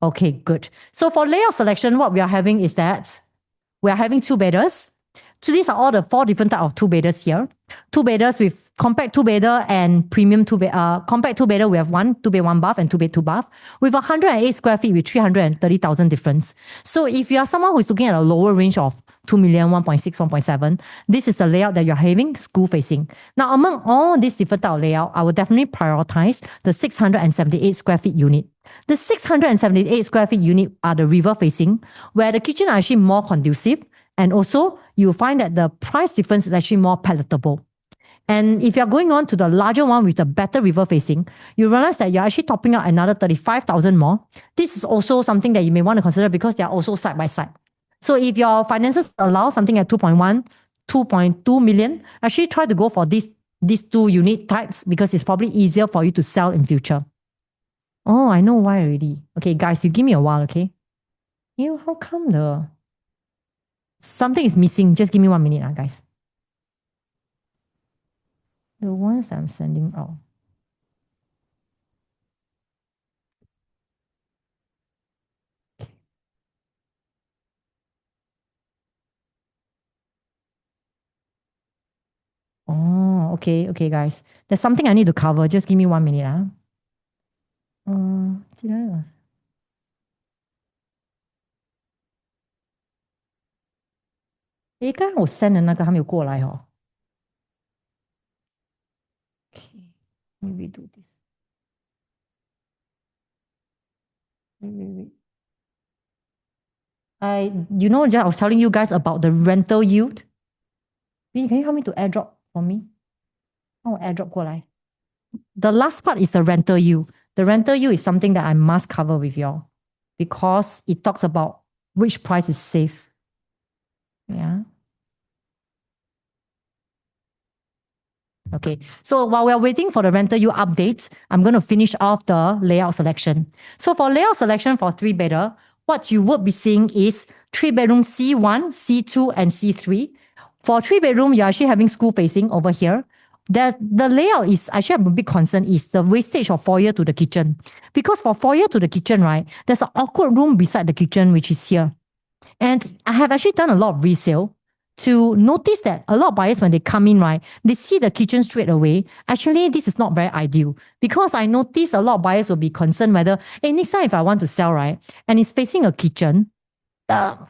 Okay, good. So for layout selection, what we are having is that we are having two-bedders. So these are all the 4 different types of two-bedders here. Two-bedders with compact two-bedder and premium two-bedder. Compact two-bedder, we have 1 2-bed 1 bath and 2-bed 2 bath with 108 square feet with 330,000 difference. So if you are someone who is looking at a lower range of 2 million, 1.6, 1.7, this is the layout that you're having, school facing. Now, among all these different type of layout, I will definitely prioritize the 678 square feet unit. The 678 square feet unit are the river facing, where the kitchen are actually more conducive, and also you'll find that the price difference is actually more palatable. And if you're going on to the larger one with the better river facing, you realize that you're actually topping out another 35,000 more. This is also something that you may want to consider because they are also side by side. So if your finances allow something at 2.1, 2.2 million, actually try to go for these 2 unit types because it's probably easier for you to sell in future. Oh, I know why already. Okay, guys, you give me a while, okay? How come something is missing? Just give me 1 minute, guys. The ones that I'm sending out. Oh, okay, guys. There's something I need to cover. Just give me 1 minute. Did I?刚刚我 send 的那个还没有过来哦。Okay, maybe do this. Wait. I was telling you guys about the rental yield. Can you help me to airdrop for me? Oh, airdrop 过来. The last part is the rental yield. The rental yield is something that I must cover with y'all because it talks about which price is safe. Yeah. Okay, so while we're waiting for the rental yield updates, I'm going to finish off the layout selection. So for layout selection for 3-bedder, what you would be seeing is 3-bedroom C1, C2, and C3. For 3-bedroom, you're actually having school facing over here. The layout is actually I'm a bit concerned is the wastage of foyer to the kitchen. Because for foyer to the kitchen, right, there's an awkward room beside the kitchen, which is here. And I have actually done a lot of resale to notice that a lot of buyers, when they come in, right, they see the kitchen straight away. Actually, this is not very ideal because I notice a lot of buyers will be concerned whether, hey, next time if I want to sell, right, and it's facing a kitchen,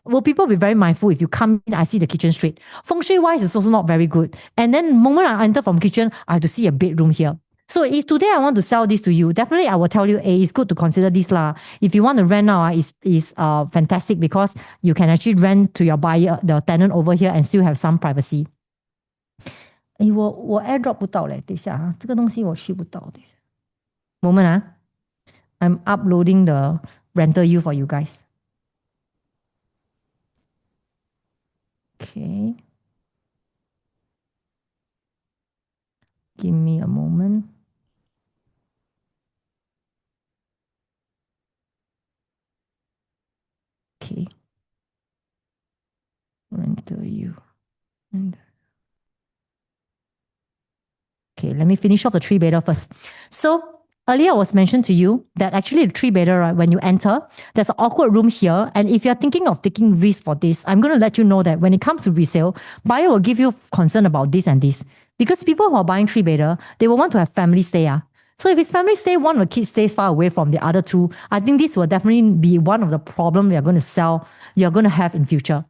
will people be very mindful if you come in, I see the kitchen straight? Feng Shui wise, it's also not very good. And then the moment I enter from kitchen, I have to see a bedroom here. So if today I want to sell this to you, definitely I will tell you, hey, it's good to consider this lah. If you want to rent now, is fantastic because you can actually rent to your buyer, the tenant over here, and still have some privacy. 诶，我 airdrop 不到嘞，等一下啊，这个东西我去不到的。Moment 啊，I'm uploading the rental yield for you guys. Okay. Give me a moment. Okay. Rental yield. Okay, let me finish off the 3-bedder first. So earlier I was mentioned to you that actually the 3-bedder, right, when you enter, there's an awkward room here. And if you're thinking of taking risk for this, I'm going to let you know that when it comes to resale, buyer will give you concern about this and this. Because people who are buying 3-bedder, they will want to have family stay. So if it's family stay, one of the kids stays far away from the other two, I think this will definitely be one of the problems you're going to have in future.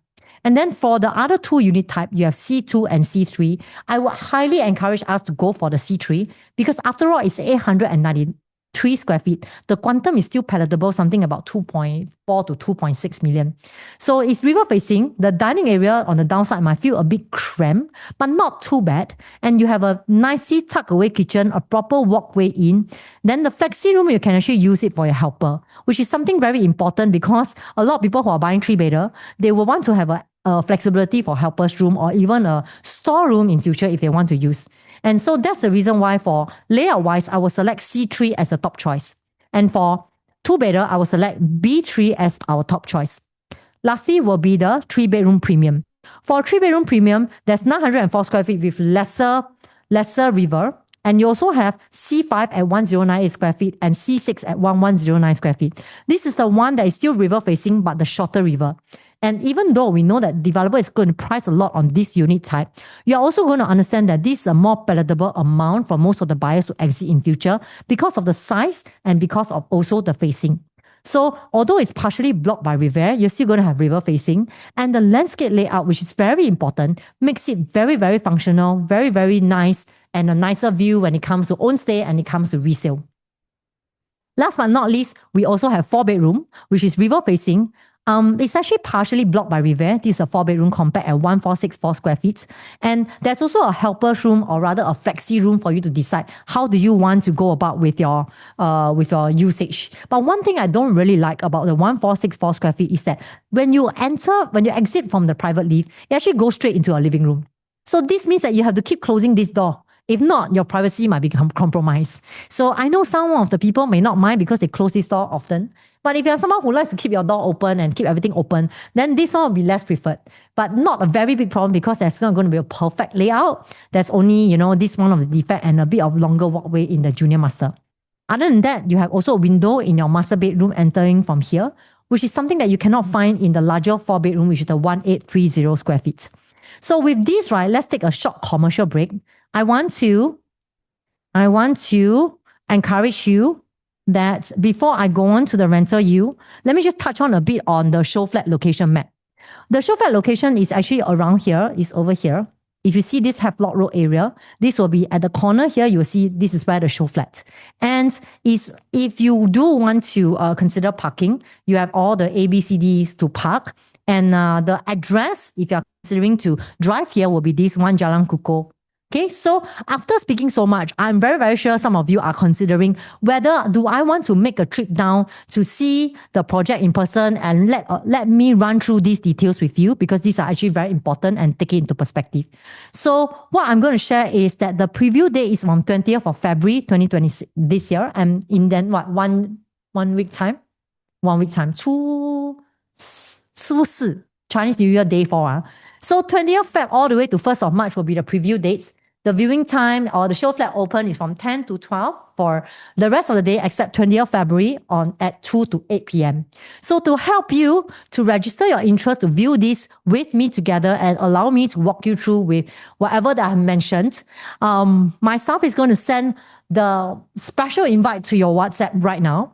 And then for the other two unit type, you have C2 and C3. I would highly encourage us to go for the C3 because after all, it's 893 square feet. The quantum is still palatable, something about 2.4 to 2.6 million. So it's river facing. The dining area on the downside might feel a bit cramped, but not too bad. And you have a nicely tucked away kitchen, a proper walkway in. Then the flexi room, you can actually use it for your helper, which is something very important because a lot of people who are buying 3-bedder, they will want to have a flexibility for helper's room or even a storeroom in future if they want to use. And so that's the reason why for layout wise, I will select C3 as the top choice. And for 2-bedder, I will select B3 as our top choice. Lastly will be the 3-bedroom premium. For 3-bedroom premium, there's 904 square feet with lesser river. And you also have C5 at 1098 square feet and C6 at 1109 square feet. This is the one that is still river facing, but the shorter river. And even though we know that developer is going to price a lot on this unit type, you're also going to understand that this is a more palatable amount for most of the buyers to exit in future because of the size and because of also the facing. So although it's partially blocked by river, you're still going to have river facing. And the landscape layout, which is very important, makes it very, very functional, very, very nice, and a nicer view when it comes to own stay and it comes to resale. Last but not least, we also have 4-bedroom, which is river facing. It's actually partially blocked by river. This is a 4-bedroom compact at 1464 square feet. And there's also a helper's room or rather a flexi room for you to decide how do you want to go about with your usage. But one thing I don't really like about the 1464 square feet is that when you exit from the private lift, it actually goes straight into a living room. So this means that you have to keep closing this door. If not, your privacy might become compromised. So I know some of the people may not mind because they close this door often. But if you're someone who likes to keep your door open and keep everything open, then this one will be less preferred. But not a very big problem because there's not going to be a perfect layout. There's only, this one of the defect and a bit of longer walkway in the junior master. Other than that, you have also a window in your master bedroom entering from here, which is something that you cannot find in the larger 4-bedroom, which is the 1830 square feet. So with this, right, let's take a short commercial break. I want to encourage you that before I go on to the rental yield, let me just touch on a bit on the show flat location map. The show flat location is actually around here, is over here. If you see this Havelock Road area, this will be at the corner here. You'll see this is where the show flat. And if you do want to consider parking, you have all the ABCDs to park. And the address, if you're considering to drive here, will be this one Jalan Kukoh. Okay, so after speaking so much, I'm very, very sure some of you are considering whether do I want to make a trip down to see the project in person and let me run through these details with you because these are actually very important and take it into perspective. So what I'm going to share is that the preview date is on 20th of February 2026 this year, and in then one week time, 1 week time, 初四 Chinese New Year day 4. So 20th Feb all the way to 1st of March will be the preview dates. The viewing time or the show flat open is from 10 to 12 for the rest of the day except 20th February on at 2 to 8 p.m. So to help you to register your interest to view this with me together and allow me to walk you through with whatever that I mentioned, my staff is going to send the special invite to your WhatsApp right now.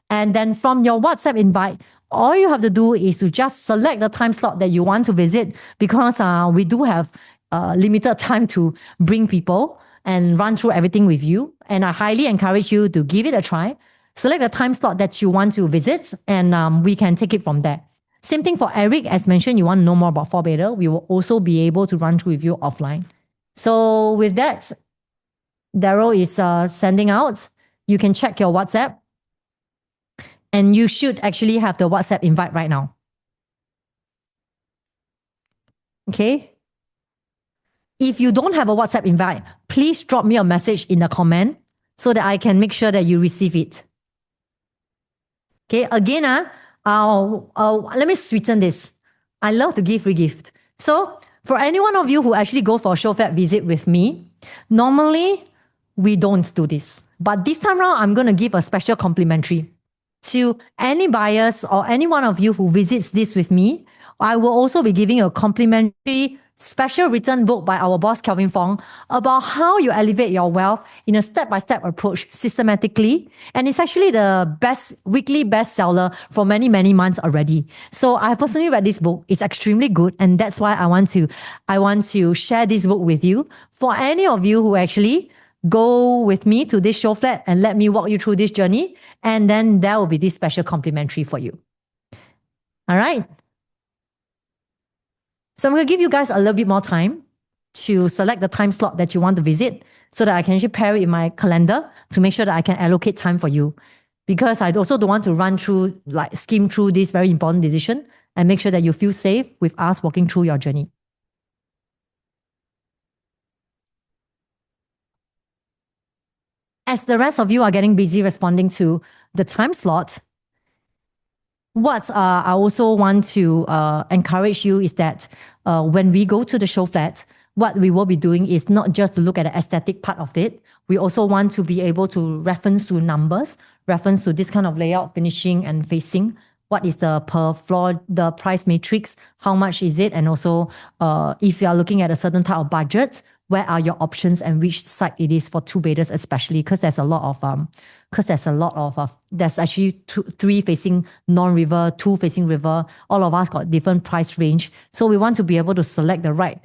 And then from your WhatsApp invite, all you have to do is to just select the time slot that you want to visit because we do have limited time to bring people and run through everything with you. And I highly encourage you to give it a try. Select the time slot that you want to visit and we can take it from there. Same thing for Eric. As mentioned, you want to know more about 4-beta. We will also be able to run through with you offline. So with that, Daryl is sending out. You can check your WhatsApp. And you should actually have the WhatsApp invite right now. Okay? If you don't have a WhatsApp invite, please drop me a message in the comment so that I can make sure that you receive it. Okay, again, let me sweeten this. I love to give free gift. So for any one of you who actually go for a show flat visit with me, normally we don't do this. But this time around, I'm going to give a special complimentary. To any buyers or any one of you who visits this with me, I will also be giving a complimentary special written book by our boss, Kelvin Fong, about how you elevate your wealth in a step-by-step approach systematically. And it's actually the best weekly bestseller for many, many months already. So I personally read this book. It's extremely good. And that's why I want to share this book with you. For any of you who actually go with me to this show flat and let me walk you through this journey. And then there will be this special complimentary for you. All right. So I'm going to give you guys a little bit more time to select the time slot that you want to visit so that I can actually pair it in my calendar to make sure that I can allocate time for you. Because I also don't want to run through, skim through this very important decision and make sure that you feel safe with us walking through your journey. As the rest of you are getting busy responding to the time slot, what I also want to encourage you is that when we go to the show flat, what we will be doing is not just to look at the aesthetic part of it. We also want to be able to reference to numbers, reference to this kind of layout, finishing and facing. What is the per floor, the price matrix, how much is it? And also if you are looking at a certain type of budget, where are your options and which site it is for 2-bedders especially, because there's actually 3 facing non-river, 2 facing river. All of us got different price range. So we want to be able to select the right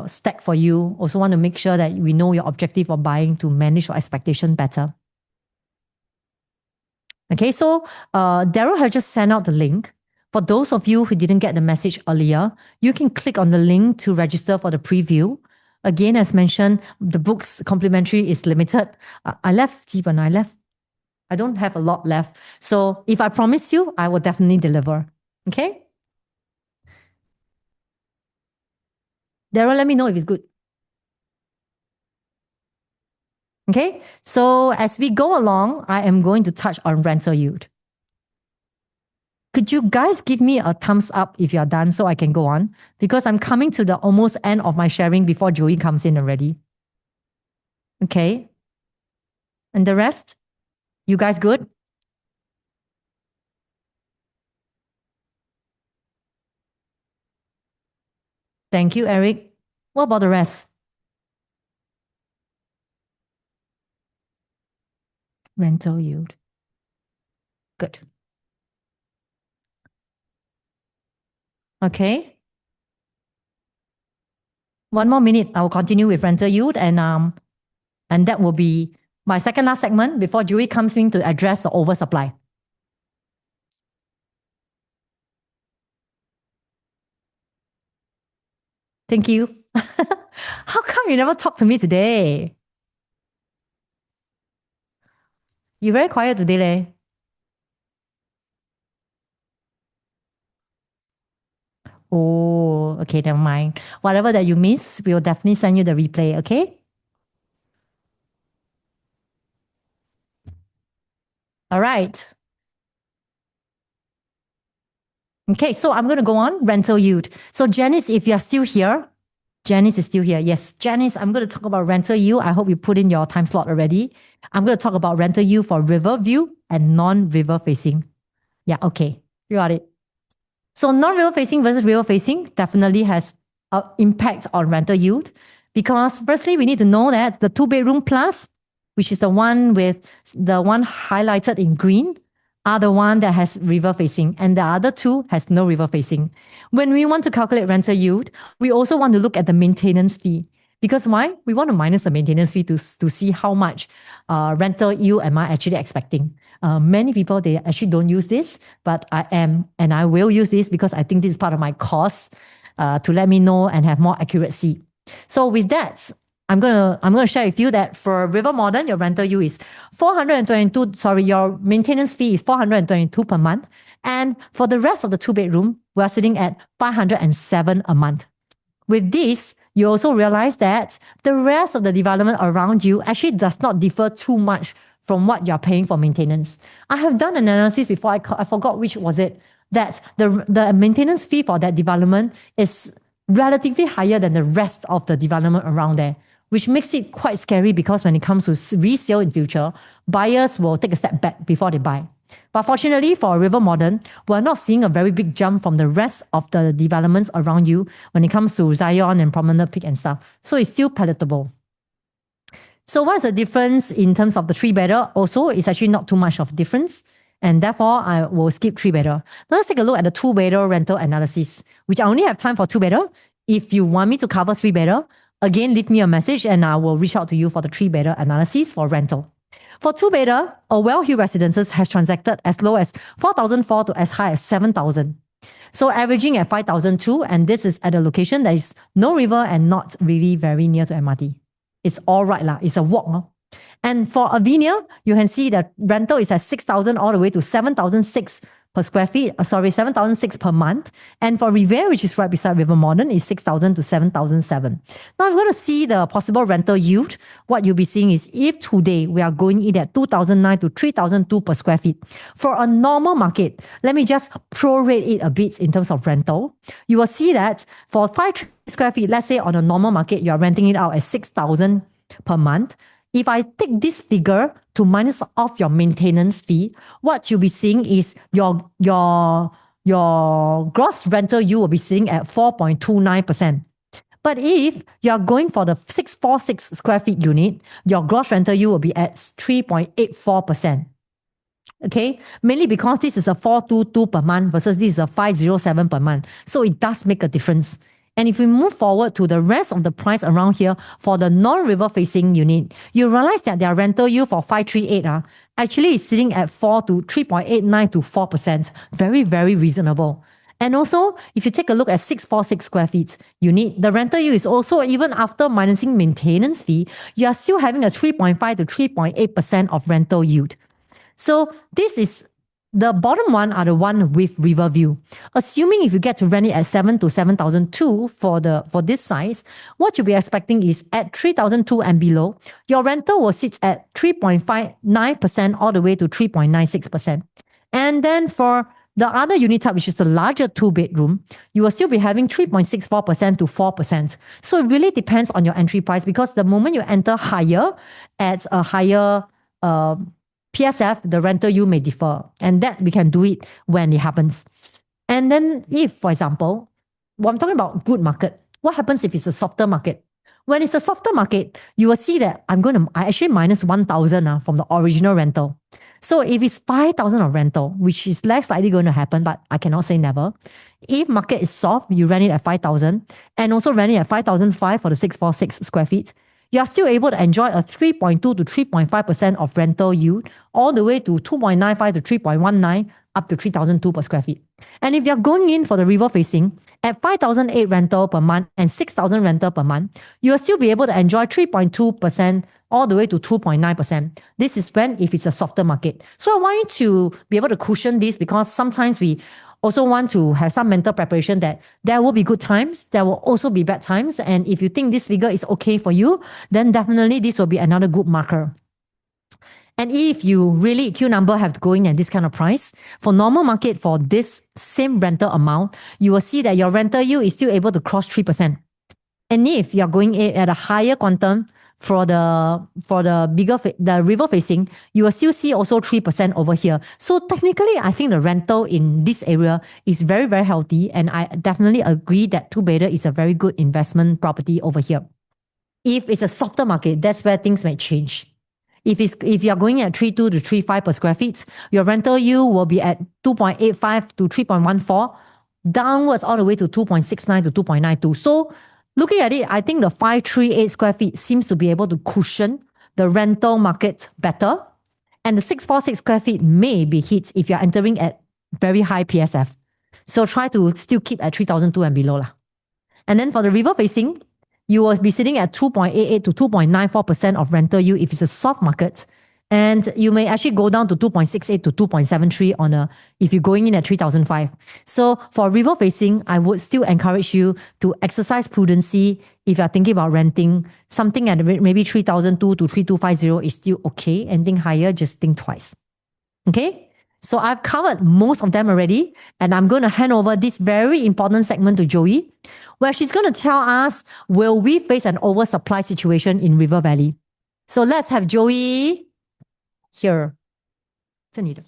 stack for you. Also want to make sure that we know your objective of buying to manage your expectation better. Okay, so Daryl has just sent out the link. For those of you who didn't get the message earlier, you can click on the link to register for the preview. Again, as mentioned, the book's complimentary is limited. I don't have a lot left. So if I promise you, I will definitely deliver. Okay? Daryl, let me know if it's good. Okay? So as we go along, I am going to touch on rental yield. Could you guys give me a thumbs up if you're done so I can go on? Because I'm coming to the almost end of my sharing before Joey comes in already. Okay. And the rest? You guys good? Thank you, Eric. What about the rest? Rental yield. Good. Okay. 1 more minute. I will continue with rental yield and that will be my second last segment before Joey comes in to address the oversupply. Thank you. How come you never talked to me today? You're very quiet today, leh. Oh, okay, never mind. Whatever that you miss, we will definitely send you the replay, okay? All right. Okay, so I'm going to go on rental yield. So, Janice, if you're still here, Janice is still here. Yes, Janice, I'm going to talk about rental yield. I hope you put in your time slot already. I'm going to talk about rental yield for river view and non-river facing. Yeah, okay. You got it. So non-river facing versus river facing definitely has an impact on rental yield because firstly, we need to know that the 2 bedroom plus, which is the one highlighted in green, are the one that has river facing and the other two has no river facing. When we want to calculate rental yield, we also want to look at the maintenance fee. Because why? We want to minus the maintenance fee to see how much rental yield am I actually expecting. Many people, they actually don't use this, but I am, and I will use this because I think this is part of my course to let me know and have more accuracy. So with that, I'm gonna share with you that for River Modern, your rental yield is 422. Sorry, your maintenance fee is 422 per month, and for the rest of the 2 bedroom, we're sitting at 507 a month. With this, you also realize that the rest of the development around you actually does not differ too much from what you're paying for maintenance. I have done an analysis before, I forgot which was it, that the maintenance fee for that development is relatively higher than the rest of the development around there, which makes it quite scary because when it comes to resale in future, buyers will take a step back before they buy. But fortunately for River Modern, we're not seeing a very big jump from the rest of the developments around you when it comes to Zion and Promenade Peak and stuff. So it's still palatable. So what's the difference in terms of the 3-bedder? Also, it's actually not too much of difference. And therefore, I will skip 3-bedder. Let's take a look at the 2-bedder rental analysis, which I only have time for 2-bedder. If you want me to cover 3-bedder, again, leave me a message and I will reach out to you for the 3-bedder analysis for rental. For 2-bedder, a Well-Hill Residences has transacted as low as 4,004 to as high as 7,000. So averaging at 5,002, and this is at a location that is no river and not really very near to MRT. It's all right lah. It's a walk. No? And for Avinia, you can see that rental is at 6,000 all the way to 7,006 per square feet. 7,006 per month. And for Revere, which is right beside River Modern, is 6,000 to 7,007. Now, I'm going to see the possible rental yield. What you'll be seeing is if today we are going in at 2,009 to 3,002 per square feet. For a normal market, let me just prorate it a bit in terms of rental. You will see that for 5 square feet, let's say on a normal market, you are renting it out at 6,000 per month. If I take this figure to minus off your maintenance fee, what you'll be seeing is your gross rental yield will be sitting at 4.29%. But if you are going for the 646 square feet unit, your gross rental yield will be at 3.84%. Okay, mainly because this is a 422 per month versus this is a 507 per month. So it does make a difference. And if we move forward to the rest of the price around here for the non-river facing unit, you realize that their rental yield for 538 actually is sitting at 3.89 to 4%. Very, very reasonable. And also, if you take a look at 646 square feet unit, the rental yield is also, even after minusing maintenance fee, you are still having a 3.5 to 3.8% of rental yield. So this is the bottom one are the one with river view. Assuming if you get to rent it at 7 to 7,002 for this size, what you'll be expecting is at 3,002 and below, your rental will sit at 3.59% all the way to 3.96%. And then for the other unit type, which is the larger 2-bedroom, you will still be having 3.64% to 4%. So it really depends on your entry price because the moment you enter higher at a higher PSF, the rental yield may differ, and that we can do it when it happens. And then if, for example, I'm talking about good market, what happens if it's a softer market? When it's a softer market, you will see that I actually minus 1,000 from the original rental. So if it's 5,000 of rental, which is less likely going to happen, but I cannot say never. If market is soft, you rent it at 5,000 and also rent it at 5,005 for the 646 square feet. You are still able to enjoy a 3.2 to 3.5% of rental yield all the way to 2.95 to 3.19 up to 3,002 per square feet. And if you're going in for the river facing at 5,008 rental per month and 6,000 rental per month, you'll still be able to enjoy 3.2% all the way to 2.9%. This is when if it's a softer market. So I want you to be able to cushion this because sometimes we also want to have some mental preparation that there will be good times, there will also be bad times. And if you think this figure is okay for you, then definitely this will be another good marker. And if you really Q number have to go in at this kind of price, for normal market for this same rental amount, you will see that your rental yield is still able to cross 3%. And if you're going in at a higher quantum for the bigger the river facing, you will still see also 3% over here. So technically, I think the rental in this area is very, very healthy. And I definitely agree that two-bedder is a very good investment property over here. If it's a softer market, that's where things may change. If you're going at 3.2 to 3.5 per square feet, your rental yield will be at 2.85 to 3.14, downwards all the way to 2.69 to 2.92. So looking at it, I think the 538 square feet seems to be able to cushion the rental market better. And the 646 square feet may be hit if you're entering at very high PSF. So try to still keep at 3,002 and below. And then for the river facing, you will be sitting at 2.88 to 2.94% of rental yield if it's a soft market. And you may actually go down to 2.68 to 2.73 if you're going in at 3,005. So for river facing, I would still encourage you to exercise prudency if you're thinking about renting. Something at maybe 3,002 to 3,250 is still okay. Anything higher, just think twice. Okay? So I've covered most of them already, and I'm going to hand over this very important segment to Joey, where she's going to tell us, will we face an oversupply situation in River Valley? So let's have Joey here. 这你的.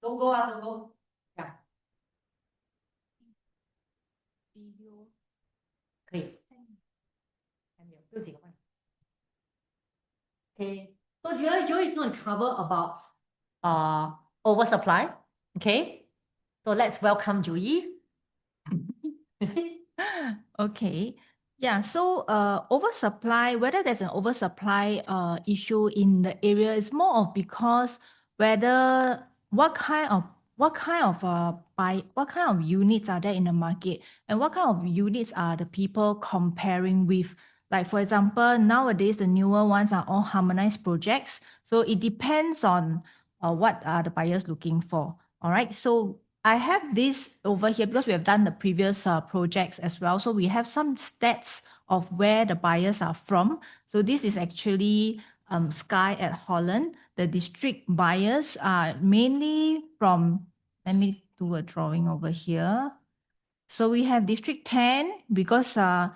Don't go out, don't go. Yeah. 可以。还没有，有几个问题。Okay. So Joey is going to cover about oversupply. Okay. So let's welcome Joey. Okay. Yeah, so oversupply, whether there's an oversupply issue in the area is more of because whether what kind of units are there in the market and what kind of units are the people comparing with. Like for example, nowadays the newer ones are all harmonized projects. So it depends on what are the buyers looking for. All right. So I have this over here because we have done the previous projects as well. So we have some stats of where the buyers are from. So this is actually Sky at Holland. The district buyers are mainly from, let me do a drawing over here. So we have District 10 because Sky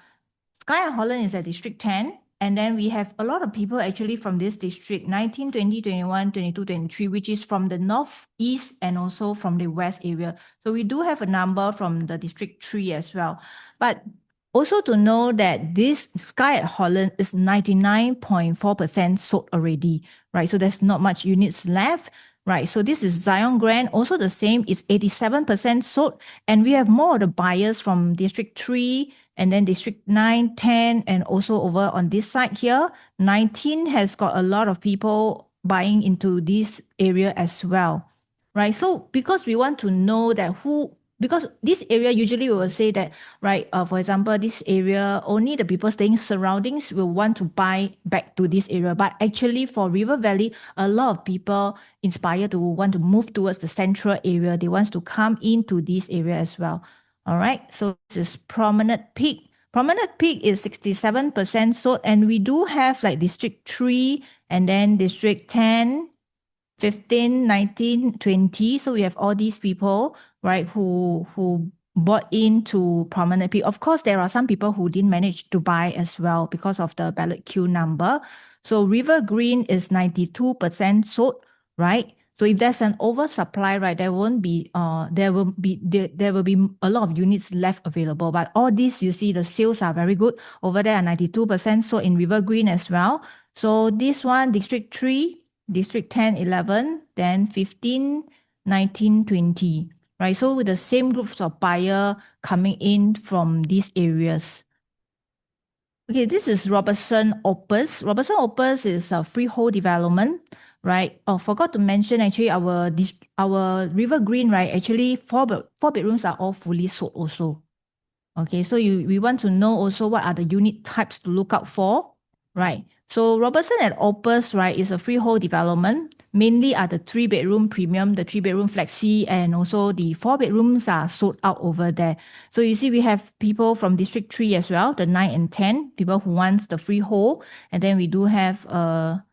at Holland is at District 10. And then we have a lot of people actually from this district, 19, 20, 21, 22, 23, which is from the northeast and also from the west area. So we do have a number from the District 3 as well. But also to know that this Sky at Holland is 99.4% sold already, right? So there's not much units left, right? So this is Zion Grand, also the same, it's 87% sold. And we have more of the buyers from District 3, and then District 9, 10, and also over on this side here, 19 has got a lot of people buying into this area as well, right? So because we want to know that because this area usually we will say that, right, for example, this area, only the people staying surroundings will want to buy back to this area. But actually for River Valley, a lot of people inspired to want to move towards the central area. They want to come into this area as well. All right, so this is Promenade Peak. Promenade Peak is 67% sold, and we do have like District 3 and then District 10, 15, 19, 20. So we have all these people, right, who bought into Promenade Peak. Of course, there are some people who didn't manage to buy as well because of the ballot queue number. So River Green is 92% sold, right? So if there's an oversupply, right, there will be a lot of units left available. But all these, you see, the sales are very good. Over there, 92%. So in River Green as well. So this one, District 3, District 10, 11, then 15, 19, 20. Right. So with the same groups of buyer coming in from these areas. Okay, this is Robertson Opus. Robertson Opus is a freehold development. right? Oh, forgot to mention actually our River Green, right? Actually, four bedrooms are all fully sold also. Okay, so we want to know also what are the unit types to look out for, right? So Robertson at Opus, right, is a freehold development. Mainly are the 3 bedroom premium, the 3 bedroom flexi, and also the 4 bedrooms are sold out over there. So you see, we have people from District 3 as well, the 9 and 10, people who wants the freehold. And then we do have a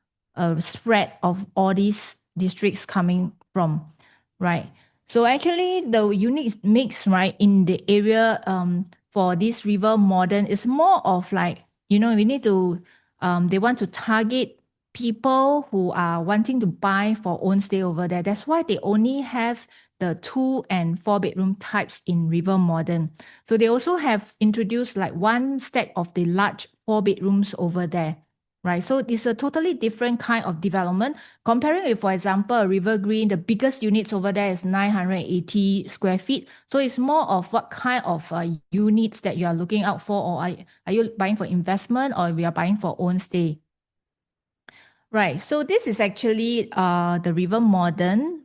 spread of all these districts coming from, right? So actually, the unique mix, right, in the area for this River Modern is more of like, we need to, they want to target people who are wanting to buy for own stay over there. That's why they only have the 2 and 4 bedroom types in River Modern. So they also have introduced like one stack of the large 4 bedrooms over there. Right, so it's a totally different kind of development. Comparing with, for example, River Green, the biggest units over there is 980 square feet. So it's more of what kind of units that you are looking out for, or are you buying for investment, or we are buying for own stay? Right, so this is actually the River Modern,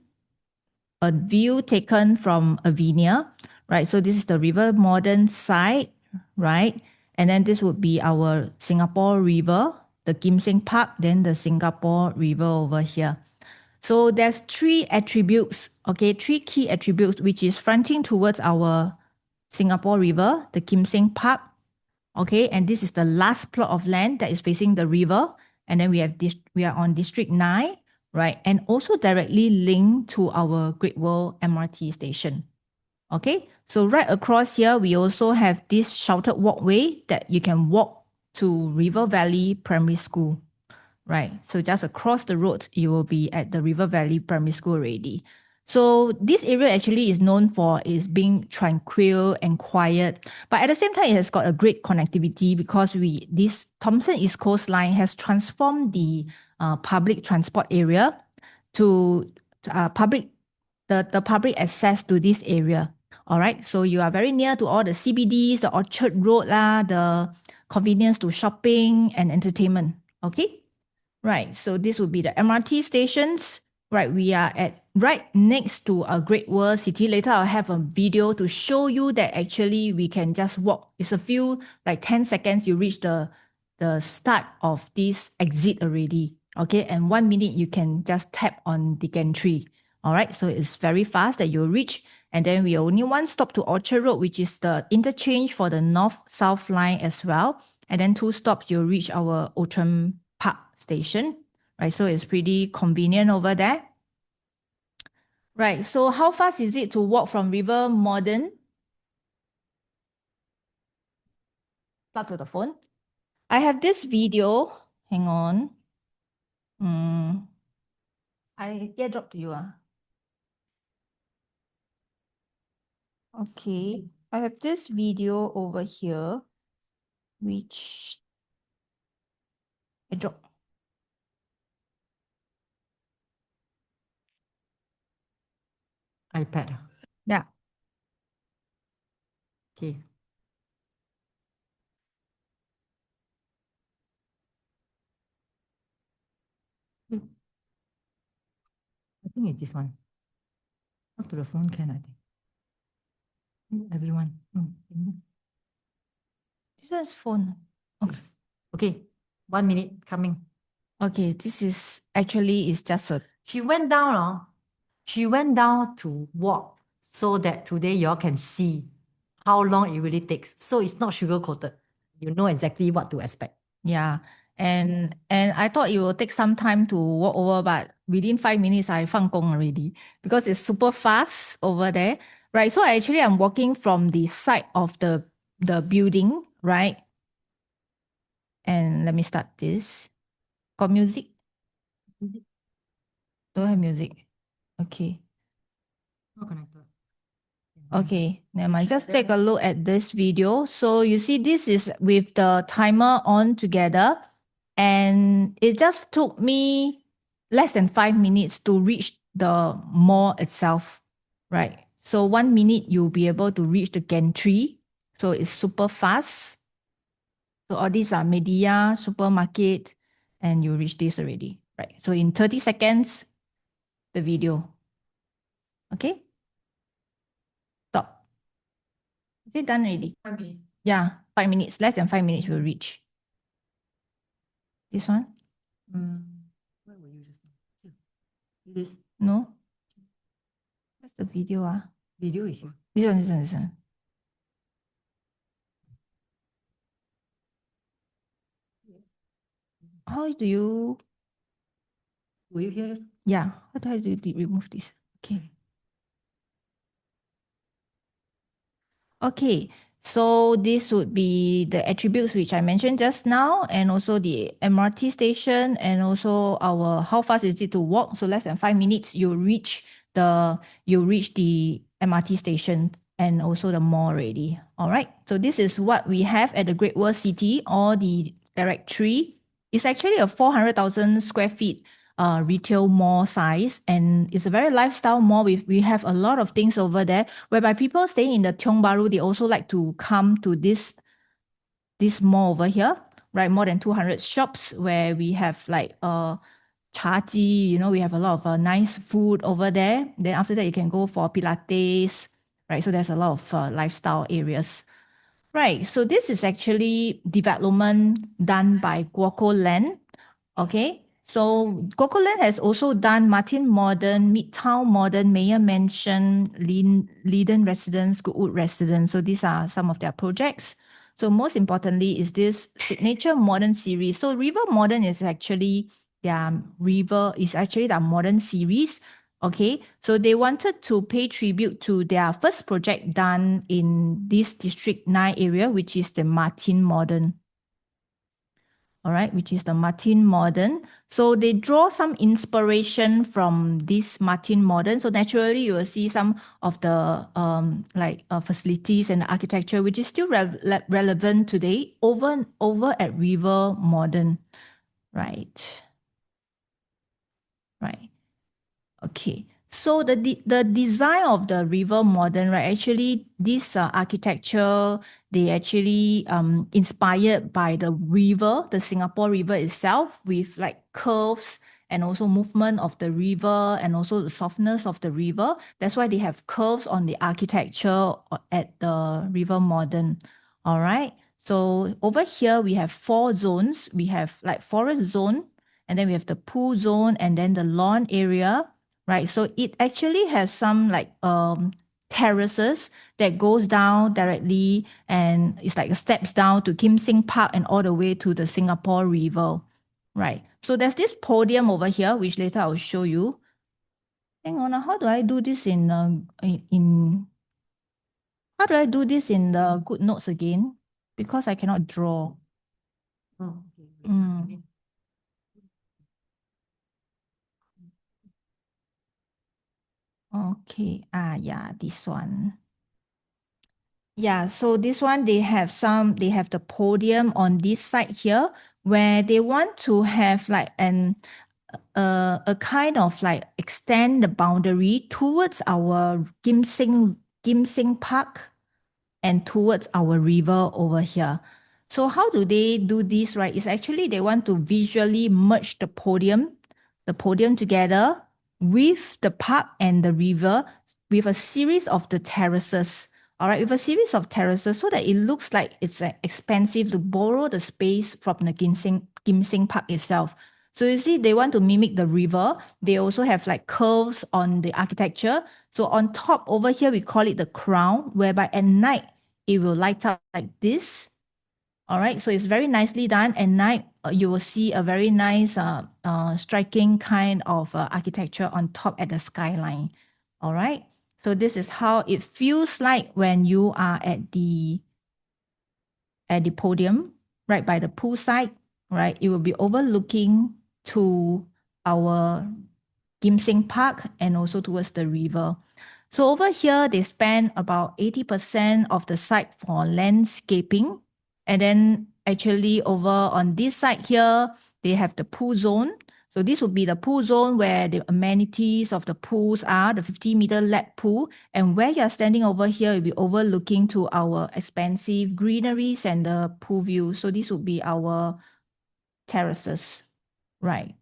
a view taken from Avinia, right? So this is the River Modern side, right? And then this would be our Singapore River, the Kim Seng Park, then the Singapore River over here. So there's three attributes, okay, three key attributes, which is fronting towards our Singapore River, the Kim Seng Park, okay, and this is the last plot of land that is facing the river, and then we have this, we are on District 9, right, and also directly linked to our Great World MRT station. Okay, so right across here, we also have this sheltered walkway that you can walk to River Valley Primary School. Right. So just across the road, you will be at the River Valley Primary School already. So this area actually is known for is being tranquil and quiet, but at the same time, it has got a great connectivity because this Thomson East Coast Line has transformed the public transport area to the public access to this area. All right. So you are very near to all the CBDs, the Orchard Road lah, the convenience to shopping and entertainment. Okay. Right. So this would be the MRT stations. Right. We are at right next to a Great World City. Later, I'll have a video to show you that actually we can just walk. It's a few, like 10 seconds, you reach the start of this exit already. Okay. And 1 minute, you can just tap on the gantry. All right. So it's very fast that you'll reach. And then we only one stop to Orchard Road, which is the interchange for the north-south line as well. And then 2 stops, you'll reach our Outram Park station, right? So it's pretty convenient over there. Right. So how fast is it to walk from River Modern? Plug to the phone. I have this video. Hang on. I drop to you. Okay. I have this video over here, which I drop. iPad. Yeah. Okay. I think it's this one. Talk to the phone can, I think. Everyone. This one's phone. Okay. Okay. 1 minute coming. Okay. This is actually is just a. She went down, she went down to walk so that today y'all can see how long it really takes. So it's not sugar coated. You know exactly what to expect. Yeah. And I thought it will take some time to walk over, but within 5 minutes, I 放工 already because it's super fast over there. Right. So I'm walking from the side of the building, right? And let me start this. Got music? Don't have music. Okay. Not connected. Okay, never mind. Just take a look at this video. So you see, this is with the timer on together, and it just took me less than 5 minutes to reach the mall itself, right? So 1 minute, you'll be able to reach the gantry. So it's super fast. So all these are media, supermarket, and you reach this already. Right. So in 30 seconds, the video. Okay. Stop. Okay, done already. 5 minutes. Yeah, 5 minutes. Less than 5 minutes will reach. This one? Where were you just now? Here. This No. What's the video? video is here. This one. How do you? Were you here? Yeah. How do I remove this? Okay. Okay, so this would be the attributes which I mentioned just now, and also the MRT station, and also our how fast is it to walk. So less than 5 minutes, you reach the MRT station and also the mall already. All right. So this is what we have at the Great World City or the directory. It's actually a 400,000 square feet retail mall size, and it's a very lifestyle mall. We have a lot of things over there, whereby people staying in the Tiong Bahru, they also like to come to this mall over here, right? More than 200 shops where we have like chaji, we have a lot of nice food over there. Then after that, you can go for Pilates, right? So there's a lot of lifestyle areas. Right. So this is actually development done by Guoco Land. Okay. So Guoco Land has also done Martin Modern, Midtown Modern, Mayor Mansion, Leiden Residence, Goodwood Residence. So these are some of their projects. So most importantly is this Signature Modern series. So River Modern is actually their modern series. Okay, so they wanted to pay tribute to their first project done in this District 9 area, which is the Martin Modern. All right, which is the Martin Modern. So they draw some inspiration from this Martin Modern. So naturally, you will see some of the facilities and architecture, which is still relevant today over at River Modern. Right. Right. Okay. So the design of the River Modern, right? Actually, this architecture, they actually inspired by the river, the Singapore River itself, with like curves and also movement of the river and also the softness of the river. That's why they have curves on the architecture at the River Modern. All right. So over here we have 4 zones. We have like forest zone, and then we have the pool zone, and then the lawn area. Right. So it actually has some like terraces that goes down directly, and it's like steps down to Kim Sing Park and all the way to the Singapore River. Right. So there's this podium over here, which later I'll show you. Hang on, how do I do this in how do I do this in the good notes again? Because I cannot draw. Oh, okay. Mm. Okay. Yeah, this one. Yeah, so this one they have the podium on this side here where they want to have like a kind of like extend the boundary towards our Kim Sing Park and towards our river over here. So how do they do this, right? It's actually they want to visually merge the podium together with the park and the river with a series of the terraces. All right, with a series of terraces so that it looks like it's expensive to borrow the space from the Kim Sing Park itself. So you see, they want to mimic the river. They also have like curves on the architecture. So on top over here, we call it the crown, whereby at night it will light up like this. All right, so it's very nicely done. At night, you will see a very nice, striking kind of architecture on top at the skyline. All right, so this is how it feels like when you are at the podium, right by the poolside. Right, it will be overlooking to our Kim Sing Park and also towards the river. So over here, they spend about 80% of the site for landscaping. And then actually over on this side here, they have the pool zone. So this would be the pool zone where the amenities of the pools are, the 50-meter lap pool. And where you're standing over here, you'll be overlooking to our expansive greeneries and the pool view. So this would be our terraces, right?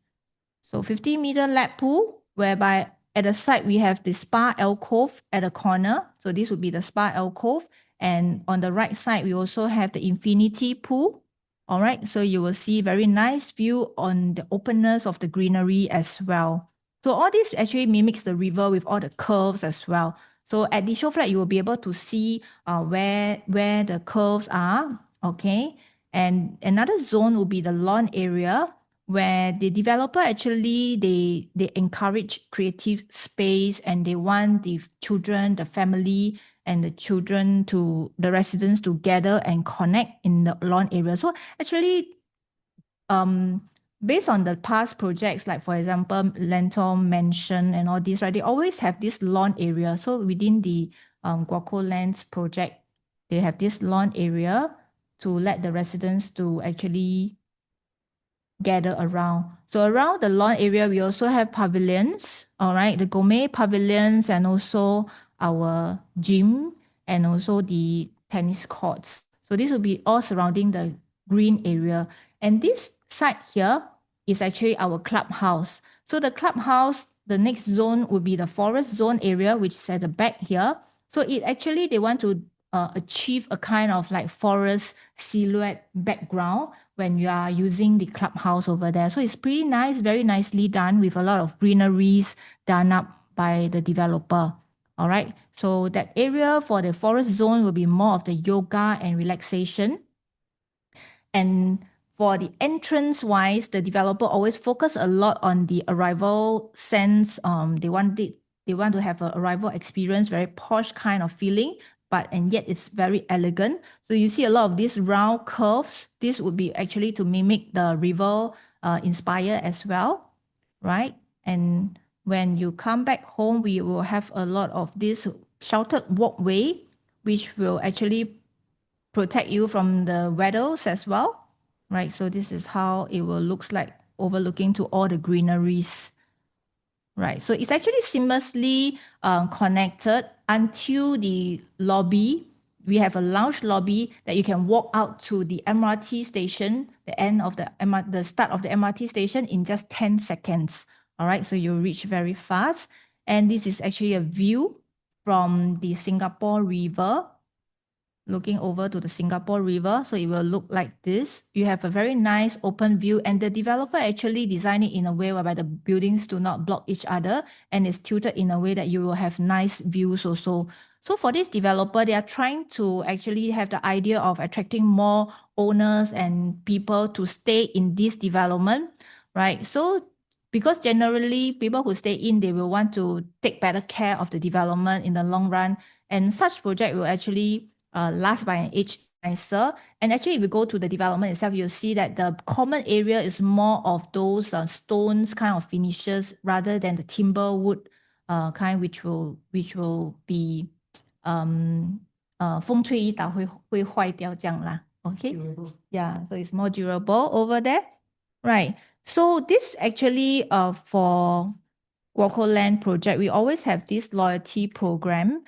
So 50-meter lap pool, whereby at the side we have the spa alcove at the corner. So this would be the spa alcove. And on the right side, we also have the infinity pool. All right, so you will see very nice view on the openness of the greenery as well. So all this actually mimics the river with all the curves as well. So at the show flat, you will be able to see where the curves are, okay? And another zone will be the lawn area, where the developer actually they encourage creative space, and they want the children, the family, and the residents to gather and connect in the lawn area. So actually, based on the past projects, like for example, Lentor Mansion and all these, right, they always have this lawn area. So within the Guaco Lands project, they have this lawn area to let the residents to actually gather around. So around the lawn area, we also have pavilions, all right, the gourmet pavilions, and also our gym, and also the tennis courts. So this will be all surrounding the green area. And this side here is actually our clubhouse. So the clubhouse, the next zone would be the forest zone area, which is at the back here. So it actually, they want to achieve a kind of like forest silhouette background when you are using the clubhouse over there. So it's pretty nice, very nicely done with a lot of greeneries done up by the developer. All right. So that area for the forest zone will be more of the yoga and relaxation. And for the entrance wise, the developer always focus a lot on the arrival sense. They want to have an arrival experience, very posh kind of feeling, and yet it's very elegant. So you see a lot of these round curves. This would be actually to mimic the river inspire as well, right? And when you come back home, we will have a lot of this sheltered walkway, which will actually protect you from the weathers as well, right? So this is how it will looks like overlooking to all the greeneries, right? So it's actually seamlessly connected until the lobby. We have a lounge lobby that you can walk out to the MRT station, the end of the start of the MRT station in just 10 seconds. All right, so you reach very fast. And this is actually a view from the Singapore River, looking over to the Singapore River. So it will look like this. You have a very nice open view, and the developer actually designed it in a way whereby the buildings do not block each other, and it's tilted in a way that you will have nice views also. So for this developer, they are trying to actually have the idea of attracting more owners and people to stay in this development, right? So because generally people who stay in, they will want to take better care of the development in the long run, and such project will actually last by an age nicer. And actually, if you go to the development itself, you'll see that the common area is more of those stones kind of finishes rather than the timber wood kind, which will be 风吹雨打会坏掉这样啦. Okay. Durable. Yeah, so it's more durable over there. Right. So this actually for Guaco Land project, we always have this loyalty program.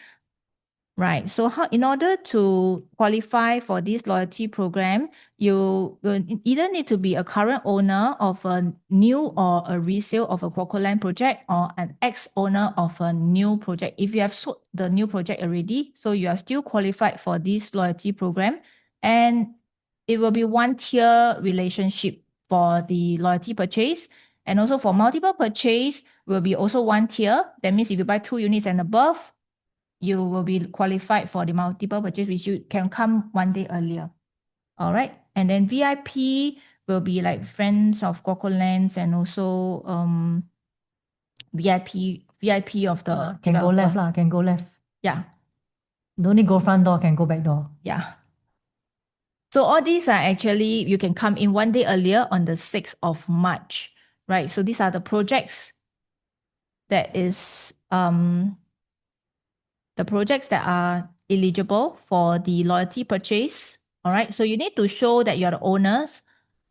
Right. So in order to qualify for this loyalty program, you will either need to be a current owner of a new or a resale of a Guaco Land project, or an ex-owner of a new project. If you have sold the new project already, so you are still qualified for this loyalty program, and it will be one tier relationship for the loyalty purchase. And also for multiple purchase will be also one tier. That means if you buy 2 units and above, you will be qualified for the multiple purchase, which you can come one day earlier. All right. And then VIP will be like friends of Guaco Lands, and also VIP of the Can go developer. left lah, can go left. Yeah. Don't need go front door, can go back door. Yeah. So all these are actually, you can come in one day earlier on the 6th of March, right? So these are the projects that is the projects that are eligible for the loyalty purchase. All right. So you need to show that you're the owners,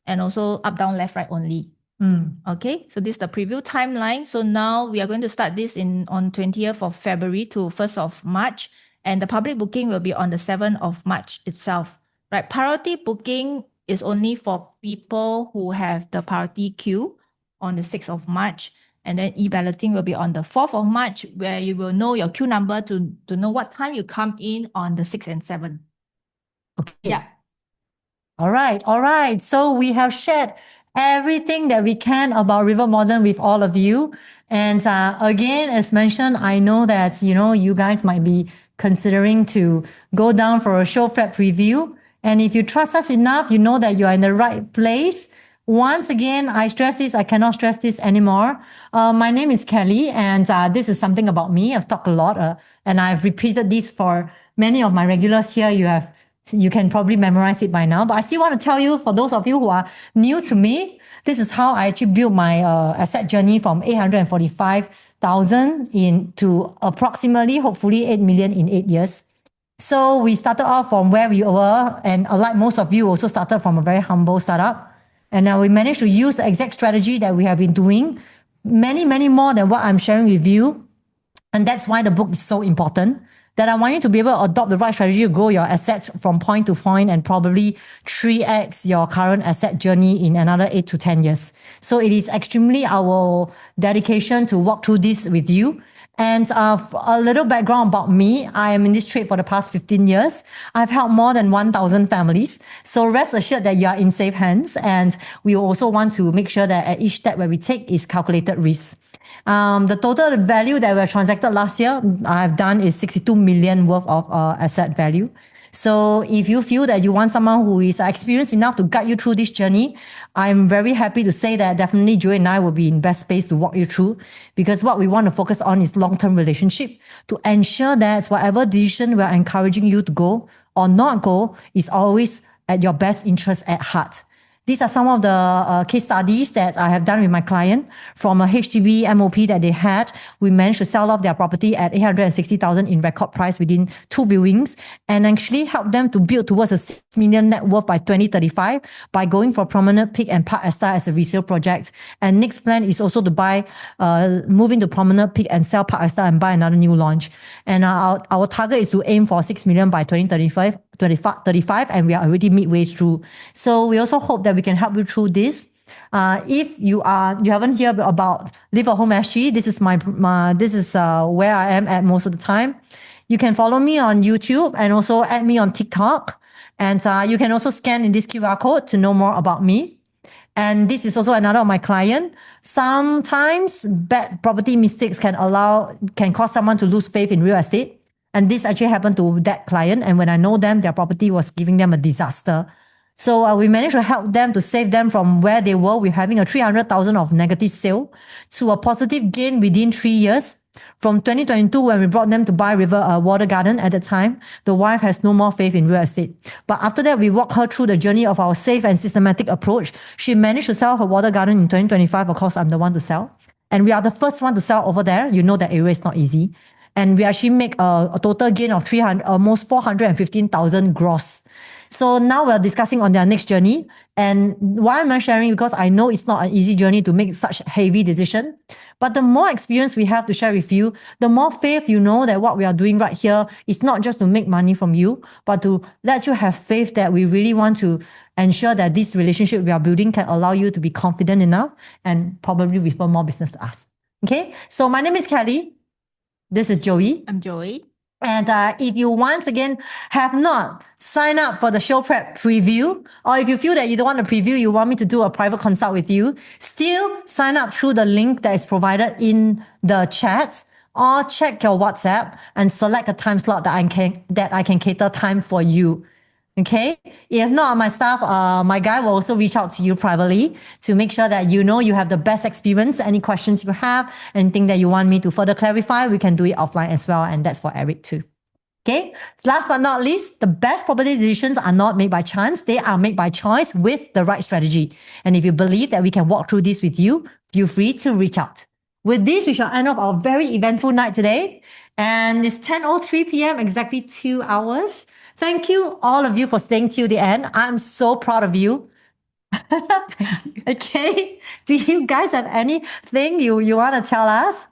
and also up, down, left, right only. Okay. So this is the preview timeline. So now we are going to start this on 20th of February to 1st of March. And the public booking will be on the 7th of March itself. Right. Priority booking is only for people who have the priority queue. on the 6th of March. And then e-balloting will be on the 4th of March, where you will know your queue number to know what time you come in on the 6th and 7th. Okay. Yeah. All right, all right. So we have shared everything that we can about River Modern with all of you. And again, as mentioned, I know that you guys might be considering to go down for a show prep preview. And if you trust us enough, you know that you are in the right place. Once again, I stress this, I cannot stress this anymore. My name is Kelly, and this is something about me. I've talked a lot, and I've repeated this for many of my regulars here. You can probably memorize it by now, but I still want to tell you, for those of you who are new to me, this is how I actually built my asset journey from 845,000 into approximately, hopefully 8 million in 8 years. So we started off from where we were, and like most of you also started from a very humble startup. And now we managed to use the exact strategy that we have been doing, many, many more than what I'm sharing with you. And that's why the book is so important, that I want you to be able to adopt the right strategy to grow your assets from point to point and probably 3x your current asset journey in another 8 to 10 years. So it is extremely our dedication to walk through this with you. And a little background about me. I am in this trade for the past 15 years. I've helped more than 1,000 families. So rest assured that you are in safe hands. And we also want to make sure that at each step where we take is calculated risk. The total value that we transacted last year, I've done is 62 million worth of asset value. So if you feel that you want someone who is experienced enough to guide you through this journey, I'm very happy to say that definitely Joey and I will be in best space to walk you through, because what we want to focus on is long-term relationship to ensure that whatever decision we're encouraging you to go or not go is always at your best interest at heart. These are some of the case studies that I have done with my client. From a HDB MOP that they had, we managed to sell off their property at 860,000 in record price within 2 viewings, and actually help them to build towards a 6 million net worth by 2035 by going for Promenade Peak and Park Esta as a resale project. And next plan is also to move into Promenade Peak and sell Park Esta and buy another new launch. And our target is to aim for 6 million by 2035, and we are already midway through. So we also hope that we can help you through this. If you haven't heard about Live at Home SG, this is where I am at most of the time. You can follow me on YouTube and also add me on TikTok. And you can also scan in this QR code to know more about me. And this is also another of my client. Sometimes bad property mistakes can cause someone to lose faith in real estate. And this actually happened to that client. And when I know them, their property was giving them a disaster. So we managed to help them to save them from where they were with having a 300,000 of negative sale to a positive gain within 3 years. From 2022, when we brought them to buy Water Garden at the time, the wife has no more faith in real estate. But after that, we walked her through the journey of our safe and systematic approach. She managed to sell her Water Garden in 2025. Of course, I'm the one to sell. And we are the first one to sell over there. You know that area is not easy. And we actually make a total gain of almost 415,000 gross. So now we're discussing on their next journey. And why am I sharing? Because I know it's not an easy journey to make such heavy decision. But the more experience we have to share with you, the more faith you know that what we are doing right here is not just to make money from you, but to let you have faith that we really want to ensure that this relationship we are building can allow you to be confident enough and probably refer more business to us. Okay, so my name is Kelly. This is Joey. I'm Joey. And if you once again have not signed up for the show prep preview, or if you feel that you don't want a preview, you want me to do a private consult with you, still sign up through the link that is provided in the chat, or check your WhatsApp and select a time slot that I can cater time for you. Okay. If not, my staff, my guy will also reach out to you privately to make sure that you know you have the best experience. Any questions you have, anything that you want me to further clarify, we can do it offline as well. And that's for Eric too. Okay. Last but not least, the best property decisions are not made by chance. They are made by choice with the right strategy. And if you believe that we can walk through this with you, feel free to reach out. With this, we shall end off our very eventful night today. And it's 10:03 p.m., exactly 2 hours. Thank you, all of you, for staying till the end. I'm so proud of you. Okay. Do you guys have anything you want to tell us?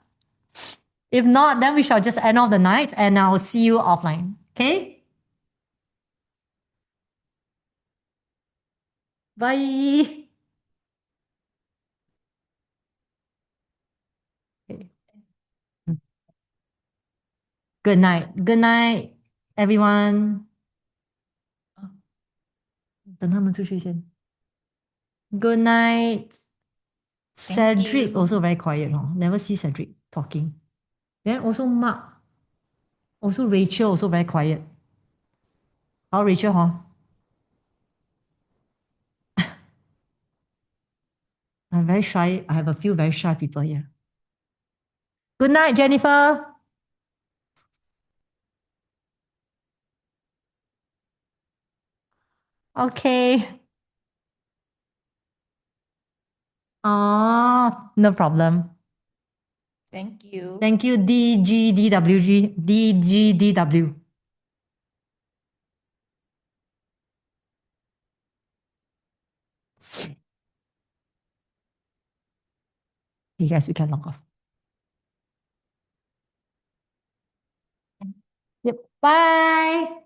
If not, then we shall just end off the night and I'll see you offline. Okay? Bye. Good night. Good night, everyone. 等他们出去先。Good night. Thank Cedric you. also very quiet, huh? Never see Cedric talking. Then also Mark, also Rachel also very quiet. How Rachel, huh? I'm very shy. I have a few very shy people here. Good night, Jennifer. Okay. No problem. Thank you. Thank you, DGDWG. DGDW. You guys, we can log off. Yep. Bye.